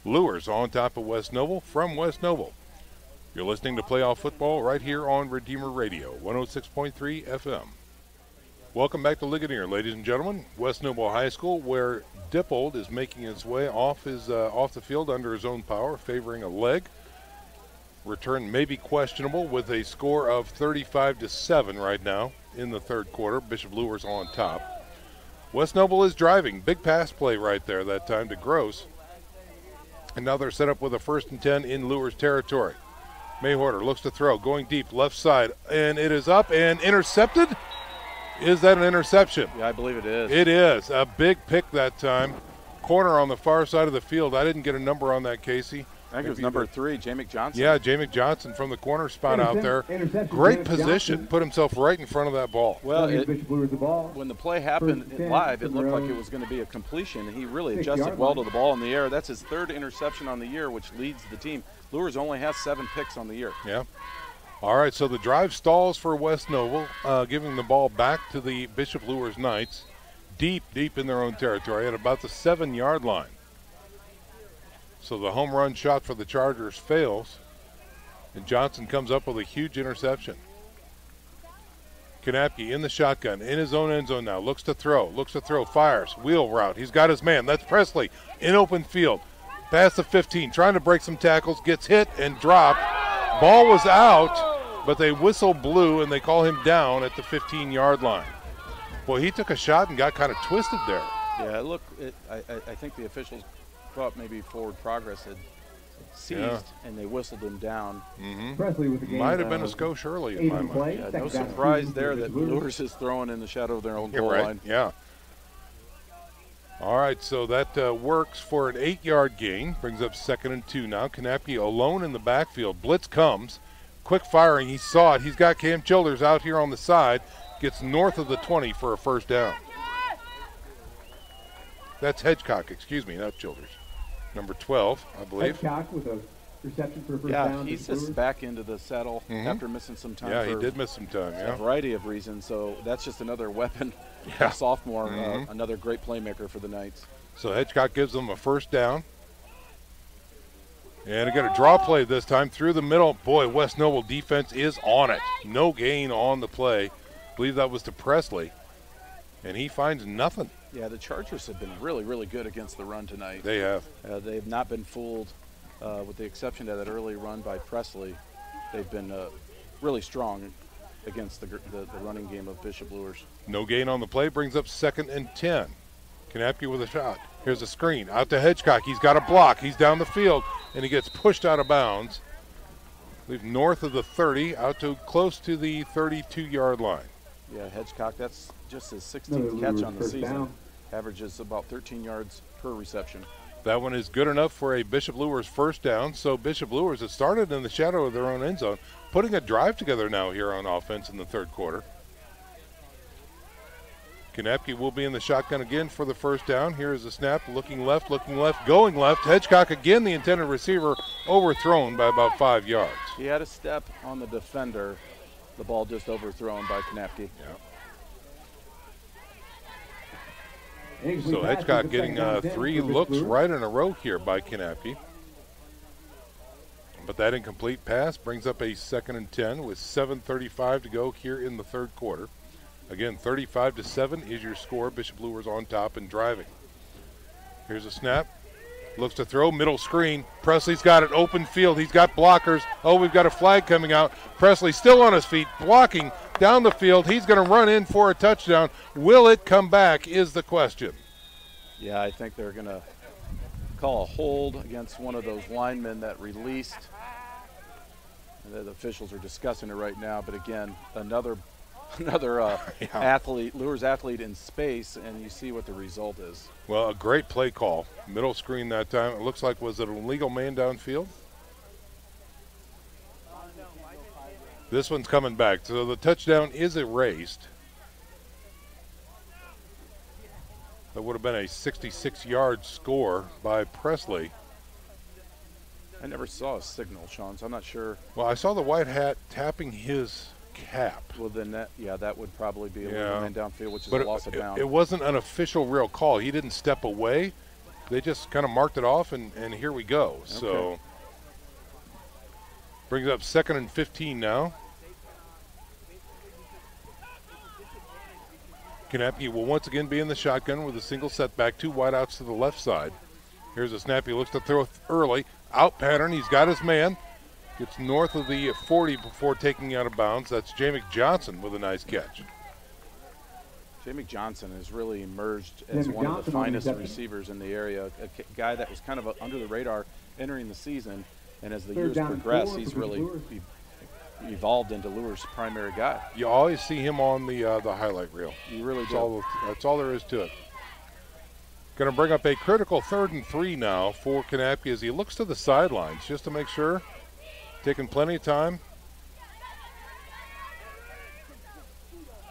Luers on top of West Noble from West Noble. You're listening to Playoff Football right here on Redeemer Radio, 106.3 FM. Welcome back to Ligonier, ladies and gentlemen. West Noble High School, where Dippold is making his way off the field under his own power, favoring a leg. Return may be questionable with a score of 35-7 right now in the third quarter. Bishop Luers on top. West Noble is driving. Big pass play right there that time to Gross. And now they're set up with a 1st and 10 in Luers territory. Mayhorter looks to throw, going deep, left side, and it is up and intercepted. Is that an interception? Yeah, I believe it is. It is. A big pick that time. Corner on the far side of the field. I didn't get a number on that, Casey. I think it was number 3, J.Mick Johnson. Yeah, J.Mick Johnson from the corner spot out there. Great position. Put himself right in front of that ball. Well, when the play happened live, it looked like it was going to be a completion. He really adjusted well to the ball in the air. That's his 3rd interception on the year, which leads the team. Luers only has 7 picks on the year. Yeah. All right, so the drive stalls for West Noble, giving the ball back to the Bishop Luers Knights, deep in their own territory at about the 7-yard line. So the home run shot for the Chargers fails, and Johnson comes up with a huge interception. Kanapke in the shotgun, in his own end zone now, looks to throw, fires, wheel route. He's got his man. That's Presley in open field. Past the 15, trying to break some tackles, gets hit and dropped. Ball was out, but they whistle blew, and they call him down at the 15-yard line. Boy, he took a shot and got kind of twisted there. Yeah, look, I think the officials thought maybe forward progress had seized, and they whistled him down. Presley with the game. Might have been a skosh early in my mind. Yeah, no surprise there that Luers is throwing in the shadow of their own goal line. Yeah. All right, so that works for an 8-yard gain. Brings up 2nd and 2 now. Kanapke alone in the backfield. Blitz comes. Quick firing. He saw it. He's got Cam Childers out here on the side. Gets north of the 20 for a 1st down. That's Hedgecock, not Childers. Number 12, I believe. Hedgecock with a Reception for a first Yeah, down. he's just back into the saddle after missing some time. Yeah, for he did miss some time, a variety of reasons, so that's just another weapon. Yeah. A sophomore, another great playmaker for the Knights. So Hedgecock gives them a first down. And again, a draw play this time through the middle. Boy, West Noble defense is on it. No gain on the play. I believe that was to Presley. And he finds nothing. Yeah, the Chargers have been really, really good against the run tonight. They have. They've not been fooled, with the exception of that early run by Presley. They've been really strong against the running game of Bishop Luers. No gain on the play, brings up 2nd and 10. Kanapke with a shot. Here's a screen. Out to Hedgecock. He's got a block. He's down the field, and he gets pushed out of bounds. Leave north of the 30, out to close to the 32-yard line. Yeah, Hedgecock, that's just his 16th catch on the season. Averages about 13 yards per reception. That one is good enough for a Bishop Luers first down. So Bishop Luers has started in the shadow of their own end zone, putting a drive together now here on offense in the third quarter. Kanapke will be in the shotgun again for the first down. Here is the snap, looking left, going left. Hedgecock again, the intended receiver, overthrown by about 5 yards. He had a step on the defender. The ball just overthrown by Kanapke. Yeah. So Hedgecock getting 3 looks right in a row here by Kanapke. But that incomplete pass brings up a 2nd and 10 with 7:35 to go here in the third quarter. Again, 35-7 is your score. Bishop Luers on top and driving. Here's a snap. Looks to throw, middle screen. Presley's got it, open field. He's got blockers. Oh, we've got a flag coming out. Presley still on his feet, blocking down the field. He's going to run in for a touchdown. Will it come back is the question. Yeah, I think they're going to call a hold against one of those linemen that released. And the officials are discussing it right now, but again, another athlete, Luers athlete in space, and you see what the result is. Well, a great play call. Middle screen that time. It looks like, was it an illegal man downfield? This one's coming back. So the touchdown is erased. That would have been a 66-yard score by Presley. I never saw a signal, Sean, so I'm not sure. Well, I saw the white hat tapping his cap. Well, then that would probably be a little man downfield, which is a loss of down. It wasn't an official real call. He didn't step away. They just kind of marked it off, and here we go. Okay. So brings up 2nd and 15 now. Kanapke will once again be in the shotgun with a single setback, 2 wideouts to the left side. Here's a snap. He looks to throw early. Out pattern. He's got his man. Gets north of the 40 before taking out of bounds. That's Jamick Johnson with a nice catch. Jamick Johnson has really emerged as one of the finest receivers in the area, a guy that was kind of under the radar entering the season, and as the years progress, he's really evolved into Luers' primary guy. You always see him on the highlight reel. You really do. That's all there is to it. Going to bring up a critical 3rd and 3 now for Kanapke as he looks to the sidelines just to make sure. Taking plenty of time.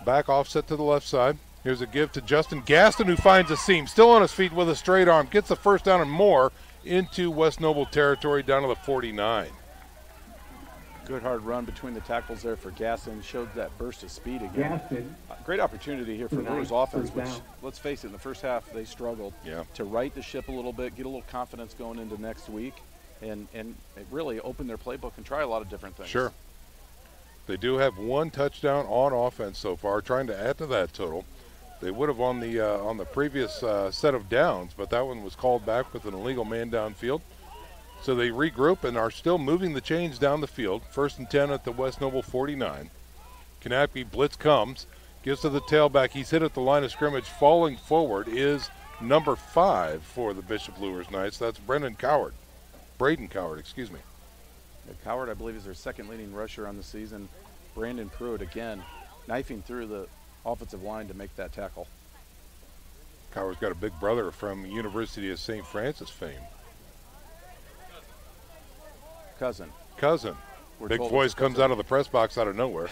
Back offset to the left side. Here's a give to Justin Gaston, who finds a seam. Still on his feet with a straight arm. Gets the first down and more into West Noble territory down to the 49. Good hard run between the tackles there for Gaston. Showed that burst of speed again. Great opportunity here for Luers offense, which, let's face it, in the first half they struggled to right the ship a little bit, get a little confidence going into next week, and really open their playbook and try a lot of different things. Sure. They do have 1 touchdown on offense so far, trying to add to that total. They would have on the previous set of downs, but that one was called back with an illegal man downfield. So they regroup and are still moving the chains down the field. 1st and 10 at the West Noble 49. Kanapke blitz comes, gives to the tailback. He's hit at the line of scrimmage. Falling forward is number 5 for the Bishop Luers Knights. That's Braden Coward, excuse me. Coward, I believe, is their 2nd leading rusher on the season. Brandon Pruitt, again, knifing through the offensive line to make that tackle. Coward's got a big brother from University of St. Francis fame. Cousin. Big voice comes out of the press box out of nowhere.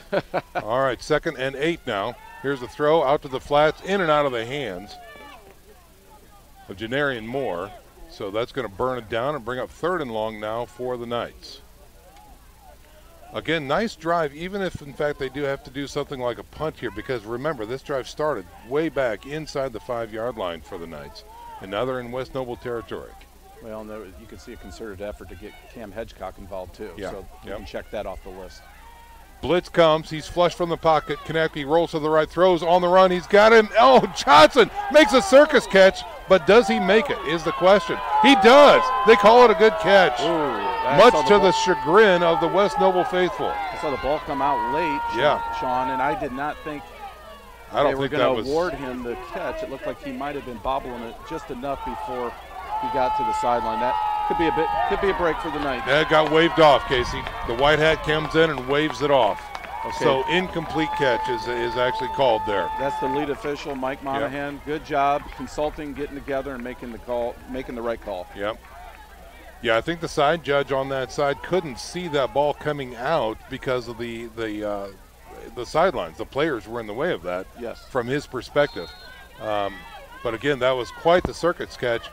All right, 2nd and 8 now. Here's the throw out to the flats, in and out of the hands of Janarian Moore. So that's going to burn it down and bring up 3rd and long now for the Knights. Again, nice drive, even if, in fact, they do have to do something like a punt here, because remember, this drive started way back inside the 5-yard line for the Knights, and now they're in West Noble territory. Well, you can see a concerted effort to get Cam Hedgecock involved, too. Yeah. So you can check that off the list. Blitz comes. He's flushed from the pocket. Konecki rolls to the right, throws on the run. He's got him. Oh, Johnson makes a circus catch, but does he make it is the question. He does. They call it a good catch. Much to the chagrin of the West Noble faithful. I saw the ball come out late, Sean, and I did not think they were going to award him the catch. It looked like he might have been bobbling it just enough before he got to the sideline. That could be a break for the Knights. That got waved off, Casey. The white hat comes in and waves it off. Okay. So incomplete catch is actually called there. That's the lead official, Mike Monahan. Yep. Good job consulting, getting together, and making the right call. Yep. Yeah, I think the side judge on that side couldn't see that ball coming out because of the sidelines. The players were in the way of that. Yes. From his perspective. But again, that was quite the circus catch.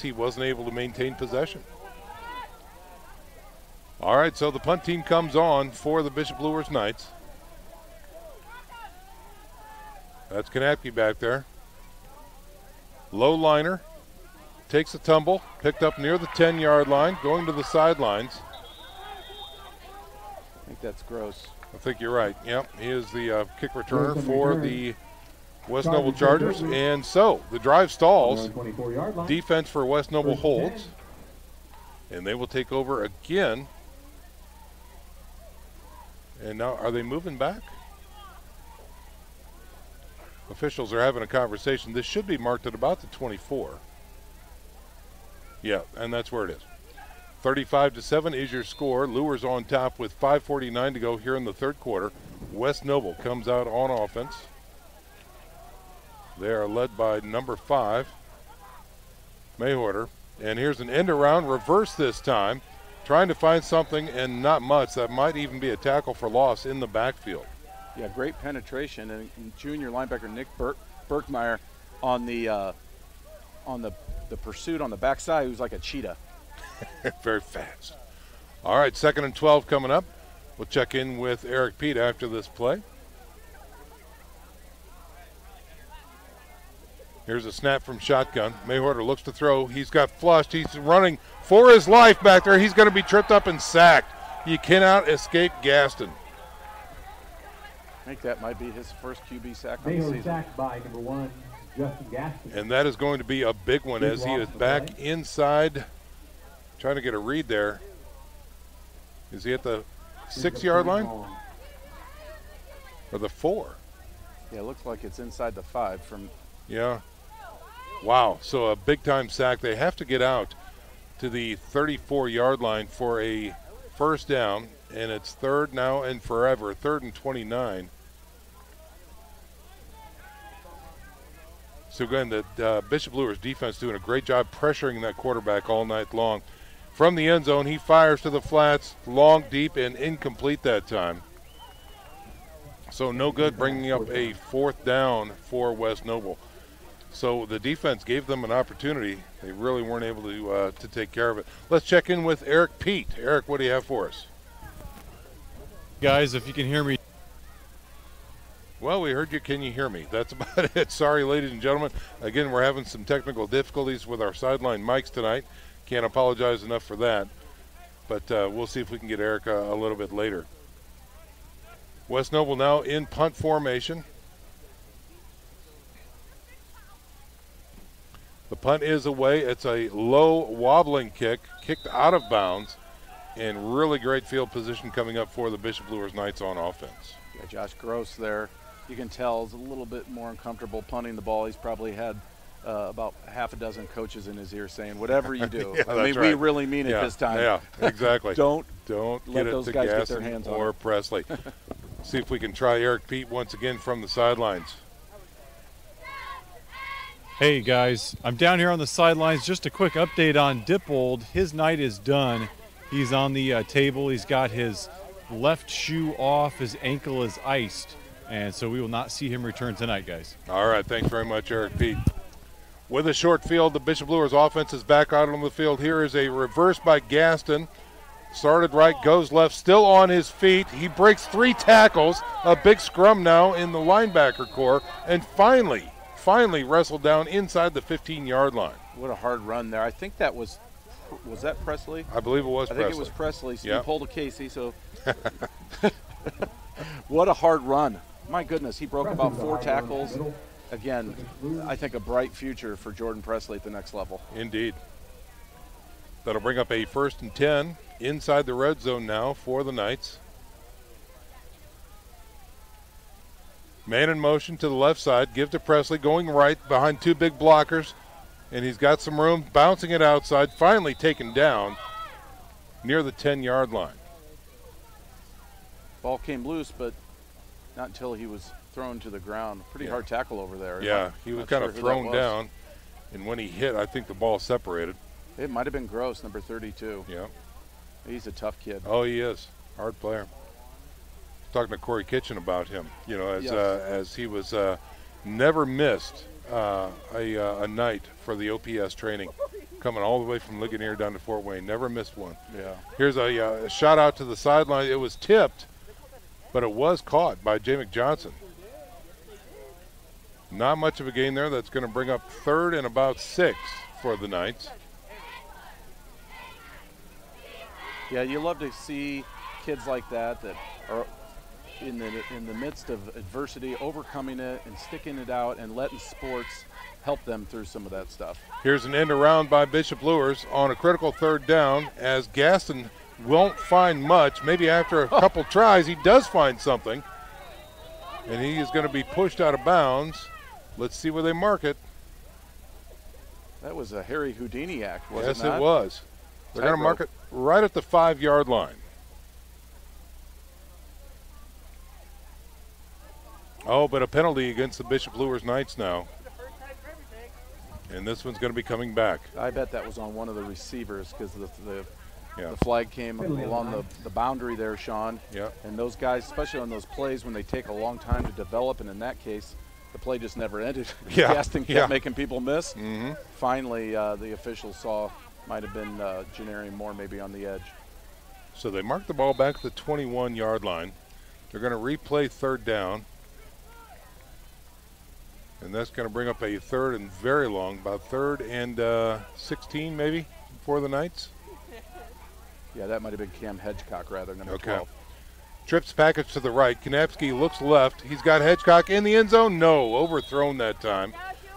He wasn't able to maintain possession. All right, so the punt team comes on for the Bishop Luers Knights. That's Konecki back there. Low liner, takes a tumble, picked up near the 10-yard line, going to the sidelines. I think that's Gross. I think you're right. Yep, he is the kick returner for the West Noble Chargers. And so the drive stalls. Defense for West Noble holds. And they will take over again. And now, are they moving back? Officials are having a conversation. This should be marked at about the 24. Yeah, and that's where it is. 35-7 is your score. Luers on top with 5:49 to go here in the 3rd quarter. West Noble comes out on offense. They are led by number 5, Mayhorter. And here's an end around, reverse this time. Trying to find something and not much. That might even be a tackle for loss in the backfield. Yeah, great penetration. And junior linebacker Nick Berkmeyer on the pursuit on the backside, he was like a cheetah. Very fast. All right, 2nd and 12 coming up. We'll check in with Eric Pete after this play. Here's a snap from shotgun. Mayhorter looks to throw. He's got flushed. He's running for his life back there. He's going to be tripped up and sacked. You cannot escape Gaston. I think that might be his first QB sack of the season. Sacked by number 1, Justin Gaston. And that is going to be a big one as he is back inside. Trying to get a read there. Is he at the 6-yard line? Or the 4? Yeah, it looks like it's inside the 5 from. Yeah. Wow, so a big-time sack. They have to get out to the 34-yard line for a first down, and it's 3rd now and forever, 3rd and 29. So again, the Bishop Luers defense doing a great job pressuring that quarterback all night long. From the end zone, he fires to the flats, long, deep, and incomplete that time. So no good, bringing up a 4th down for West Noble. So the defense gave them an opportunity. They really weren't able to take care of it. Let's check in with Eric Pete. Eric, what do you have for us? Guys, if you can hear me. Well, we heard you. Can you hear me? That's about it. Sorry, ladies and gentlemen. Again, we're having some technical difficulties with our sideline mics tonight. Can't apologize enough for that. But we'll see if we can get Eric a little bit later. West Noble now in punt formation. The punt is away. It's a low wobbling kick, kicked out of bounds, and really great field position coming up for the Bishop Luers Knights on offense. Yeah, Josh Gross there. You can tell is a little bit more uncomfortable punting the ball. He's probably had about half a dozen coaches in his ear saying, whatever you do. Yeah, I mean, right. We really mean it this time. Yeah, exactly. Don't get it those to guys get Gaston their hands on or it. Presley. See if we can try Eric Pete once again from the sidelines. Hey guys, I'm down here on the sidelines. Just a quick update on Dippold. His night is done. He's on the table. He's got his left shoe off. His ankle is iced. And so we will not see him return tonight, guys. All right, thanks very much, Eric Pete. With a short field, the Bishop Luers offense is back out on the field. Here is a reverse by Gaston. Started right, goes left, still on his feet. He breaks 3 tackles, a big scrum now in the linebacker core, and finally wrestled down inside the 15-yard line. What a hard run there. I think that was that Presley? I believe it was Presley. I think it was Presley, so yep. he pulled a Casey, so. What a hard run. My goodness, he broke about 4 tackles. Again, I think a bright future for Jordan Presley at the next level. Indeed. That'll bring up a 1st and 10 inside the red zone now for the Knights. Man in motion to the left side, give to Presley, going right behind 2 big blockers, and he's got some room, bouncing it outside, finally taken down near the 10-yard line. Ball came loose, but not until he was thrown to the ground. Pretty hard tackle over there. Yeah, he was kind of thrown down, and when he hit, I think the ball separated. It might have been Gross, number 32. Yeah. He's a tough kid. Oh, he is. Hard player. Talking to Corey Kitchen about him, you know, as he was never missed a night for the OPS training, coming all the way from Ligonier down to Fort Wayne. Never missed one. Yeah. Here's a shot out to the sideline. It was tipped, but it was caught by Jay McJohnson. Not much of a gain there. That's going to bring up 3rd and about 6 for the Knights. Yeah, you love to see kids like that are in the midst of adversity, overcoming it and sticking it out and letting sports help them through some of that stuff. Here's an end around by Bishop Luers on a critical 3rd down, as Gaston won't find much. Maybe after a couple tries, he does find something. And he is going to be pushed out of bounds. Let's see where they mark it. That was a Harry Houdini act, wasn't it? Yes, it was. They're going to mark it right at the 5-yard line. Oh, but a penalty against the Bishop Luers Knights now. And this one's going to be coming back. I bet that was on one of the receivers because the flag came along the boundary there, Sean. Yeah. And those guys, especially on those plays when they take a long time to develop, and in that case, the play just never ended. Gaston kept making people miss. Mm-hmm. Finally, the officials saw might have been Janarian Moore maybe on the edge. So they mark the ball back at the 21-yard line. They're going to replay 3rd down. And that's going to bring up a 3rd and very long, about 3rd and 16 maybe for the Knights. Yeah, that might have been Cam Hedgecock rather, number 12. Trips package to the right. Kanapski looks left. He's got Hedgecock in the end zone. No, overthrown that time.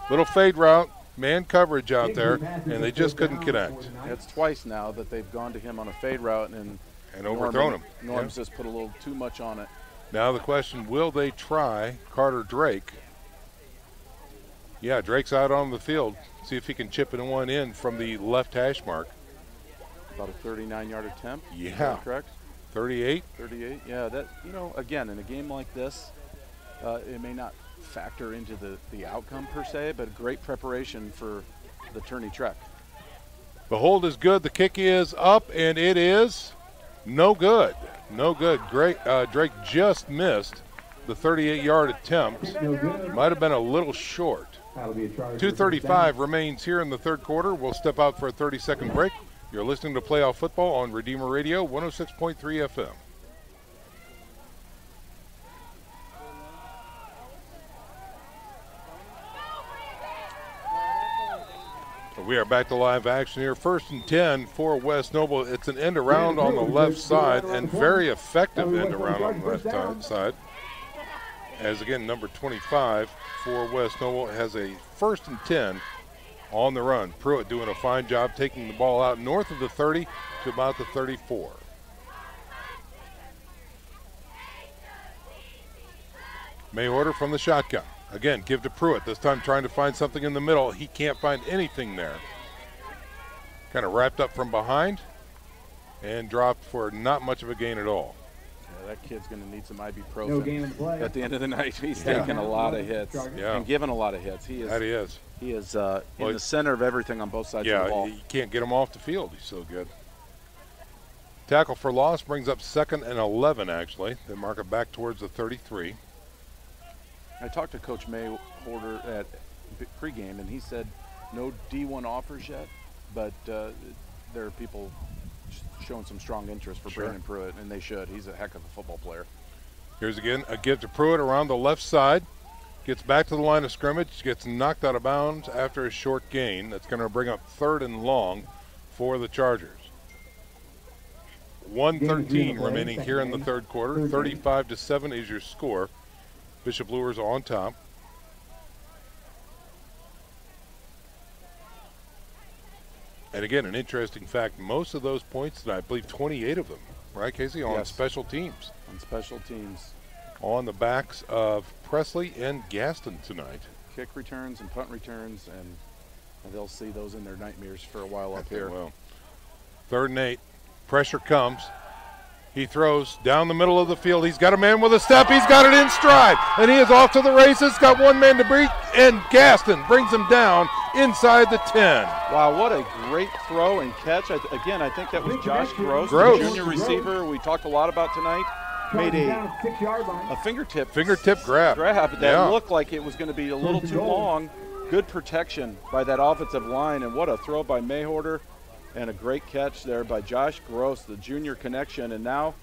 Little fade route, man coverage out there, and they just couldn't connect. It's twice now that they've gone to him on a fade route and overthrown him. Norm's just put a little too much on it. Now the question, will they try Carter Drake? Yeah, Drake's out on the field. See if he can chip one in from the left hash mark. About a 39-yard attempt. Yeah. Is that correct? 38. 38. Yeah, that, you know, again, in a game like this, it may not factor into the outcome per se, but great preparation for the tourney trek. The hold is good. The kick is up, and it is no good. No good. Drake just missed the 38-yard attempt. Might have been a little short. 2:35 remains here in the 3rd quarter. We'll step out for a 30-second break. You're listening to Playoff Football on Redeemer Radio, 106.3 FM. We are back to live action here. 1st and 10 for West Noble. It's an end around on the left side, and very effective end around on the left side. As again, number 25 for West Noble has a 1st and 10 on the run. Pruitt doing a fine job taking the ball out north of the 30 to about the 34. Mayorder from the shotgun. Again, give to Pruitt. This time trying to find something in the middle. He can't find anything there. Kind of wrapped up from behind and dropped for not much of a gain at all. Yeah, that kid's going to need some ibuprofen at the end of the night. He's taking a lot of hits and giving a lot of hits. He is in the center of everything on both sides of the ball. Yeah, you can't get him off the field. He's so good. Tackle for loss brings up 2nd and 11, actually. They mark it back towards the 33. I talked to Coach Mayorder at pregame, and he said No D1 offers yet, but there are people showing some strong interest for Brandon Pruitt, and they should. He's a heck of a football player. Here's again a give to Pruitt around the left side. Gets back to the line of scrimmage, gets knocked out of bounds after a short gain. That's going to bring up 3rd and long for the Chargers. 1:13 remaining here in the third quarter. 35-7 is your score. Bishop Luers on top. And again, an interesting fact, most of those points tonight, I believe 28 of them, right, Casey, on special teams. On special teams. On the backs of Presley and Gaston tonight. Kick returns and punt returns, and they'll see those in their nightmares for a while up here. Well, 3rd and 8. Pressure comes. He throws down the middle of the field. He's got a man with a step. He's got it in stride. And he is off to the races. Got one man to beat. And Gaston brings him down inside the 10. Wow, what a great throw and catch. Again, I think that was Josh Gross, the junior receiver we talked a lot about tonight. Made a fingertip grab that looked like it was going to be a little too long. Good protection by that offensive line, and what a throw by Mahoney, and a great catch there by Josh Gross, the junior connection. And now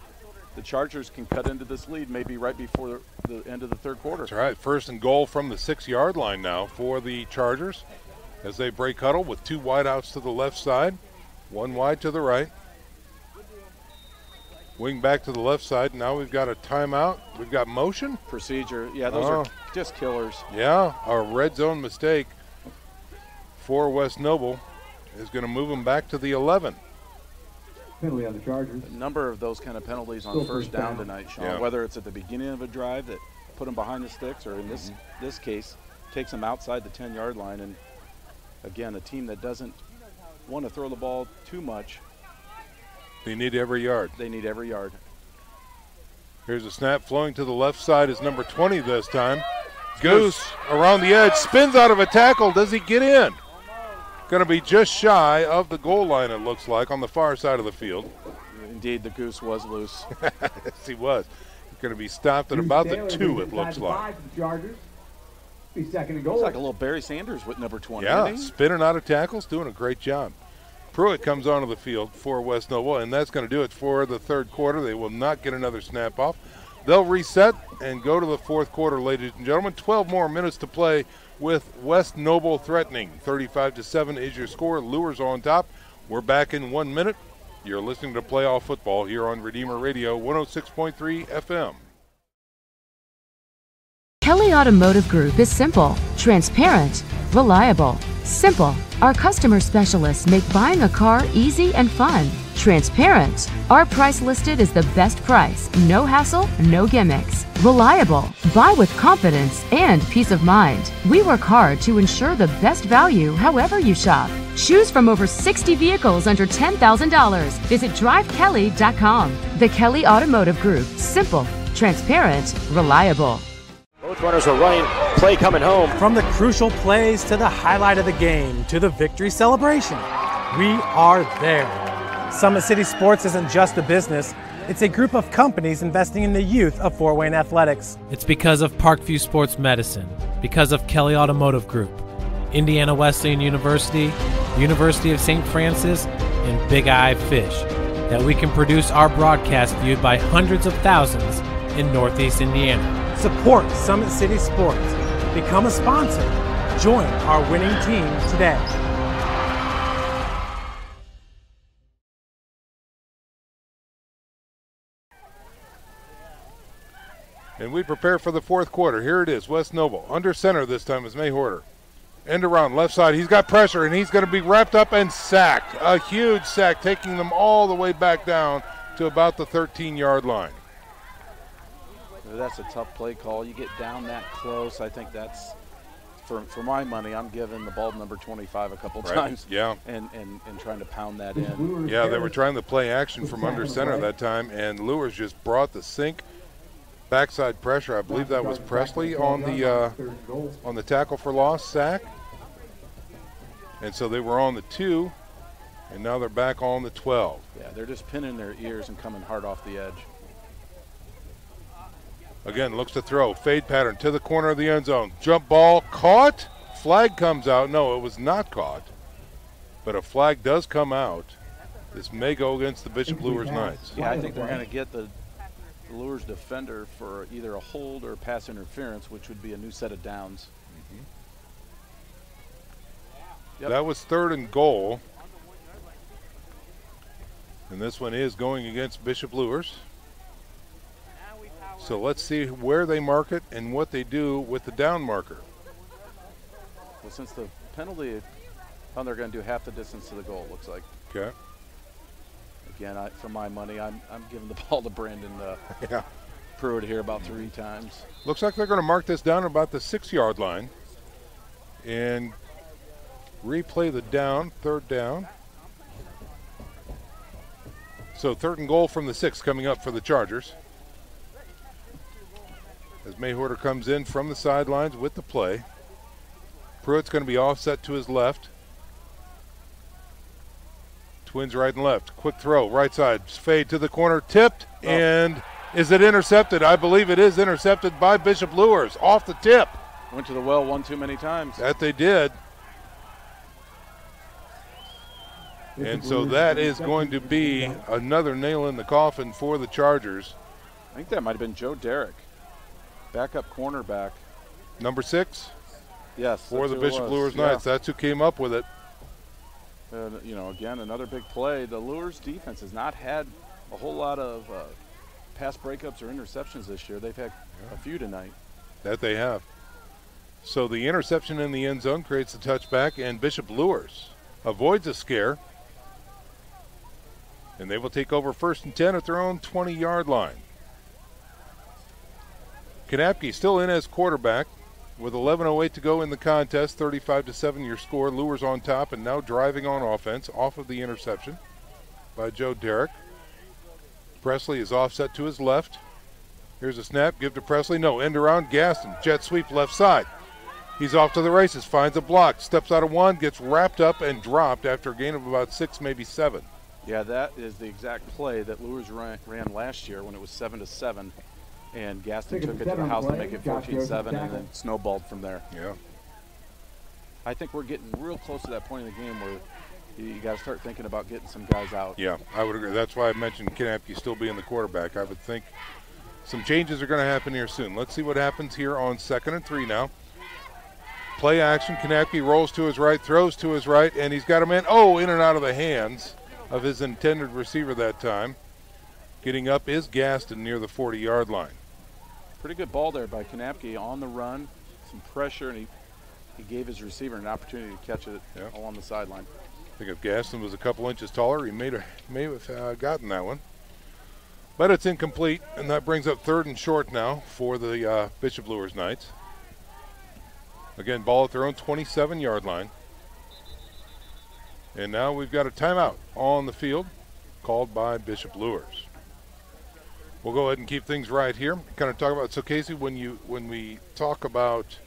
the Chargers can cut into this lead maybe right before the end of the third quarter. That's right. 1st and goal from the 6-yard line now for the Chargers as they break huddle with 2 wideouts to the left side, 1 wide to the right. Wing back to the left side. Now we've got a timeout. We've got motion. Procedure. Yeah, those are just killers. Yeah, a red zone mistake for West Noble is going to move them back to the 11. Penalty on the Chargers. A number of those kind of penalties on first down tonight, Sean, whether it's at the beginning of a drive that put them behind the sticks, or in this case takes them outside the 10-yard line. And again, a team that doesn't want to throw the ball too much. They need every yard. They need every yard. Here's a snap flowing to the left side is number 20 this time. Goose around the edge, spins out of a tackle. Does he get in? Going to be just shy of the goal line, it looks like, on the far side of the field. Indeed, the Goose was loose. Yes, he was. He's going to be stopped at about the 2, it looks like. Be 2nd and goal. Looks like a little Barry Sanders with number 20. Yeah, spinning out of tackles, doing a great job. Pruitt comes onto the field for West Noble, and that's going to do it for the third quarter. They will not get another snap off. They'll reset and go to the fourth quarter, ladies and gentlemen. 12 more minutes to play with West Noble threatening. 35-7 is your score. Luers on top. We're back in 1 minute. You're listening to Playoff Football here on Redeemer Radio 106.3 FM. Kelly Automotive Group is simple, transparent, reliable. Simple. Our customer specialists make buying a car easy and fun. Transparent. Our price listed is the best price. No hassle, no gimmicks. Reliable. Buy with confidence and peace of mind. We work hard to ensure the best value however you shop. Choose from over 60 vehicles under $10,000. Visit drivekelly.com. The Kelly Automotive Group. Simple, transparent, reliable. Both runners are running, play coming home. From the crucial plays to the highlight of the game to the victory celebration, we are there. Summit City Sports isn't just a business, it's a group of companies investing in the youth of Fort Wayne athletics. It's because of Parkview Sports Medicine, because of Kelly Automotive Group, Indiana Wesleyan University, University of St. Francis, and Big Eye Fish, that we can produce our broadcast viewed by hundreds of thousands in Northeast Indiana. Support Summit City Sports. Become a sponsor. Join our winning team today. And we prepare for the fourth quarter. Here it is, West Noble. Under center this time is Mahoney. End around left side. He's got pressure, and he's going to be wrapped up and sacked. A huge sack, taking them all the way back down to about the 13-yard line. That's a tough play call. You get down that close. I think that's, for my money, I'm giving the ball to number 25 a couple times. Yeah. And trying to pound that in. Yeah, they were trying to play action from under center that time, and Luers just brought the sink. Backside pressure. I believe that was Presley on the tackle for loss sack. And so they were on the 2, and now they're back on the 12. Yeah, they're just pinning their ears and coming hard off the edge. Again, looks to throw. Fade pattern to the corner of the end zone. Jump ball caught. flag comes out. No, it was not caught, but a flag does come out. This may go against the Bishop Luers Knights. Yeah, I think they're going to get the Luers defender for either a hold or pass interference, which would be a new set of downs. Yep. That was 3rd and goal. And this one is going against Bishop Luers. So let's see where they mark it and what they do with the down marker. Well, since the penalty, they're going to do half the distance to the goal, it looks like. Okay. Again, for my money, I'm giving the ball to Brandon Pruitt here about 3 times. Looks like they're going to mark this down about the 6-yard line and replay the down, 3rd down. So 3rd and goal from the 6 coming up for the Chargers. As Mayhorter comes in from the sidelines with the play. Pruitt's going to be offset to his left. Twins right and left. Quick throw, right side, fade to the corner, tipped, and is it intercepted? I believe it is intercepted by Bishop Luers off the tip. Went to the well one too many times. That they did. And so that is going to be another nail in the coffin for the Chargers. I think that might have been Joe Derrick, backup cornerback. Number 6? Yes. For the Bishop Luers Knights. That's who came up with it. Again, another big play. The Luers defense has not had a whole lot of pass breakups or interceptions this year. They've had a few tonight. That they have. So the interception in the end zone creates a touchback, and Bishop Luers avoids a scare. And they will take over 1st and 10 at their own 20-yard line. Kanapke still in as quarterback with 11:08 to go in the contest. 35-7 your score. Luers on top and now driving on offense off of the interception by Joe Derrick. Presley is offset to his left. Here's a snap. Give to Presley. No, end around. Gaston. Jet sweep left side. He's off to the races. Finds a block. Steps out of one. Gets wrapped up and dropped after a gain of about 6, maybe 7. Yeah, that is the exact play that Luers ran last year when it was 7-7, and Gaston took it to the house to make it 14-7, and then snowballed from there. Yeah. I think we're getting real close to that point in the game where you got to start thinking about getting some guys out. Yeah, I would agree. That's why I mentioned Kanapke still being the quarterback. I would think some changes are going to happen here soon. Let's see what happens here on 2nd and 3 now. Play action. Kanapke rolls to his right, throws to his right, and he's got a man, in and out of the hands of his intended receiver that time. Getting up is Gaston near the 40-yard line. Pretty good ball there by Kanapke on the run, some pressure, and he gave his receiver an opportunity to catch it along the sideline. I think if Gaston was a couple inches taller, he may have gotten that one. But it's incomplete, and that brings up 3rd and short now for the Bishop Luers Knights. Again, ball at their own 27-yard line. And now we've got a timeout on the field called by Bishop Luers. We'll go ahead and keep things right here. Kind of talk about, so Casey, when we talk about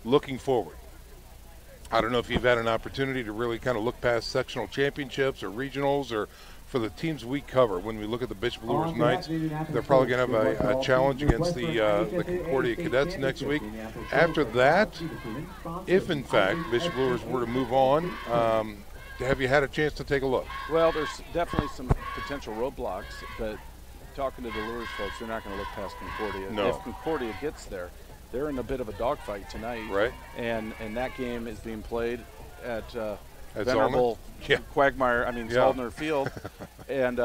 looking forward, I don't know if you've had an opportunity to really kind of look past sectional championships or regionals, or for the teams we cover. When we look at the Bishop Luers Knights, they're probably going to have a challenge against the Concordia Cadets next week. After that, if in fact Bishop Luers were to move on, have you had a chance to take a look? Well, there's definitely some potential roadblocks, but talking to the Luers folks, they're not going to look past Concordia. No. If Concordia gets there, they're in a bit of a dogfight tonight. Right. And that game is being played at Venerable Zaldner Field. And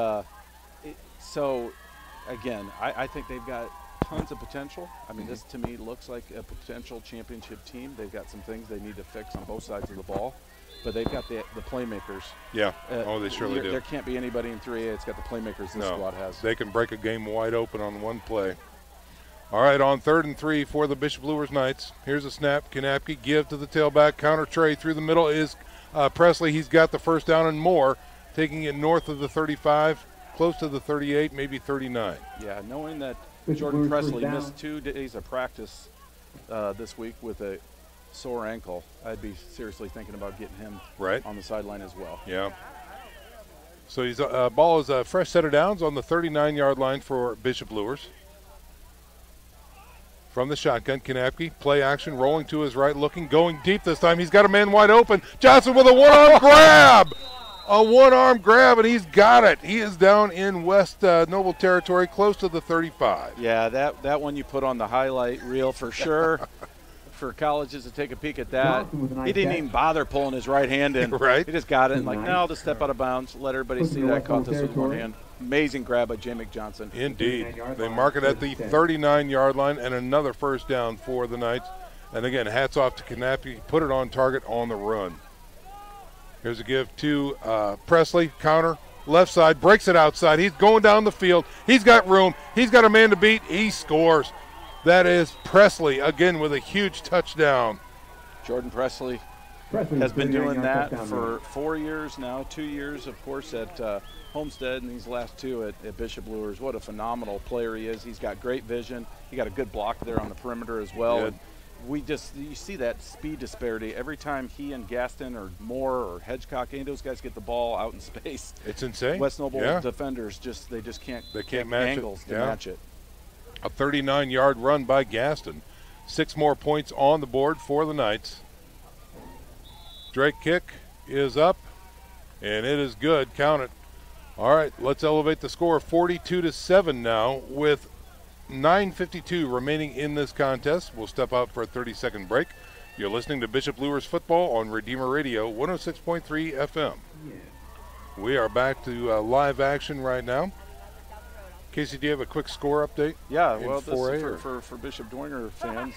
so, again, I think they've got tons of potential. I mean, this to me looks like a potential championship team. They've got some things they need to fix on both sides of the ball. But they've got the playmakers. Yeah. They surely do. There can't be anybody in 3A that's got the playmakers this squad has. They can break a game wide open on one play. All right, on 3rd and 3 for the Bishop Luers Knights. Here's a snap. Kanapke give to the tailback. Counter tray through the middle is Presley. He's got the first down and more, taking it north of the 35, close to the 38, maybe 39. Yeah, knowing that Jordan Presley missed 2 days of practice this week with a sore ankle, I'd be seriously thinking about getting him on the sideline as well. Yeah. So he's ball is a fresh set of downs on the 39-yard line for Bishop Luers. From the shotgun, Kanapke, play action, rolling to his right, looking, going deep this time. He's got a man wide open. Johnson with a one-arm grab. A one-arm grab, and he's got it. He is down in West Noble territory, close to the 35. Yeah, that one you put on the highlight reel for sure. For colleges to take a peek at that. He didn't even bother pulling his right hand in. Right. He just got it and like, no, I'll just step out of bounds, let everybody see that I caught this with one hand. Amazing grab by J. Johnson. Indeed. They mark it at the 39-yard line, and another first down for the Knights. And again, hats off to Kanapke. Put it on target on the run. Here's a give to Presley. Counter, left side, breaks it outside. He's going down the field. He's got room. He's got a man to beat. He scores. That is Presley, again, with a huge touchdown. Jordan Presley has been doing that for 4 years now, 2 years, of course, at Homestead, and these last two at Bishop Luers. What a phenomenal player he is. He's got great vision. He got a good block there on the perimeter as well. And you see that speed disparity every time he and Gaston or Moore or Hedgecock, any of those guys get the ball out in space. It's insane. West Noble defenders they can't match angles to match it. A 39-yard run by Gaston. 6 more points on the board for the Knights. Drake kick is up, and it is good. Count it. All right, let's elevate the score 42-7 now with 9:52 remaining in this contest. We'll step out for a 30-second break. You're listening to Bishop Luers football on Redeemer Radio 106.3 FM. We are back to live action right now. Casey, do you have a quick score update? Yeah, well, this for Bishop Dwenger fans,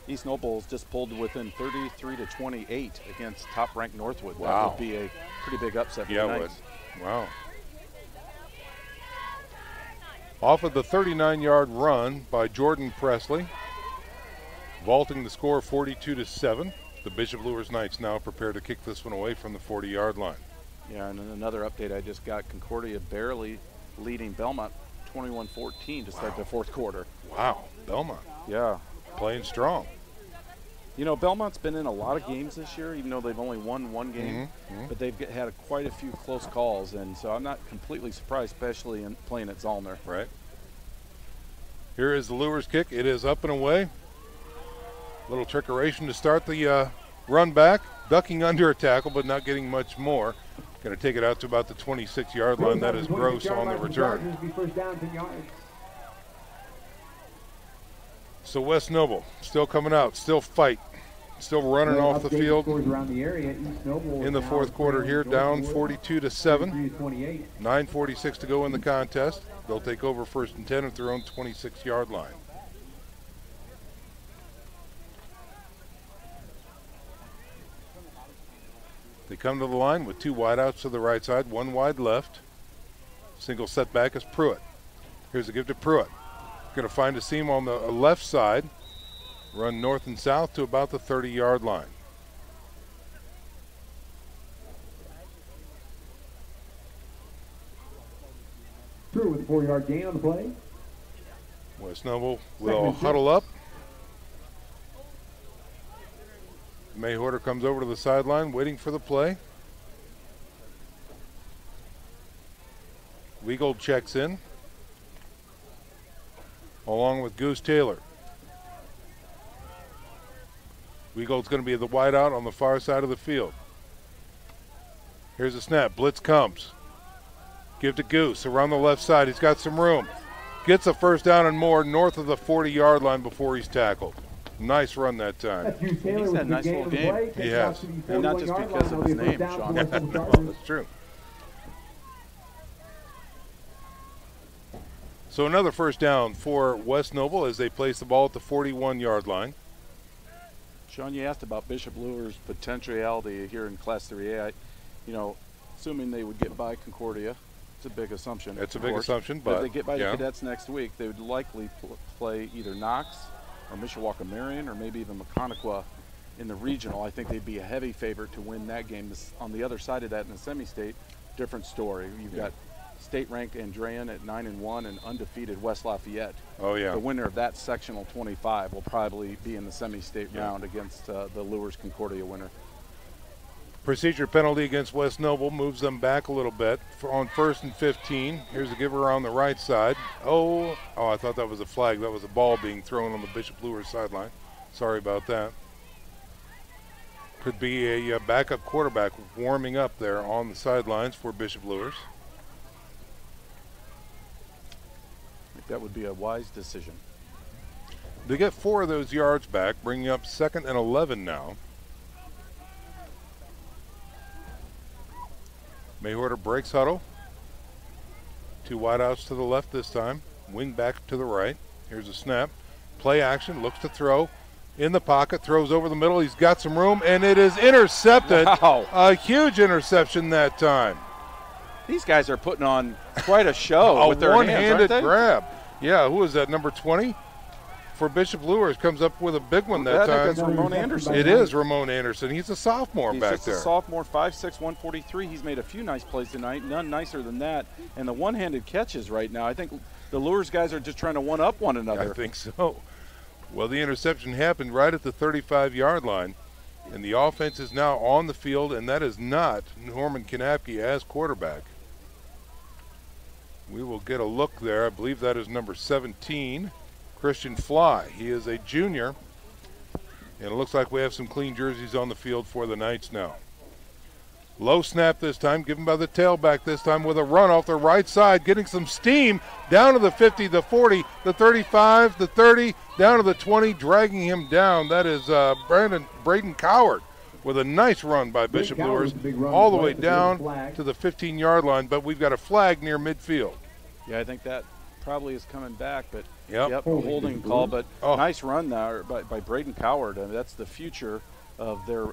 East Noble's just pulled within 33-28 against top-ranked Northwood. Wow. That would be a pretty big upset for the Knights. Yeah, it would. Wow. Off of the 39-yard run by Jordan Presley, vaulting the score 42-7. The Bishop Luers Knights now prepare to kick this one away from the 40-yard line. Yeah, and another update I just got, Concordia barely leading Belmont 21-14 to start the fourth quarter. Wow, Belmont. Yeah. Playing strong. You know, Belmont's been in a lot of games this year, even though they've only won one game. But they've had quite a few close calls, and so I'm not completely surprised, especially in playing at Zollner. Right. Here is the Luers kick. It is up and away. Little trickeration to start the run back. Ducking under a tackle, but not getting much more. Going to take it out to about the 26-yard line. That is Gross on the return. So West Noble still coming out, still fight, still running off the field in the fourth quarter here, down 42-7. 9:46 to go in the contest. They'll take over first and 10 at their own 26-yard line. They come to the line with 2 wideouts to the right side, 1 wide left. Single setback is Pruitt. Here's a give to Pruitt. Going to find a seam on the left side, run north and south to about the 30-yard line. Through with a 4-yard gain on the play. West Noble will huddle up. Mayhorter comes over to the sideline, waiting for the play. Weagold checks in, along with Goose Taylor. Weagold's going to be the wideout on the far side of the field. Here's a snap. Blitz comes. Give to Goose around the left side. He's got some room. Gets a first down and more north of the 40-yard line before he's tackled. Nice run that time. He's had a nice little game. He has. And not just because of his name, Sean. No, that's true. So another first down for West Noble as they place the ball at the 41-yard line. Sean, you asked about Bishop Luers' potentiality here in Class 3A. Assuming they would get by Concordia, it's a big assumption. It's a big assumption, but if they get by the Cadets next week, they would likely play either Knox or Mishawaka-Marion or maybe even Maconaquah in the regional. I think they'd be a heavy favorite to win that game. On the other side of that, in the semi-state, different story. You've got state-ranked Andrean at 9-1 and undefeated West Lafayette. Oh, yeah. The winner of that sectional 25 will probably be in the semi-state round against the Luers Concordia winner. Procedure penalty against West Noble moves them back a little bit on 1st and 15. Here's a giver on the right side. Oh, I thought that was a flag. That was a ball being thrown on the Bishop Luers sideline. Sorry about that. Could be a backup quarterback warming up there on the sidelines for Bishop Luers. I think that would be a wise decision. They get 4 of those yards back, bringing up 2nd and 11 now. Mayhorter breaks huddle. 2 wideouts to the left this time. Wing back to the right. Here's a snap. Play action, looks to throw. In the pocket, throws over the middle. He's got some room, and it is intercepted. Wow. A huge interception that time. These guys are putting on quite a show with their hands, one-handed aren't they? grab. Yeah, who is that, number 20? For Bishop Luers, comes up with a big one that time. I think that's Ramon Anderson. It is Ramon Anderson. He's a sophomore back He's there. a sophomore, 5'6", 143. He's made a few nice plays tonight, none nicer than that. And the one-handed catches right now, I think the Luers guys are just trying to one-up one another. I think so. Well, the interception happened right at the 35-yard line, and the offense is now on the field, and that is not Norman Kanapke as quarterback. We will get a look there. I believe that is number 17, Christian Fly. He is a junior, and it looks like we have some clean jerseys on the field for the Knights now. Low snap this time, given by the tailback this time with a run off the right side, getting some steam down to the 50, the 40, the 35, the 30, down to the 20, dragging him down. That is Braden Coward with a nice run by Bishop Luers all the way down to the 15-yard line, but we've got a flag near midfield. Yeah, I think that probably is coming back, but yep, a holding call, but nice run there by Braden Coward. I mean, that's the future of their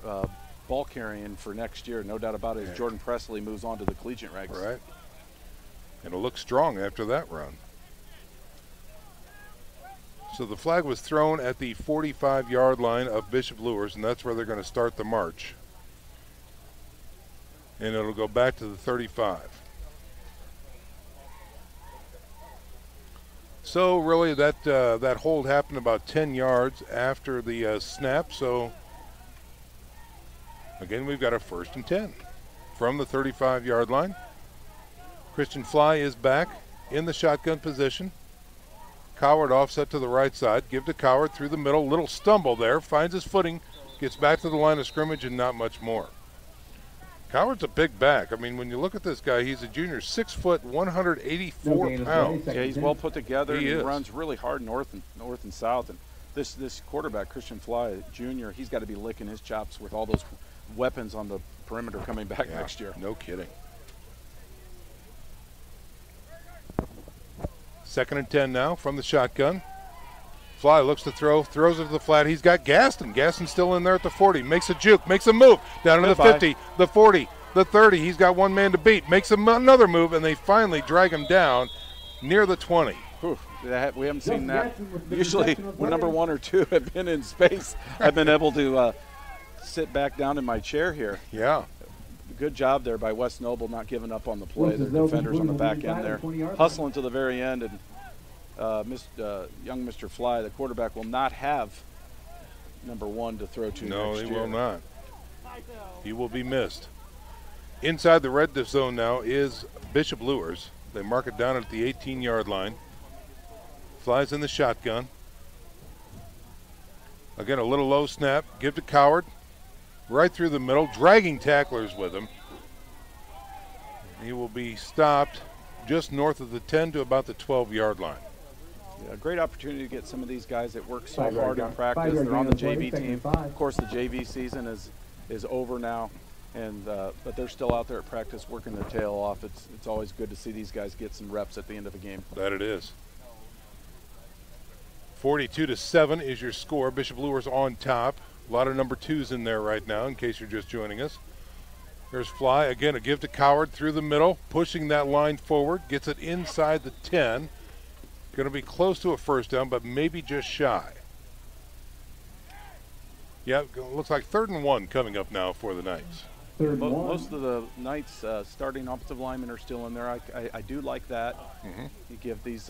ball carrying for next year, no doubt about it, as Jordan Presley moves on to the collegiate ranks. Right. And it'll look strong after that run. So the flag was thrown at the 45-yard line of Bishop Luers, and that's where they're going to start the march. And it'll go back to the 35. So really that hold happened about 10 yards after the snap, so again, we've got a 1st and 10 from the 35-yard line. Christian Fly is back in the shotgun position. Coward offset to the right side. Give to Coward through the middle. Little stumble there. Finds his footing. Gets back to the line of scrimmage and not much more. Coward's a big back. I mean, when you look at this guy, he's a junior, 6 foot, 184 pounds. Yeah, he's well put together. He runs really hard north and south. And this quarterback, Christian Fly, junior, he's got to be licking his chops with all those weapons on the perimeter coming back next year. No kidding. 2nd and 10 now from the shotgun. Fly looks to throw, throws it to the flat. He's got Gaston. Gaston's still in there at the 40. Makes a juke, makes a move down to the 50, the 40, the 30. He's got one man to beat. Makes another move, and they finally drag him down near the 20. Whew, we haven't seen that. Usually when number 1 or 2 have been in space, I've been able to sit back down in my chair here. Yeah. Good job there by West Noble, not giving up on the play. Their defenders on the back end there, hustling to the very end. And young Mr. Fly, the quarterback, will not have number 1 to throw to next year. No, he will not. He will be missed. Inside the red zone now is Bishop Luers. They mark it down at the 18-yard line. Flies in the shotgun. Again, a little low snap. Give to Coward. Right through the middle, dragging tacklers with him. He will be stopped just north of the 10 to about the 12-yard line. Yeah, great opportunity to get some of these guys that work so hard in practice. They're on the JV team. Of course, the JV season is over now, and but they're still out there at practice working their tail off. It's always good to see these guys get some reps at the end of a game. That it is. 42-7 is your score. Bishop Luers on top. A lot of number 2s in there right now, in case you're just joining us. There's Fly. Again, a give to Coward through the middle, pushing that line forward. Gets it inside the 10. Going to be close to a 1st down, but maybe just shy. Yeah, looks like 3rd and 1 coming up now for the Knights. Most of the Knights starting offensive linemen are still in there. I do like that. Mm-hmm. You give these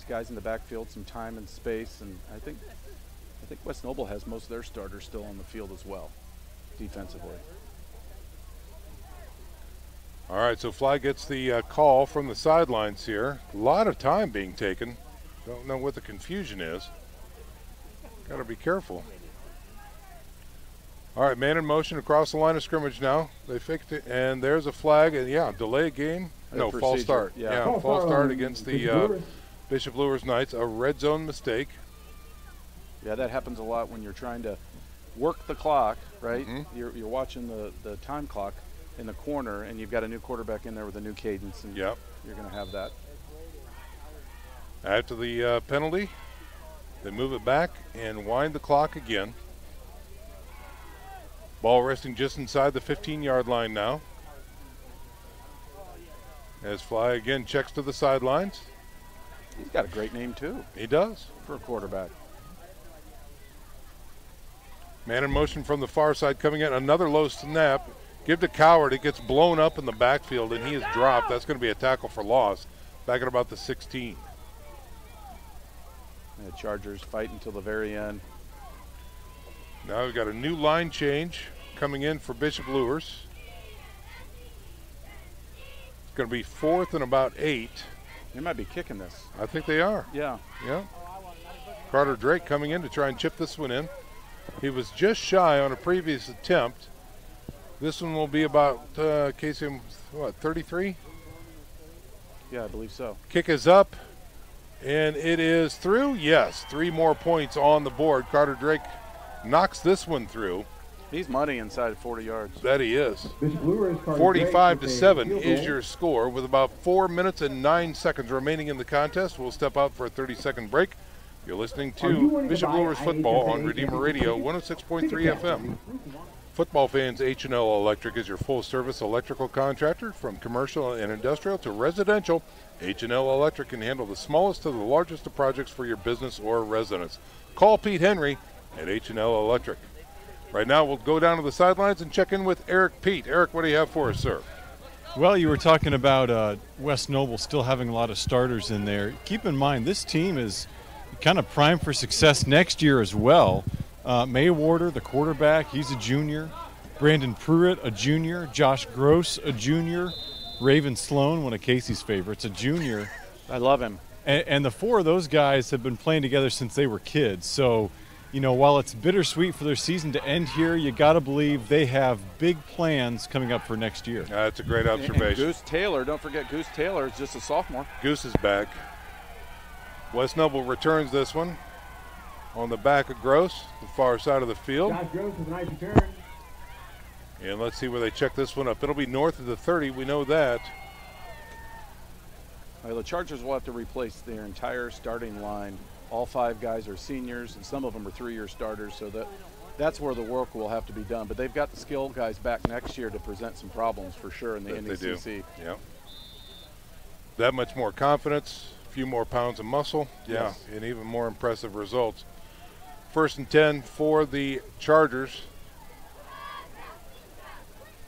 guys in the backfield some time and space, and I think West Noble has most of their starters still on the field as well, defensively. All right, so flag gets the call from the sidelines here. A lot of time being taken. Don't know what the confusion is. Got to be careful. All right, man in motion across the line of scrimmage now. They fixed it, and there's a flag. And yeah, delay game. No, false start. Yeah, false start against the Bishop Luers Knights. A red zone mistake. Yeah, that happens a lot when you're trying to work the clock, right? You're watching the time clock in the corner, and you've got a new quarterback in there with a new cadence, and you're going to have that. After the penalty, they move it back and wind the clock again. Ball resting just inside the 15-yard line now. As Fly again checks to the sidelines. He's got a great name too. He does. For a quarterback. Man in motion from the far side coming in. Another low snap. Give to Coward. It gets blown up in the backfield, and he is dropped. That's going to be a tackle for loss back at about the 16. The Chargers fight until the very end. Now we've got a new line change coming in for Bishop Luers. It's going to be 4th and about 8. They might be kicking this. I think they are. Yeah. Yeah. Carter Drake coming in to try and chip this one in. He was just shy on a previous attempt. This one will be about, Casey, what, 33? Yeah, I believe so. Kick is up, and it is through. Yes, 3 more points on the board. Carter Drake knocks this one through. He's money inside 40 yards. That he is. 45-7 is your score with about 4 minutes and 9 seconds remaining in the contest. We'll step out for a 30-second break. You're listening to Bishop Luers football on Redeemer Radio 106.3 FM. Football fans, H&L Electric is your full-service electrical contractor. From commercial and industrial to residential, H&L Electric can handle the smallest to the largest of projects for your business or residence. Call Pete Henry at H&L Electric. Right now, we'll go down to the sidelines and check in with Eric Pete. Eric, what do you have for us, sir? Well, you were talking about West Noble still having a lot of starters in there. Keep in mind, this team is kind of primed for success next year as well. Maywarder, the quarterback, he's a junior. Brandon Pruitt, a junior. Josh Gross, a junior. Raven Sloan, one of Casey's favorites, a junior. I love him. And the 4 of those guys have been playing together since they were kids. So, you know, while it's bittersweet for their season to end here, you got to believe they have big plans coming up for next year. That's a great observation. And Goose Taylor, don't forget Goose Taylor is just a sophomore. Goose is back. West Noble returns this one on the back of Gross, the far side of the field. Josh Gross with a nice return. And let's see where they check this one up. It'll be north of the 30. We know that. Well, the Chargers will have to replace their entire starting line. All 5 guys are seniors, and some of them are 3-year starters, so that's where the work will have to be done. But they've got the skill guys back next year to present some problems for sure in the NECC. They do. Yeah. That much more confidence, a few more pounds of muscle, yes. And even more impressive results. 1st and 10 for the Chargers.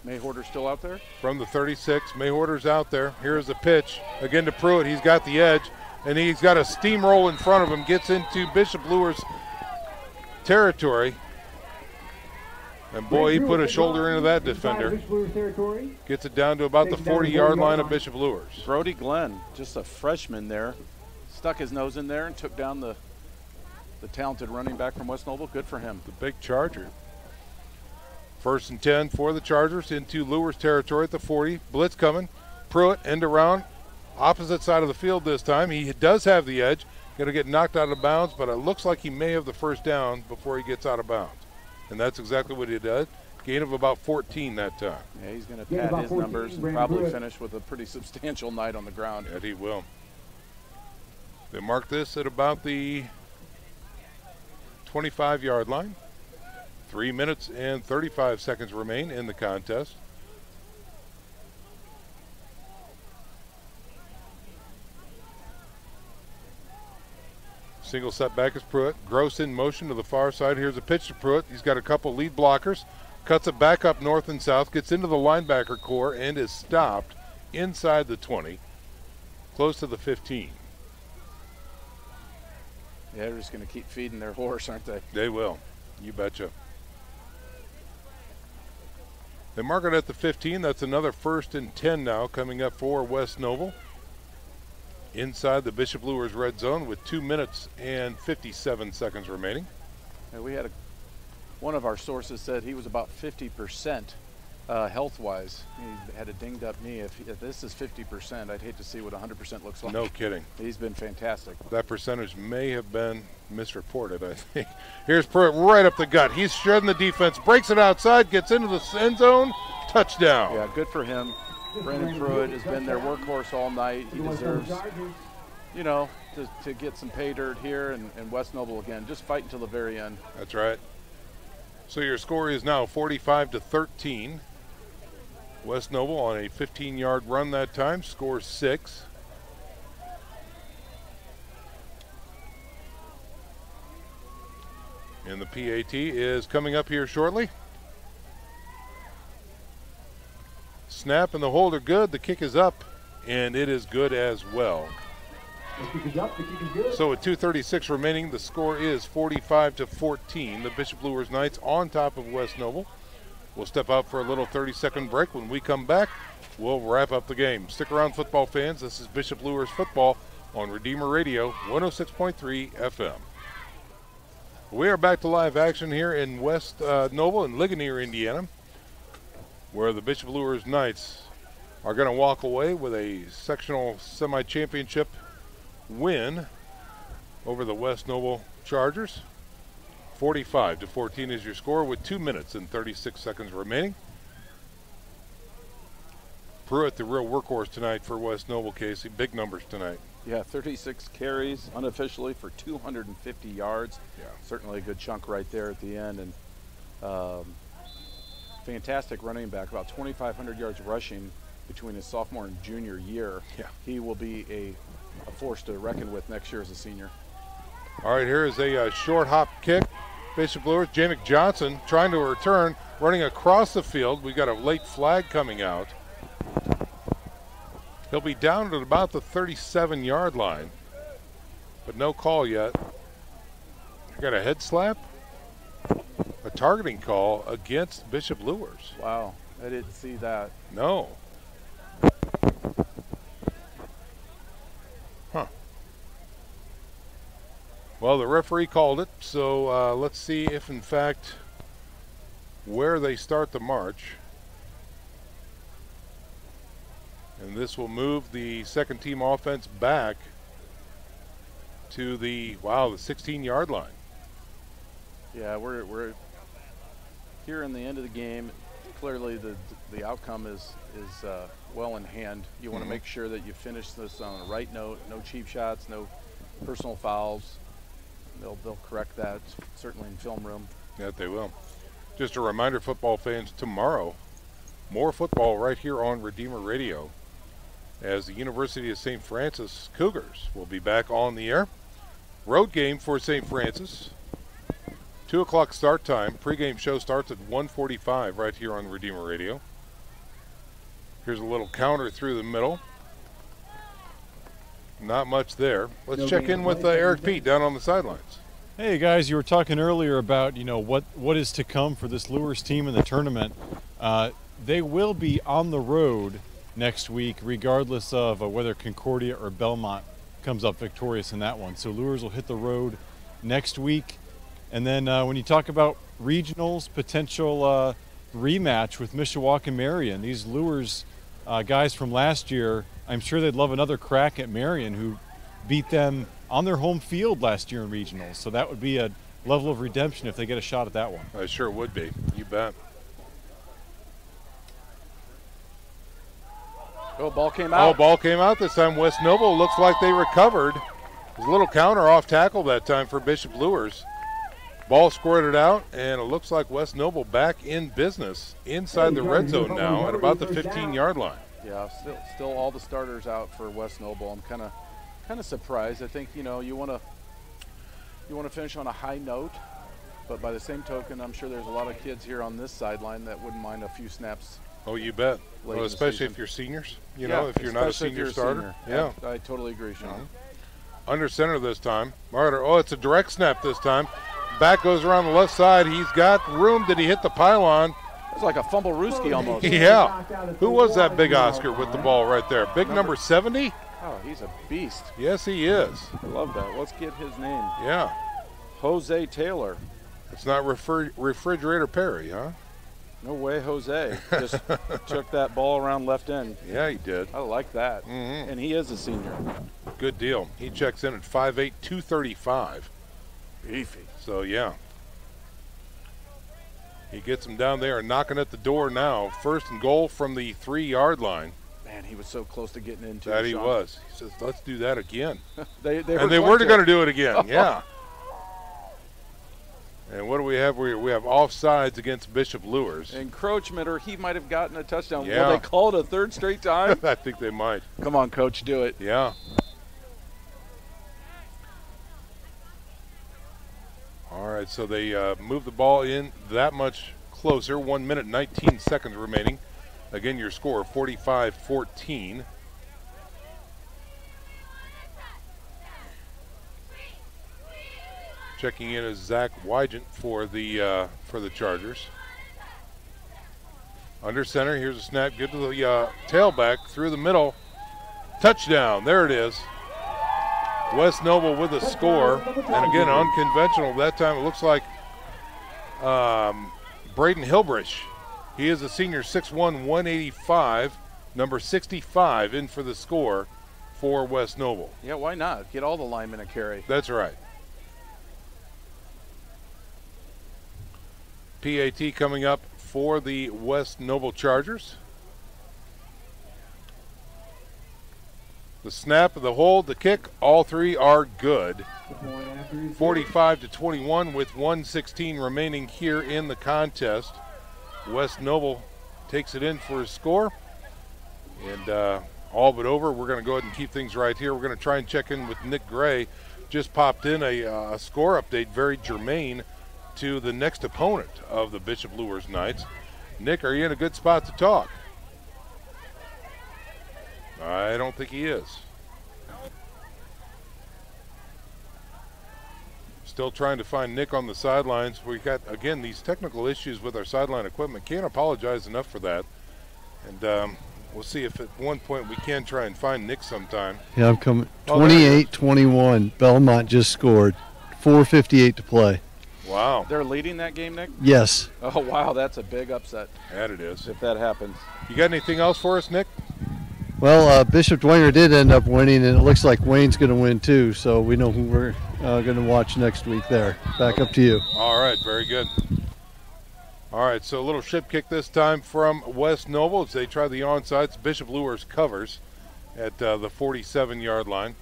Mayhorder's still out there? From the 36, Mayhorder's out there. Here's the pitch. Again to Pruitt. He's got the edge, and he's got a steamroll in front of him. Gets into Bishop Luers territory. And boy, he put a shoulder into that defender. Gets it down to about the 40-yard line of Bishop Luers. Brody Glenn, just a freshman there, stuck his nose in there and took down the talented running back from West Noble. Good for him. The big Charger. 1st and 10 for the Chargers into Luers territory at the 40. Blitz coming. Pruitt end around. Opposite side of the field this time. He does have the edge. Going to get knocked out of bounds, but it looks like he may have the first down before he gets out of bounds. And that's exactly what he did. Gain of about 14 that time. Yeah, he's going to pad his numbers and probably finish with a pretty substantial night on the ground. Yeah, he will. They mark this at about the 25-yard line. 3 minutes and 35 seconds remain in the contest. Single setback is Pruitt. Gross in motion to the far side. Here's a pitch to Pruitt. He's got a couple lead blockers. Cuts it back up north and south. Gets into the linebacker core and is stopped inside the 20. Close to the 15. Yeah, they're just going to keep feeding their horse, aren't they? They will. You betcha. They mark it at the 15. That's another 1st and 10 now coming up for West Noble. Inside the Bishop Luers red zone with 2 minutes and 57 seconds remaining. And we had one of our sources said he was about 50% health-wise. He had a dinged-up knee. If this is 50%, I'd hate to see what 100% looks like. No kidding. He's been fantastic. That percentage may have been misreported, I think. Here's Pruitt right up the gut. He's shredding the defense, breaks it outside, gets into the end zone, touchdown. Yeah, good for him. Brandon Pruitt has been their workhorse all night. He deserves, you know, to get some pay dirt here, and West Noble again, just fight until the very end. That's right. So your score is now 45-13. West Noble on a 15-yard run that time, scores 6. And the PAT is coming up here shortly. Snap and the hold are good. The kick is up, and it is good as well. The kick is up, the kick is good. So with 2:36 remaining, the score is 45-14. The Bishop Luers Knights on top of West Noble. We'll step out for a little 30-second break. When we come back, we'll wrap up the game. Stick around, football fans. This is Bishop Luers football on Redeemer Radio 106.3 FM. We are back to live action here in West Noble in Ligonier, Indiana, where the Bishop Luers Knights are going to walk away with a sectional semi-championship win over the West Noble Chargers. 45-14 is your score with 2 minutes and 36 seconds remaining. Pruitt, the real workhorse tonight for West Noble, Casey. Big numbers tonight. Yeah, 36 carries unofficially for 250 yards. Yeah. Certainly a good chunk right there at the end. And fantastic running back, about 2,500 yards rushing between his sophomore and junior year. Yeah. He will be a force to reckon with next year as a senior. All right, here is a short hop kick. Bishop Luers, Jamick Johnson trying to return, running across the field. We got a late flag coming out. He'll be down at about the 37-yard line, but no call yet. We got a head slap, a targeting call against Bishop Luers. Wow, I didn't see that. No. Huh. Well, the referee called it, so let's see if, in fact, where they start the march. And this will move the second team offense back to the 16-yard line. Yeah, we're here in the end of the game. Clearly the outcome is well in hand. You want to make sure that you finish this on the right note. No cheap shots, no personal fouls. They'll correct that, certainly in film room. Yeah, they will. Just a reminder, football fans, tomorrow, more football right here on Redeemer Radio, as the University of St. Francis Cougars will be back on the air. Road game for St. Francis. 2 o'clock start time. Pre-game show starts at 1:45 right here on Redeemer Radio. Here's a little counter through the middle. Not much there. Let's check in with Eric Pete down on the sidelines. Hey guys, you were talking earlier about what is to come for this Luers team in the tournament. They will be on the road next week, regardless of whether Concordia or Belmont comes up victorious in that one. So Luers will hit the road next week. And then when you talk about regionals, potential rematch with Mishawaka and Marion, these Luers guys from last year, I'm sure they'd love another crack at Marion, who beat them on their home field last year in regionals. So that would be a level of redemption if they get a shot at that one. I sure would be. You bet. Oh, ball came out. Oh, ball came out this time. West Noble looks like they recovered. There's a little counter off tackle that time for Bishop Luers. Ball squirted out, and it looks like West Noble back in business inside the red zone now at about the 15-yard line. Yeah, still all the starters out for West Noble. I'm kind of surprised. I think you want to finish on a high note, but by the same token, I'm sure there's a lot of kids here on this sideline that wouldn't mind a few snaps. Oh, you bet. Well, especially if you're seniors. If you're not a senior starter. Yeah, I totally agree, Sean. Mm-hmm. Under center this time. Martyr. Oh, it's a direct snap this time. Back goes around the left side. He's got room. Did he hit the pylon? It's like a fumble-rooski almost. Yeah. Who was that big Oscar with the ball right there? Big number 70? Oh, he's a beast. Yes, he is. I love that. Let's get his name. Yeah. Jose Taylor. It's not Refrigerator Perry, huh? No way, Jose. Just took that ball around left end. Yeah, he did. I like that. Mm-hmm. And he is a senior. Good deal. He checks in at 5'8", 235. Beefy. So, yeah. He gets him down there and knocking at the door now. 1st and goal from the 3-yard line. Man, he was so close to getting into that. it, He Sean. was. He says, let's do that again. They were going to do it again, yeah. And what do we have? We have offsides against Bishop Luers. Encroachment, or he might have gotten a touchdown. Yeah. Will they call it a 3rd straight time? I think they might. Come on, Coach, do it. Yeah. All right, so they move the ball in that much closer. 1 minute, 19 seconds remaining. Again, your score, 45-14. Checking in is Zach Wygant for the Chargers. Under center, here's a snap. Good to the tailback through the middle. Touchdown, there it is. West Noble with a score. And again, unconventional. That time it looks like Braden Hilbrish. He is a senior, 6'1", 185, number 65 in for the score for West Noble. Yeah, why not? Get all the linemen a carry. That's right. PAT coming up for the West Noble Chargers. The snap, the hold, the kick, all three are good. 45-21 with 1:16 remaining here in the contest. West Noble takes it in for a score. And all but over. We're going to go ahead and keep things right here. We're going to try and check in with Nick Gray. Just popped in a score update, very germane to the next opponent of the Bishop Luers Knights. Nick, are you in a good spot to talk? I don't think he is. Still trying to find Nick on the sidelines. We got, again, these technical issues with our sideline equipment. Can't apologize enough for that. And we'll see if at one point we can try and find Nick sometime. Yeah, I'm coming. 28-21. Belmont just scored. 4:58 to play. Wow. They're leading that game, Nick? Yes. Oh, wow, that's a big upset. That it is. If that happens. You got anything else for us, Nick? Well, Bishop Dwenger did end up winning, and it looks like Wayne's going to win too, so we know who we're going to watch next week there. Back up to you. All right, very good. All right, so a little ship kick this time from West Noble as they try the onsides. Bishop Luers covers at the 47-yard line.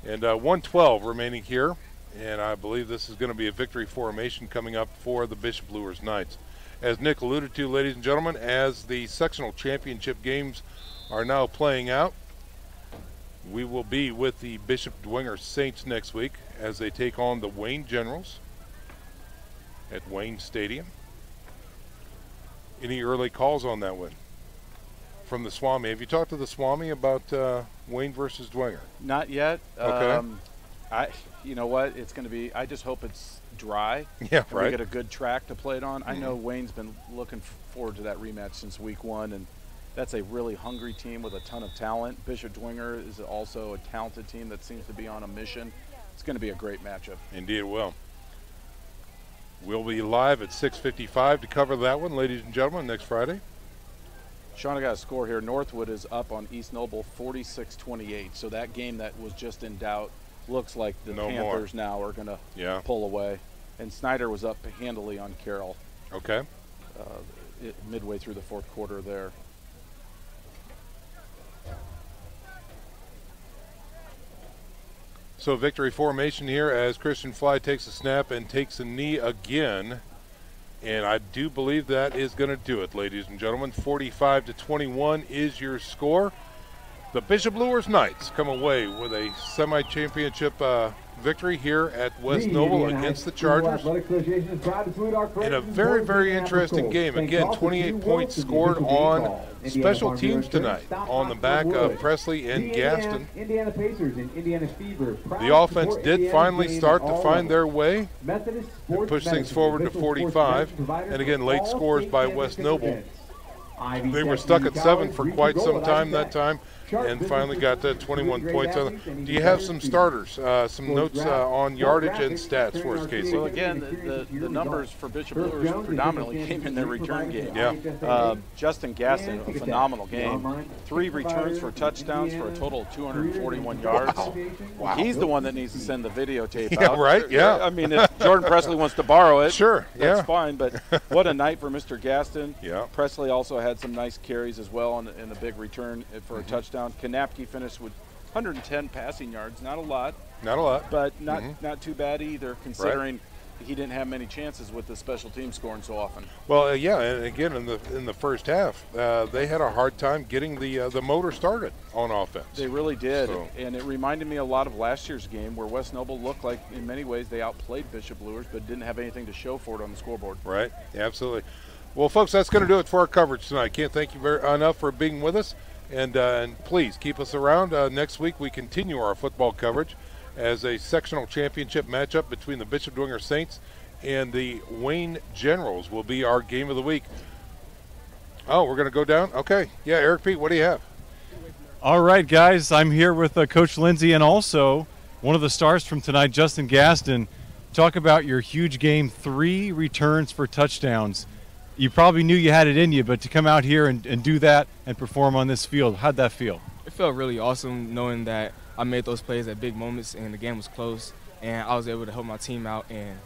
And 1:12 remaining here. And I believe this is going to be a victory formation coming up for the Bishop Luers Knights. As Nick alluded to, ladies and gentlemen, as the sectional championship games are now playing out, we will be with the Bishop Dwenger Saints next week as they take on the Wayne Generals at Wayne Stadium. Any early calls on that one from the Swami? Have you talked to the Swami about Wayne versus Dwenger? Not yet. Okay. You know what? It's going to be. I just hope it's dry. Yeah, right. We get a good track to play it on. I know Wayne's been looking forward to that rematch since week 1, and that's a really hungry team with a ton of talent. Bishop Dwenger is also a talented team that seems to be on a mission. It's going to be a great matchup. Indeed it will. We'll be live at 6:55 to cover that one, ladies and gentlemen, next Friday. Sean, I got a score here. Northwood is up on East Noble 46-28. So that game that was just in doubt looks like the Panthers now are going to pull away. And Snyder was up handily on Carroll. Okay. Midway through the fourth quarter there. So victory formation here as Christian Fly takes a snap and takes a knee again. And I do believe that is going to do it, ladies and gentlemen. 45-21 is your score. The Bishop Luers Knights come away with a semi-championship victory here at West Noble against the Chargers in a very, very interesting game. Again, 28 points scored on special teams tonight on the back of Presley and Gaston. The offense did finally start to find their way and push things forward to 45. And again, late scores by West Noble. They were stuck at 7 for quite some time that time, and finally got 21 points on it. Do you have some starters, some notes on yardage and stats for us, Casey? Well, again, the numbers for Bishop Luers predominantly came in their return game. Yeah. Justin Gaston, a phenomenal game. 3 returns for touchdowns for a total of 241 yards. Wow. He's the one that needs to send the videotape Yeah, out. right, yeah. I mean, if Jordan Presley wants to borrow it, sure, that's fine. But what a night for Mr. Gaston. Yeah. Presley also had some nice carries as well in the big return for a touchdown. Kanapke finished with 110 passing yards. Not a lot. Not a lot. But not too bad either, considering he didn't have many chances with the special team scoring so often. Well, yeah, and again in the first half, they had a hard time getting the motor started on offense. They really did, and it reminded me a lot of last year's game where West Noble looked like in many ways they outplayed Bishop Luers, but didn't have anything to show for it on the scoreboard. Right, absolutely. Well, folks, that's going to do it for our coverage tonight. Can't thank you enough for being with us, and please keep us around. Next week we continue our football coverage as a sectional championship matchup between the Bishop Dwenger Saints and the Wayne Generals will be our game of the week. Oh, we're going to go down? Okay. Yeah, Eric Pete, what do you have? All right, guys, I'm here with Coach Lindsay and also one of the stars from tonight, Justin Gaston. Talk about your huge game, 3 returns for touchdowns. You probably knew you had it in you, but to come out here and do that and perform on this field, how'd that feel? It felt really awesome knowing that I made those plays at big moments and the game was close, and I was able to help my team out and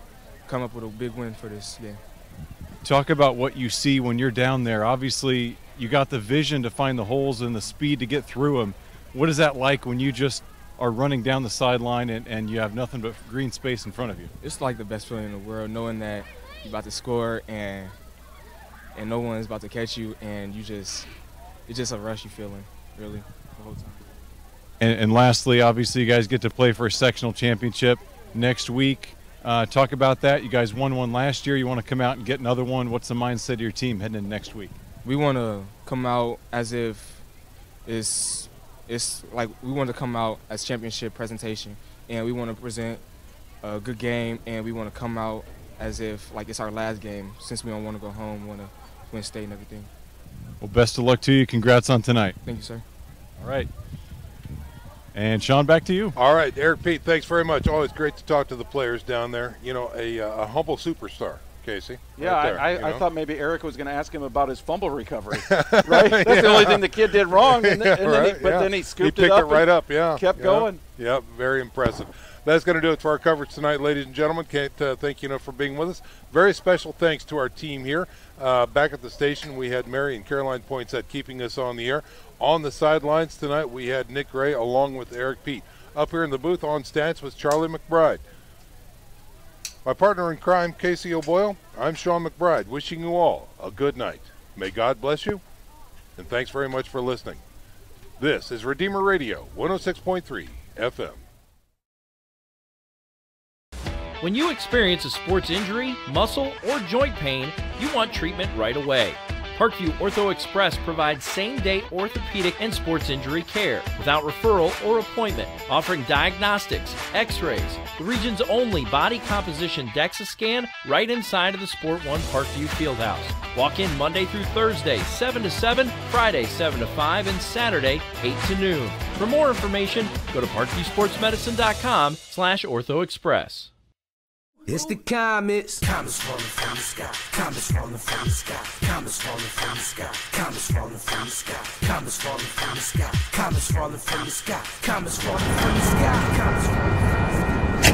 come up with a big win for this game. Talk about what you see when you're down there. Obviously, you got the vision to find the holes and the speed to get through them. What is that like when you just are running down the sideline and you have nothing but green space in front of you? It's like the best feeling in the world, knowing that you're about to score and no one is about to catch you, and it's just a rushy feeling, really, the whole time. And lastly, obviously, you guys get to play for a sectional championship next week. Talk about that. You guys won one last year. You want to come out and get another one. What's the mindset of your team heading into next week? We want to come out as if it's like we want to come out as championship presentation, and we want to present a good game, and we want to come out as if like it's our last game since we don't want to go home, we want to win state and everything. Well, best of luck to you. Congrats on tonight. Thank you, sir. All right. And Sean, back to you. All right, Eric Pete, thanks very much. Always great to talk to the players down there. You know, a humble superstar, Casey. Yeah, right there, I thought maybe Eric was going to ask him about his fumble recovery. Right? That's the only thing the kid did wrong. Then he scooped it up. He picked it right up, kept going. Yeah, very impressive. That's going to do it for our coverage tonight, ladies and gentlemen. Can't thank you enough for being with us. Very special thanks to our team here. Back at the station, we had Mary and Caroline Poinsett keeping us on the air. On the sidelines tonight, we had Nick Gray along with Eric Pete. Up here in the booth on stats was Charlie McBride. My partner in crime, Casey O'Boyle, I'm Sean McBride, wishing you all a good night. May God bless you, and thanks very much for listening. This is Redeemer Radio, 106.3 FM. When you experience a sports injury, muscle, or joint pain, you want treatment right away. Parkview Ortho Express provides same-day orthopedic and sports injury care without referral or appointment, offering diagnostics, x-rays, the region's only body composition DEXA scan right inside of the Sport One Parkview Fieldhouse. Walk in Monday through Thursday, 7 to 7, Friday, 7 to 5, and Saturday, 8 to noon. For more information, go to parkviewsportsmedicine.com/orthoexpress. It's the comets. Comets falling from the sky. Comets falling from the sky. Comets falling from the sky. Comets falling from the sky. Comets falling from the sky. Comets falling from the sky. Comets falling from the sky. Comets falling from the sky.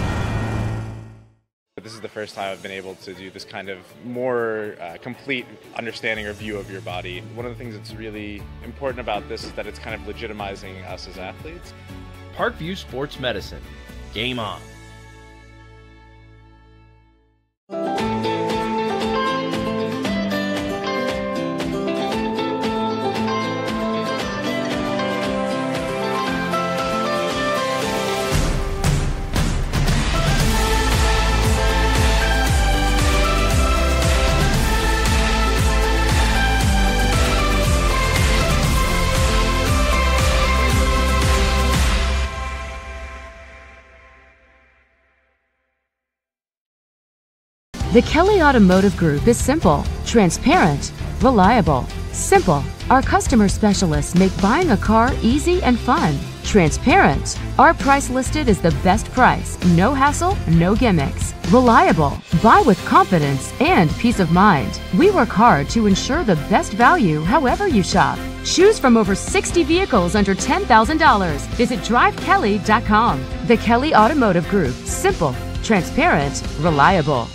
This is the first time I've been able to do this kind of more complete understanding or view of your body. One of the things that's really important about this is that it's kind of legitimizing us as athletes. Parkview Sports Medicine. Game on. The Kelly Automotive Group is simple, transparent, reliable. Simple. Our customer specialists make buying a car easy and fun. Transparent. Our price listed is the best price. No hassle, no gimmicks. Reliable. Buy with confidence and peace of mind. We work hard to ensure the best value however you shop. Choose from over 60 vehicles under $10,000. Visit drivekelly.com. The Kelly Automotive Group. Simple, transparent, reliable.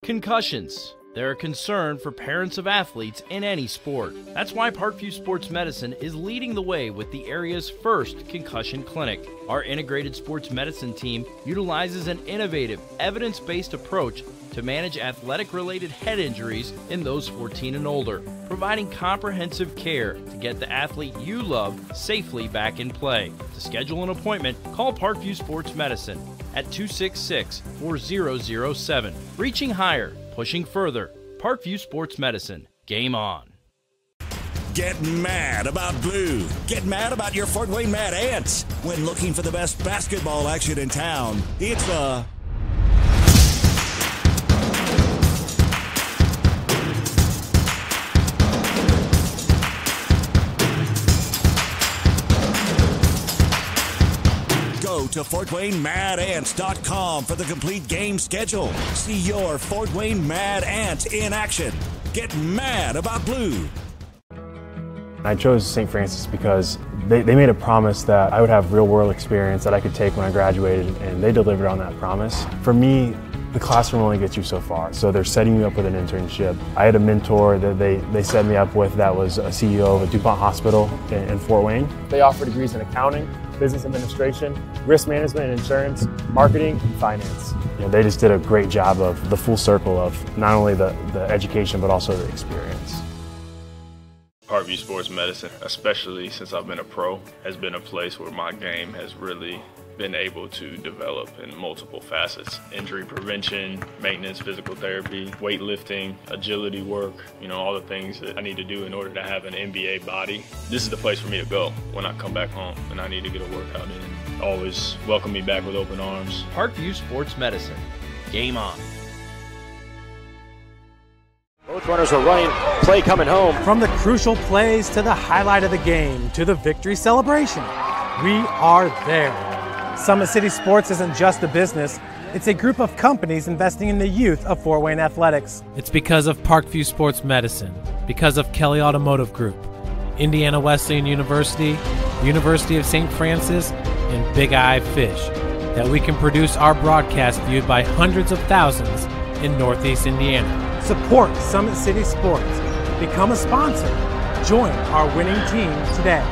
Concussions. They're a concern for parents of athletes in any sport. That's why Parkview Sports Medicine is leading the way with the area's first concussion clinic. Our integrated sports medicine team utilizes an innovative, evidence-based approach to manage athletic-related head injuries in those 14 and older, providing comprehensive care to get the athlete you love safely back in play. To schedule an appointment, call Parkview Sports Medicine at 266-4007. Reaching higher, pushing further. Parkview Sports Medicine. Game on. Get mad about blue. Get mad about your Fort Wayne Mad Ants. When looking for the best basketball action in town, it's the Go to FortWayneMadAnts.com for the complete game schedule. See your Fort Wayne Mad Ant in action. Get mad about blue. I chose St. Francis because they made a promise that I would have real-world experience that I could take when I graduated, and they delivered on that promise. For me, the classroom only gets you so far, so they're setting you up with an internship. I had a mentor that they set me up with that was a CEO of a DuPont hospital in Fort Wayne. They offer degrees in accounting, business administration, risk management and insurance, marketing, and finance. You know, they just did a great job of the full circle of not only the education but also the experience. Parkview Sports Medicine, especially since I've been a pro, has been a place where my game has really been able to develop in multiple facets. Injury prevention, maintenance, physical therapy, weightlifting, agility work, all the things that I need to do in order to have an NBA body. This is the place for me to go when I come back home and I need to get a workout in. Always welcome me back with open arms. Parkview Sports Medicine. Game on. Both runners are running, play coming home. From the crucial plays to the highlight of the game to the victory celebration, we are there. Summit City Sports isn't just a business, it's a group of companies investing in the youth of Fort Wayne athletics. It's because of Parkview Sports Medicine, because of Kelly Automotive Group, Indiana Wesleyan University, University of St. Francis, and Big Eye Fish, that we can produce our broadcast viewed by hundreds of thousands in Northeast Indiana. Support Summit City Sports. Become a sponsor. Join our winning team today.